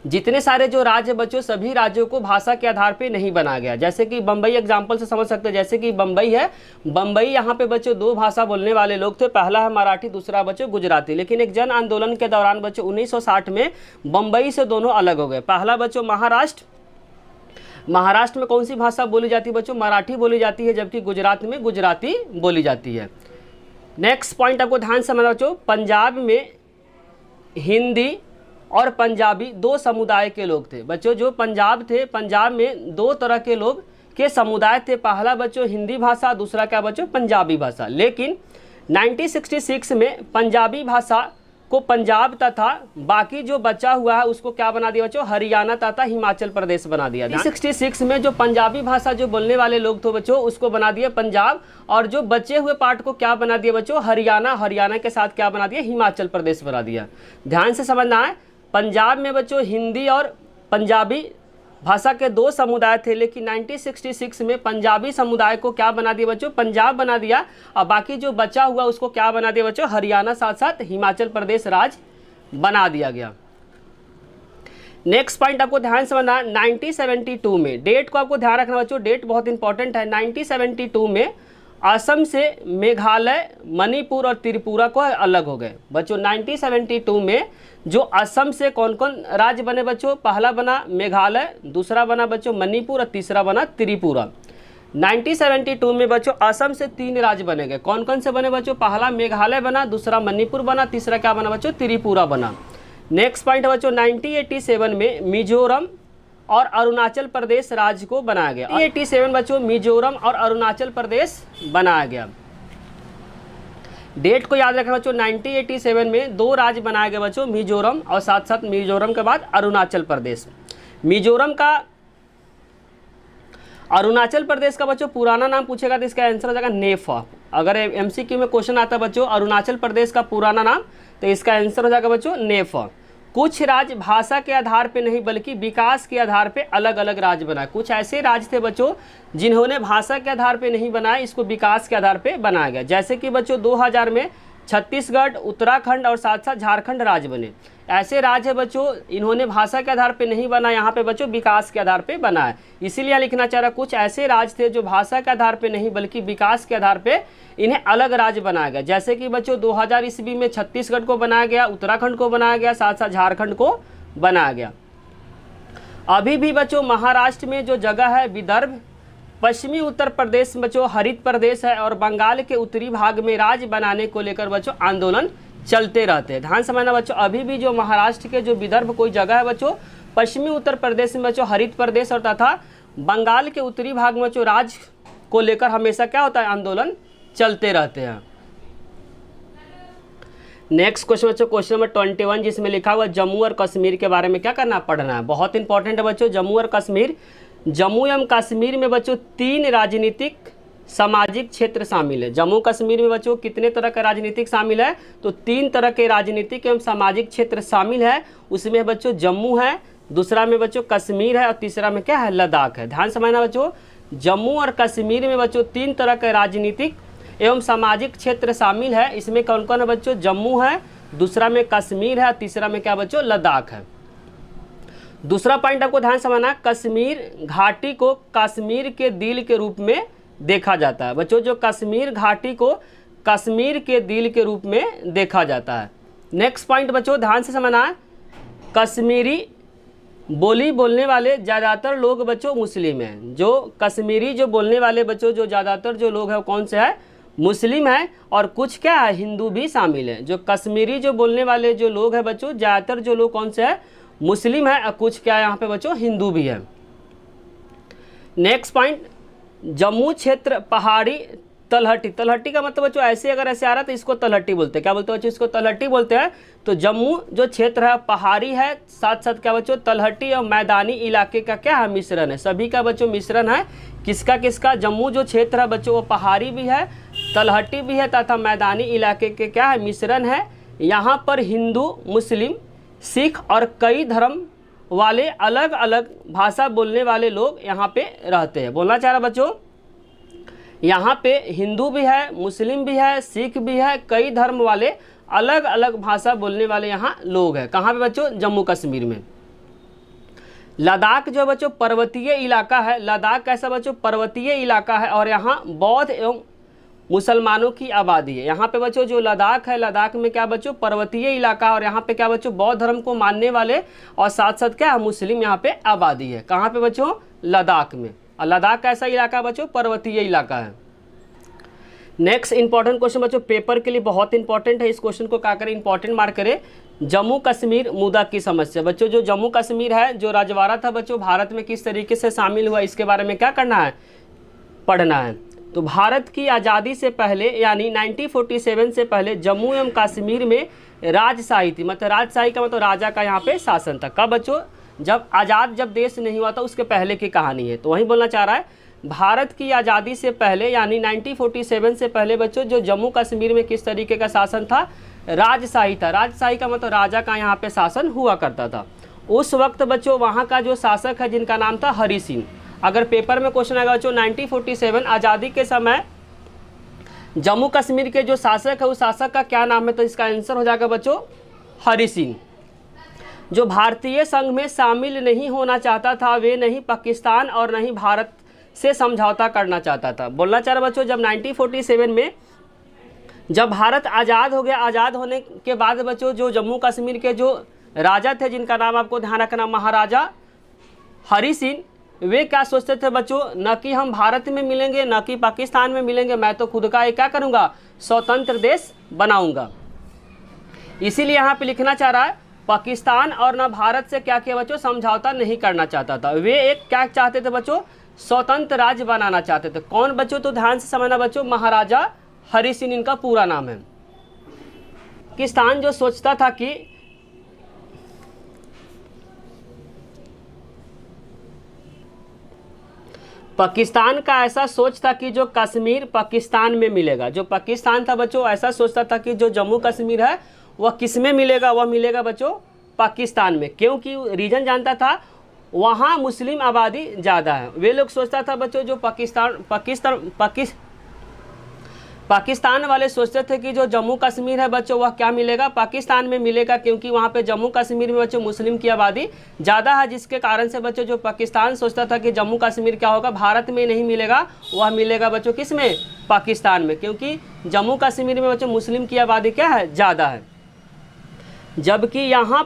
जितने सारे जो राज्य बच्चों सभी राज्यों को भाषा के आधार पे नहीं बनाया गया। जैसे कि बम्बई एग्जाम्पल से समझ सकते हैं। जैसे कि बम्बई है, बम्बई यहाँ पे बच्चों दो भाषा बोलने वाले लोग थे। पहला है मराठी, दूसरा बच्चों गुजराती। लेकिन एक जन आंदोलन के दौरान बच्चों 1960 में बम्बई से दोनों अलग हो गए। पहला बच्चों महाराष्ट्र में कौन सी भाषा बोली जाती है बच्चों? मराठी बोली जाती है, जबकि गुजरात में गुजराती बोली जाती है। नेक्स्ट पॉइंट आपको ध्यान से समझना बच्चों, पंजाब में हिंदी और पंजाबी दो समुदाय के लोग थे। बच्चों जो पंजाब थे, पंजाब में दो तरह के लोग के समुदाय थे। पहला बच्चों हिंदी भाषा, दूसरा क्या बच्चों? पंजाबी भाषा। लेकिन 1966 में पंजाबी भाषा को पंजाब तथा बाकी जो बचा हुआ है उसको क्या बना दिया बच्चों? हरियाणा तथा हिमाचल प्रदेश बना दिया। 1966 में जो पंजाबी भाषा जो बोलने वाले लोग थे बच्चों उसको बना दिया पंजाब, और जो बचे हुए पार्ट को क्या बना दिया बच्चों? हरियाणा। हरियाणा के साथ क्या बना दिया? हिमाचल प्रदेश बना दिया। ध्यान से समझना है, पंजाब में बच्चों हिंदी और पंजाबी भाषा के दो समुदाय थे। लेकिन 1966 में पंजाबी समुदाय को क्या बना दिया बच्चों? पंजाब बना दिया, और बाकी जो बचा हुआ उसको क्या बना दिया बच्चों? हरियाणा, साथ साथ हिमाचल प्रदेश राज्य बना दिया गया। नेक्स्ट पॉइंट आपको ध्यान समझना, 1972 में, डेट को आपको ध्यान रखना बच्चों, डेट बहुत इंपॉर्टेंट है। 1972 में असम से मेघालय, मणिपुर और त्रिपुरा को अलग हो गए। बच्चों 1972 में जो असम से कौन कौन राज्य बने बच्चों? पहला बना मेघालय, दूसरा बना बच्चों मणिपुर और तीसरा बना त्रिपुरा। 1972 में बच्चों असम से तीन राज्य बने गए। कौन कौन से बने बच्चों? पहला मेघालय बना, दूसरा मणिपुर बना, तीसरा क्या बना बच्चों? त्रिपुरा बना। नेक्स्ट पॉइंट बच्चों, 1987 में मिजोरम और अरुणाचल प्रदेश राज्य को बनाया गया। 1987 बच्चों मिजोरम और अरुणाचल प्रदेश बनाया गया। डेट को याद रखना बच्चों, 1987 में दो राज्य बनाए गए बच्चों, मिजोरम और साथ साथ मिजोरम के बाद अरुणाचल प्रदेश। मिजोरम का, अरुणाचल प्रदेश का बच्चों पुराना नाम पूछेगा तो इसका आंसर हो जाएगा नेफा। अगर एमसीक्यू में क्वेश्चन आता है बच्चों अरुणाचल प्रदेश का पुराना नाम, तो इसका आंसर हो जाएगा बच्चों नेफा। कुछ राज्य भाषा के आधार पे नहीं बल्कि विकास के आधार पे अलग अलग राज्य बनाए। कुछ ऐसे राज्य थे बच्चों जिन्होंने भाषा के आधार पे नहीं बनाए, इसको विकास के आधार पे बनाया गया। जैसे कि बच्चों 2000 में छत्तीसगढ़, उत्तराखंड और साथ साथ झारखंड राज्य बने। ऐसे राज्य है बच्चों इन्होंने भाषा के आधार पे नहीं बना, यहाँ पे बच्चों विकास के आधार पे बना है। इसीलिए लिखना चाह रहा, कुछ ऐसे राज्य थे जो भाषा के आधार पे नहीं बल्कि विकास के आधार पे इन्हें अलग राज्य बनाया गया। जैसे कि बच्चों 2000 ईस्वी में छत्तीसगढ़ को बनाया गया, उत्तराखंड को बनाया गया, साथ साथ झारखंड को बनाया गया। अभी भी बच्चों महाराष्ट्र में जो जगह है विदर्भ, पश्चिमी उत्तर प्रदेश में बच्चों हरित प्रदेश है, और बंगाल के उत्तरी भाग में राज्य बनाने को लेकर बच्चों आंदोलन चलते रहते हैं। ध्यान समझना बच्चों, अभी भी जो महाराष्ट्र के जो विदर्भ कोई जगह है बच्चों, पश्चिमी उत्तर प्रदेश में बच्चों हरित प्रदेश और तथा बंगाल के उत्तरी भाग में बच्चों राज्य को लेकर हमेशा क्या होता है? आंदोलन चलते रहते हैं। नेक्स्ट क्वेश्चन बच्चों, क्वेश्चन नंबर 21, जिसमें लिखा हुआ जम्मू और कश्मीर के बारे में क्या करना, पढ़ना है। बहुत इंपॉर्टेंट है बच्चों जम्मू और कश्मीर। जम्मू एवं कश्मीर में बच्चों 3 राजनीतिक सामाजिक क्षेत्र शामिल है। जम्मू कश्मीर में बच्चों कितने तरह का राजनीतिक शामिल है? तो 3 तरह के राजनीतिक एवं सामाजिक क्षेत्र शामिल है। उसमें बच्चों जम्मू है, दूसरा में बच्चों कश्मीर है, और तीसरा में क्या है? लद्दाख है। ध्यान समझना बच्चों, जम्मू और कश्मीर में बच्चों 3 तरह के राजनीतिक एवं सामाजिक क्षेत्र शामिल है। इसमें कौन कौन है बच्चों? जम्मू है, दूसरा में कश्मीर है, तीसरा में क्या बच्चों? लद्दाख है। दूसरा पॉइंट आपको ध्यान समझना, कश्मीर घाटी को कश्मीर के दिल के रूप में देखा जाता है। बच्चों जो कश्मीर घाटी को कश्मीर के दिल के रूप में देखा जाता है। नेक्स्ट पॉइंट बच्चों ध्यान से समझना, कश्मीरी बोली बोलने वाले ज़्यादातर लोग बच्चों मुस्लिम हैं। जो कश्मीरी जो बोलने वाले बच्चों जो ज़्यादातर जो लोग हैं वो कौन से है? मुस्लिम है, और कुछ क्या है? हिंदू भी शामिल है। जो कश्मीरी जो बोलने वाले जो लोग हैं बच्चों ज़्यादातर जो लोग कौन से है? मुस्लिम है, और कुछ क्या है यहाँ पे बच्चों? हिंदू भी है। नेक्स्ट पॉइंट, जम्मू क्षेत्र पहाड़ी तलहटी, तलहटी का मतलब बच्चों ऐसे अगर ऐसे आ रहा है तो इसको तलहटी बोलते हैं। क्या बोलते हैं बच्चों? इसको तलहटी बोलते हैं। तो जम्मू जो क्षेत्र है पहाड़ी है, साथ साथ क्या बच्चों तलहटी और मैदानी इलाके का क्या है मिश्रण है, सभी का बच्चों मिश्रण है। किसका किसका? जम्मू जो क्षेत्र है बच्चों वो पहाड़ी भी है, तलहटी भी है तथा मैदानी इलाके के क्या है मिश्रण है। यहाँ पर हिंदू, मुस्लिम, सिख और कई धर्म वाले अलग अलग भाषा बोलने वाले लोग यहाँ पे रहते हैं। बोलना चाह रहा बच्चों, यहाँ पे हिंदू भी है, मुस्लिम भी है, सिख भी है, कई धर्म वाले अलग अलग भाषा बोलने वाले यहाँ लोग हैं। कहाँ पे बच्चों? जम्मू कश्मीर में। लद्दाख जो बच्चों पर्वतीय इलाका है, लद्दाख कैसा बच्चों? पर्वतीय इलाका है और यहाँ बौद्ध एवं मुसलमानों की आबादी है। यहाँ पे बच्चों जो लद्दाख है, लद्दाख में क्या बच्चों पर्वतीय इलाका है और यहाँ पे क्या बच्चों बौद्ध धर्म को मानने वाले और साथ साथ क्या मुस्लिम यहाँ पे आबादी है। कहाँ पे बच्चों? लद्दाख में। और लद्दाख कैसा इलाका बच्चों? पर्वतीय इलाका है। नेक्स्ट इंपॉर्टेंट क्वेश्चन बच्चों, पेपर के लिए बहुत इंपॉर्टेंट है, इस क्वेश्चन को क्या करें इंपॉर्टेंट मार्क करें। जम्मू कश्मीर मुद्दा की समस्या। बच्चों जो जम्मू कश्मीर है, जो राजवाड़ा था बच्चों, भारत में किस तरीके से शामिल हुआ इसके बारे में क्या करना है? पढ़ना है। तो भारत की आज़ादी से पहले यानी 1947 से पहले जम्मू एवं कश्मीर में राजशाही थी। मतलब राजशाही का मतलब राजा का यहाँ पे शासन था। कब बच्चों? जब आज़ाद जब देश नहीं हुआ था उसके पहले की कहानी है। तो वहीं बोलना चाह रहा है भारत की आज़ादी से पहले यानी 1947 से पहले बच्चों जो जम्मू कश्मीर में किस तरीके का शासन था? राजशाही था। राजशाही का मतलब राजा का यहाँ पे शासन हुआ करता था। उस वक्त बच्चों वहाँ का जो शासक है जिनका नाम था हरि सिंह। अगर पेपर में क्वेश्चन आएगा बच्चों 1947 आज़ादी के समय जम्मू कश्मीर के जो शासक है उस शासक का क्या नाम है? तो इसका आंसर हो जाएगा बच्चों हरि सिंह। जो भारतीय संघ में शामिल नहीं होना चाहता था, वे नहीं पाकिस्तान और नहीं भारत से समझौता करना चाहता था। बोलना चाह रहा बच्चों जब 1947 में जब भारत आज़ाद हो गया, आज़ाद होने के बाद बच्चों जो जम्मू कश्मीर के जो राजा थे जिनका नाम आपको ध्यान रखना महाराजा हरि सिंह, वे क्या सोचते थे बच्चों? न कि हम भारत में मिलेंगे न कि पाकिस्तान में मिलेंगे, मैं तो खुद का एक क्या करूँगा स्वतंत्र देश बनाऊँगा। इसीलिए यहाँ पे लिखना चाह रहा है पाकिस्तान और न भारत से क्या किया बच्चों? समझौता नहीं करना चाहता था। वे एक क्या चाहते थे बच्चों? स्वतंत्र राज्य बनाना चाहते थे। कौन बच्चों? तो ध्यान से समझना बच्चों, महाराजा हरि सिंह इनका पूरा नाम है। पाकिस्तान जो सोचता था कि पाकिस्तान का ऐसा सोच था कि जो कश्मीर पाकिस्तान में मिलेगा। जो पाकिस्तान था बच्चों ऐसा सोचता था कि जो जम्मू कश्मीर है वह किस में मिलेगा? वह मिलेगा बच्चों पाकिस्तान में। क्योंकि रीजन जानता था वहाँ मुस्लिम आबादी ज़्यादा है। वे लोग सोचता था बच्चों जो पाकिस्तान वाले सोचते थे कि जो जम्मू कश्मीर है बच्चों वह क्या मिलेगा? पाकिस्तान में मिलेगा, क्योंकि वहाँ पे जम्मू कश्मीर में बच्चों मुस्लिम की आबादी ज़्यादा है, जिसके कारण से बच्चों जो पाकिस्तान सोचता था कि जम्मू कश्मीर क्या होगा भारत में नहीं मिलेगा, वह मिलेगा बच्चों किस में? पाकिस्तान में, क्योंकि जम्मू कश्मीर में बच्चों मुस्लिम की आबादी क्या है? ज़्यादा है। जबकि यहाँ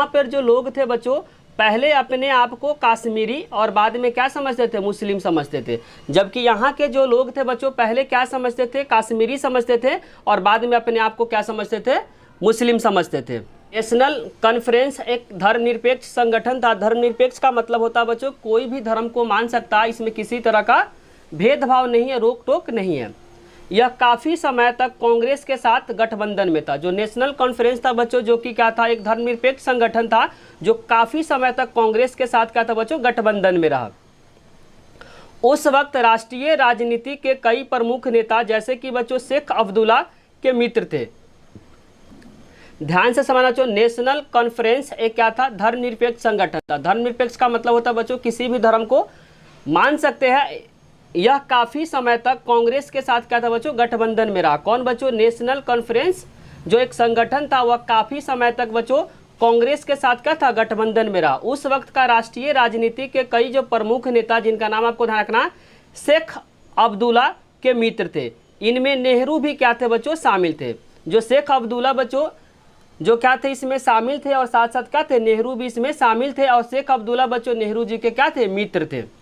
पर जो लोग थे बच्चों पहले अपने आप को काश्मीरी और बाद में क्या समझते थे? मुस्लिम समझते थे। जबकि यहाँ के जो लोग थे बच्चों पहले क्या समझते थे? काश्मीरी समझते थे और बाद में अपने आप को क्या समझते थे? मुस्लिम समझते थे। नेशनल कॉन्फ्रेंस एक धर्मनिरपेक्ष संगठन था। धर्मनिरपेक्ष का मतलब होता है बच्चों कोई भी धर्म को मान सकता है, इसमें किसी तरह का भेदभाव नहीं है, रोक टोक नहीं है। यह काफ़ी समय तक कांग्रेस के साथ गठबंधन में था। जो नेशनल कॉन्फ्रेंस था बच्चों जो कि क्या था? एक धर्मनिरपेक्ष संगठन था जो काफ़ी समय तक कांग्रेस के साथ क्या था बच्चों? गठबंधन में रहा। उस वक्त राष्ट्रीय राजनीति के कई प्रमुख नेता जैसे कि बच्चों शेख अब्दुल्ला के मित्र थे। ध्यान से समझना बच्चों, नेशनल कॉन्फ्रेंस एक क्या था? धर्मनिरपेक्ष संगठन था। धर्मनिरपेक्ष का मतलब होता है बच्चों किसी भी धर्म को मान सकते हैं। यह काफ़ी समय तक कांग्रेस के साथ क्या था बच्चों? गठबंधन में रहा। कौन बच्चों? नेशनल कॉन्फ्रेंस जो एक संगठन था वह काफ़ी समय तक बच्चों कांग्रेस के साथ क्या था? गठबंधन में रहा। उस वक्त का राष्ट्रीय राजनीति के कई जो प्रमुख नेता जिनका नाम आपको ध्यान रखना शेख अब्दुल्ला के मित्र थे। इनमें नेहरू भी क्या थे बच्चों? शामिल थे। जो शेख अब्दुल्ला बच्चों जो क्या थे इसमें शामिल थे और साथ साथ क्या थे? नेहरू भी इसमें शामिल थे। और शेख अब्दुल्ला बच्चों नेहरू जी के क्या थे? मित्र थे।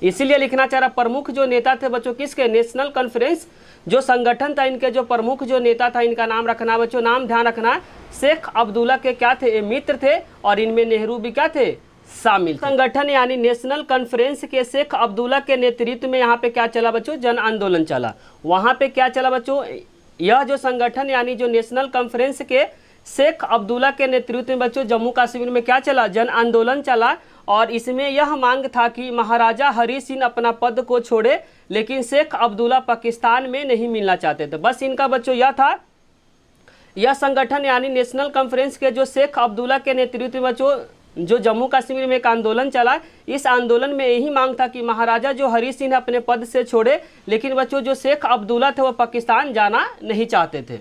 इसीलिए लिखना चाह रहा प्रमुख जो नेता थे बच्चों किसके? नेशनल कॉन्फ्रेंस जो संगठन था इनके जो प्रमुख जो नेता था इनका नाम रखना बच्चों, नाम ध्यान रखना शेख अब्दुल्ला के क्या थे? मित्र थे और इनमें नेहरू भी क्या थे? शामिल थे। संगठन यानी नेशनल कॉन्फ्रेंस के शेख अब्दुल्ला के नेतृत्व में यहाँ पे क्या चला बच्चों, जन आंदोलन चला। वहाँ पे क्या चला बच्चों, यह जो संगठन यानी जो नेशनल कॉन्फ्रेंस के शेख अब्दुल्ला के नेतृत्व में बच्चों जम्मू कश्मीर में क्या चला, जन आंदोलन चला। और इसमें यह मांग था कि महाराजा हरी सिंह अपना पद को छोड़े, लेकिन शेख अब्दुल्ला पाकिस्तान में नहीं मिलना चाहते थे। बस इनका बच्चों यह था, यह संगठन यानी नेशनल कॉन्फ्रेंस के जो शेख अब्दुल्ला के नेतृत्व में बच्चों जो जम्मू कश्मीर में एक आंदोलन चला, इस आंदोलन में यही मांग था कि महाराजा जो हरी सिंह अपने पद से छोड़े, लेकिन बच्चों जो शेख अब्दुल्ला थे वो पाकिस्तान जाना नहीं चाहते थे।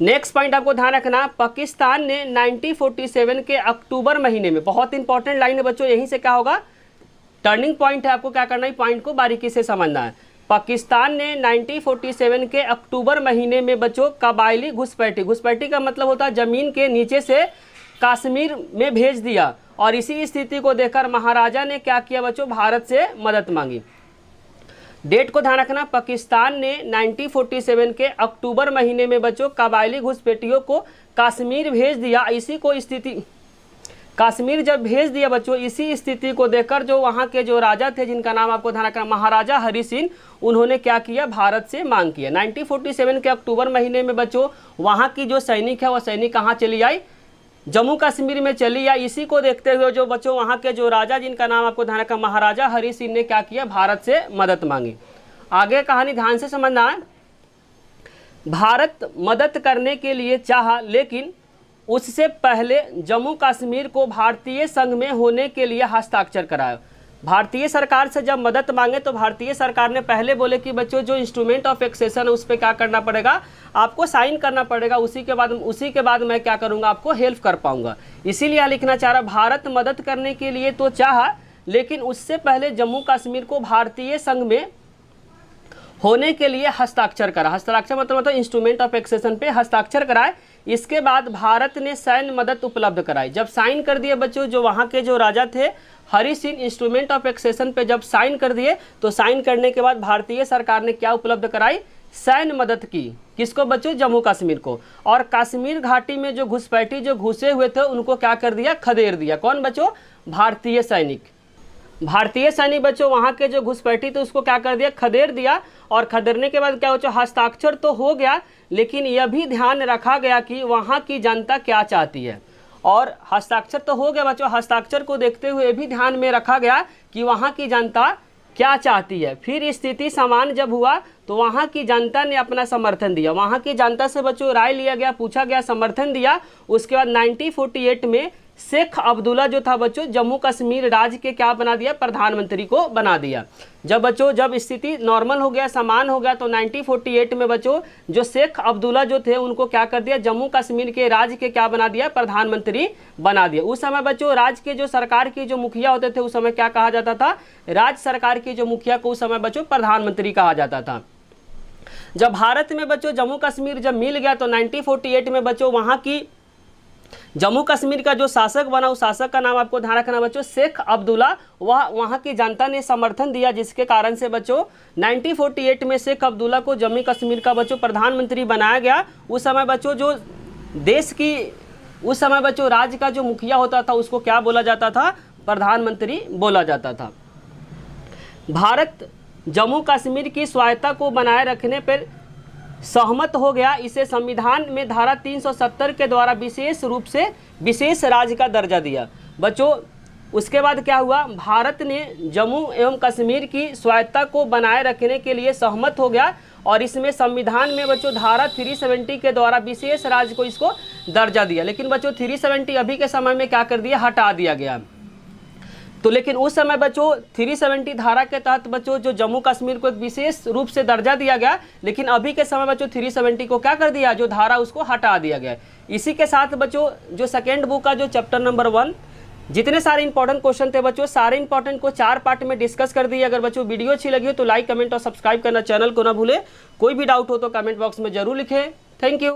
नेक्स्ट पॉइंट आपको ध्यान रखना, पाकिस्तान ने 1947 के अक्टूबर महीने में, बहुत इंपॉर्टेंट लाइन है बच्चों, यहीं से क्या होगा, टर्निंग पॉइंट है, आपको क्या करना है, पॉइंट को बारीकी से समझना है। पाकिस्तान ने 1947 के अक्टूबर महीने में बच्चों कबायली घुसपैठी, घुसपैठी का मतलब होता है ज़मीन के नीचे से कश्मीर में भेज दिया। और इसी स्थिति को देखकर महाराजा ने क्या किया बच्चों, भारत से मदद मांगी। डेट को ध्यान रखना, पाकिस्तान ने 1947 के अक्टूबर महीने में बच्चों कबायली घुसपैठियों को कश्मीर भेज दिया। इसी को स्थिति, कश्मीर जब भेज दिया बच्चों, इसी स्थिति को देखकर जो वहाँ के जो राजा थे, जिनका नाम आपको ध्यान रखना महाराजा हरी सिंह, उन्होंने क्या किया, भारत से मांग किया। 1947 के अक्टूबर महीने में बच्चों वहाँ की जो सैनिक है वो सैनिक कहाँ चली आई, जम्मू कश्मीर में चली आई। इसी को देखते हुए जो बच्चों वहाँ के जो राजा, जिनका नाम आपको ध्यान रखना महाराजा हरी सिंह, ने क्या किया, भारत से मदद मांगी। आगे कहानी ध्यान से समझना है। भारत मदद करने के लिए चाहा, लेकिन उससे पहले जम्मू कश्मीर को भारतीय संघ में होने के लिए हस्ताक्षर कराया। भारतीय सरकार से जब मदद मांगे तो भारतीय सरकार ने पहले बोले कि बच्चों जो इंस्ट्रूमेंट ऑफ एक्सेशन है उस पर क्या करना पड़ेगा, आपको साइन करना पड़ेगा, उसी के बाद मैं क्या करूंगा, आपको हेल्प कर पाऊंगा। इसीलिए यहाँ लिखना चाह रहा, भारत मदद करने के लिए तो चाहा, लेकिन उससे पहले जम्मू कश्मीर को भारतीय संघ में होने के लिए हस्ताक्षर करा। हस्ताक्षर मतलब इंस्ट्रूमेंट ऑफ एक्सेशन पे हस्ताक्षर कराए। इसके बाद भारत ने सैन्य मदद उपलब्ध कराई। जब साइन कर दिए बच्चों, जो वहाँ के जो राजा थे Hari Singh, instrument of accession पे जब साइन कर दिए, तो साइन करने के बाद भारतीय सरकार ने क्या उपलब्ध कराई, सैन्य मदद की। किसको बच्चों, जम्मू कश्मीर को। और कश्मीर घाटी में जो घुसपैठी जो घुसे हुए थे उनको क्या कर दिया, खदेड़ दिया। कौन बच्चों, भारतीय सैनिक। भारतीय सैनिक बच्चों वहाँ के जो घुसपैठी थे उसको क्या कर दिया, खदेड़ दिया। और खदेड़ने के बाद क्या बच्चों, हस्ताक्षर तो हो गया, लेकिन यह भी ध्यान रखा गया कि वहाँ की जनता क्या चाहती है। और हस्ताक्षर तो हो गया बच्चों, हस्ताक्षर को देखते हुए भी ध्यान में रखा गया कि वहाँ की जनता क्या चाहती है। फिर स्थिति समान जब हुआ तो वहाँ की जनता ने अपना समर्थन दिया। वहाँ की जनता से बच्चों राय लिया गया, पूछा गया, समर्थन दिया। उसके बाद 1948 में शेख अब्दुल्ला जो था बच्चों जम्मू कश्मीर राज्य के क्या बना दिया, प्रधानमंत्री को बना दिया। जब स्थिति नॉर्मल हो गया, समान हो गया, तो 1948 में बच्चों जो शेख अब्दुल्ला जो थे उनको क्या कर दिया, जम्मू कश्मीर के राज्य के क्या बना दिया, प्रधानमंत्री बना दिया। उस समय बच्चों राज्य के जो सरकार के जो मुखिया होते थे उस समय क्या कहा जाता था, राज्य सरकार की जो मुखिया को उस समय बच्चों प्रधानमंत्री कहा जाता था। जब भारत में बच्चों जम्मू कश्मीर जब मिल गया तो 1948 में बच्चों वहाँ की जम्मू कश्मीर का जो शासक बना, उस शासक का नाम आपको ध्यान रखना बच्चों, शेख अब्दुल्ला। वहाँ की जनता ने समर्थन दिया, जिसके कारण से बच्चों 1948 में शेख अब्दुल्ला को जम्मू कश्मीर का बच्चों प्रधानमंत्री बनाया गया। उस समय बच्चों जो देश की, उस समय बच्चों राज्य का जो मुखिया होता था उसको क्या बोला जाता था, प्रधानमंत्री बोला जाता था। भारत जम्मू कश्मीर की स्वायत्तता को बनाए रखने पर सहमत हो गया। इसे संविधान में धारा 370 के द्वारा विशेष रूप से विशेष राज्य का दर्जा दिया। बच्चों उसके बाद क्या हुआ, भारत ने जम्मू एवं कश्मीर की स्वायत्तता को बनाए रखने के लिए सहमत हो गया और इसमें संविधान में बच्चों धारा 370 के द्वारा विशेष राज्य को इसको दर्जा दिया। लेकिन बच्चों 370 अभी के समय में क्या कर दिया, हटा दिया गया। तो लेकिन उस समय बच्चों 370 धारा के तहत बच्चों जो जम्मू कश्मीर को एक विशेष रूप से दर्जा दिया गया, लेकिन अभी के समय बच्चों 370 को क्या कर दिया, जो धारा उसको हटा दिया गया। इसी के साथ बच्चों जो सेकेंड बुक का जो चैप्टर नंबर 1 जितने सारे इंपॉर्टेंट क्वेश्चन थे बच्चों, सारे इंपॉर्टेंट को 4 पार्ट में डिस्कस कर दिए। अगर बच्चों वीडियो अच्छी लगी हो तो लाइक, कमेंट और सब्सक्राइब करना, चैनल को ना भूले। कोई भी डाउट हो तो कमेंट बॉक्स में जरूर लिखें। Thank you.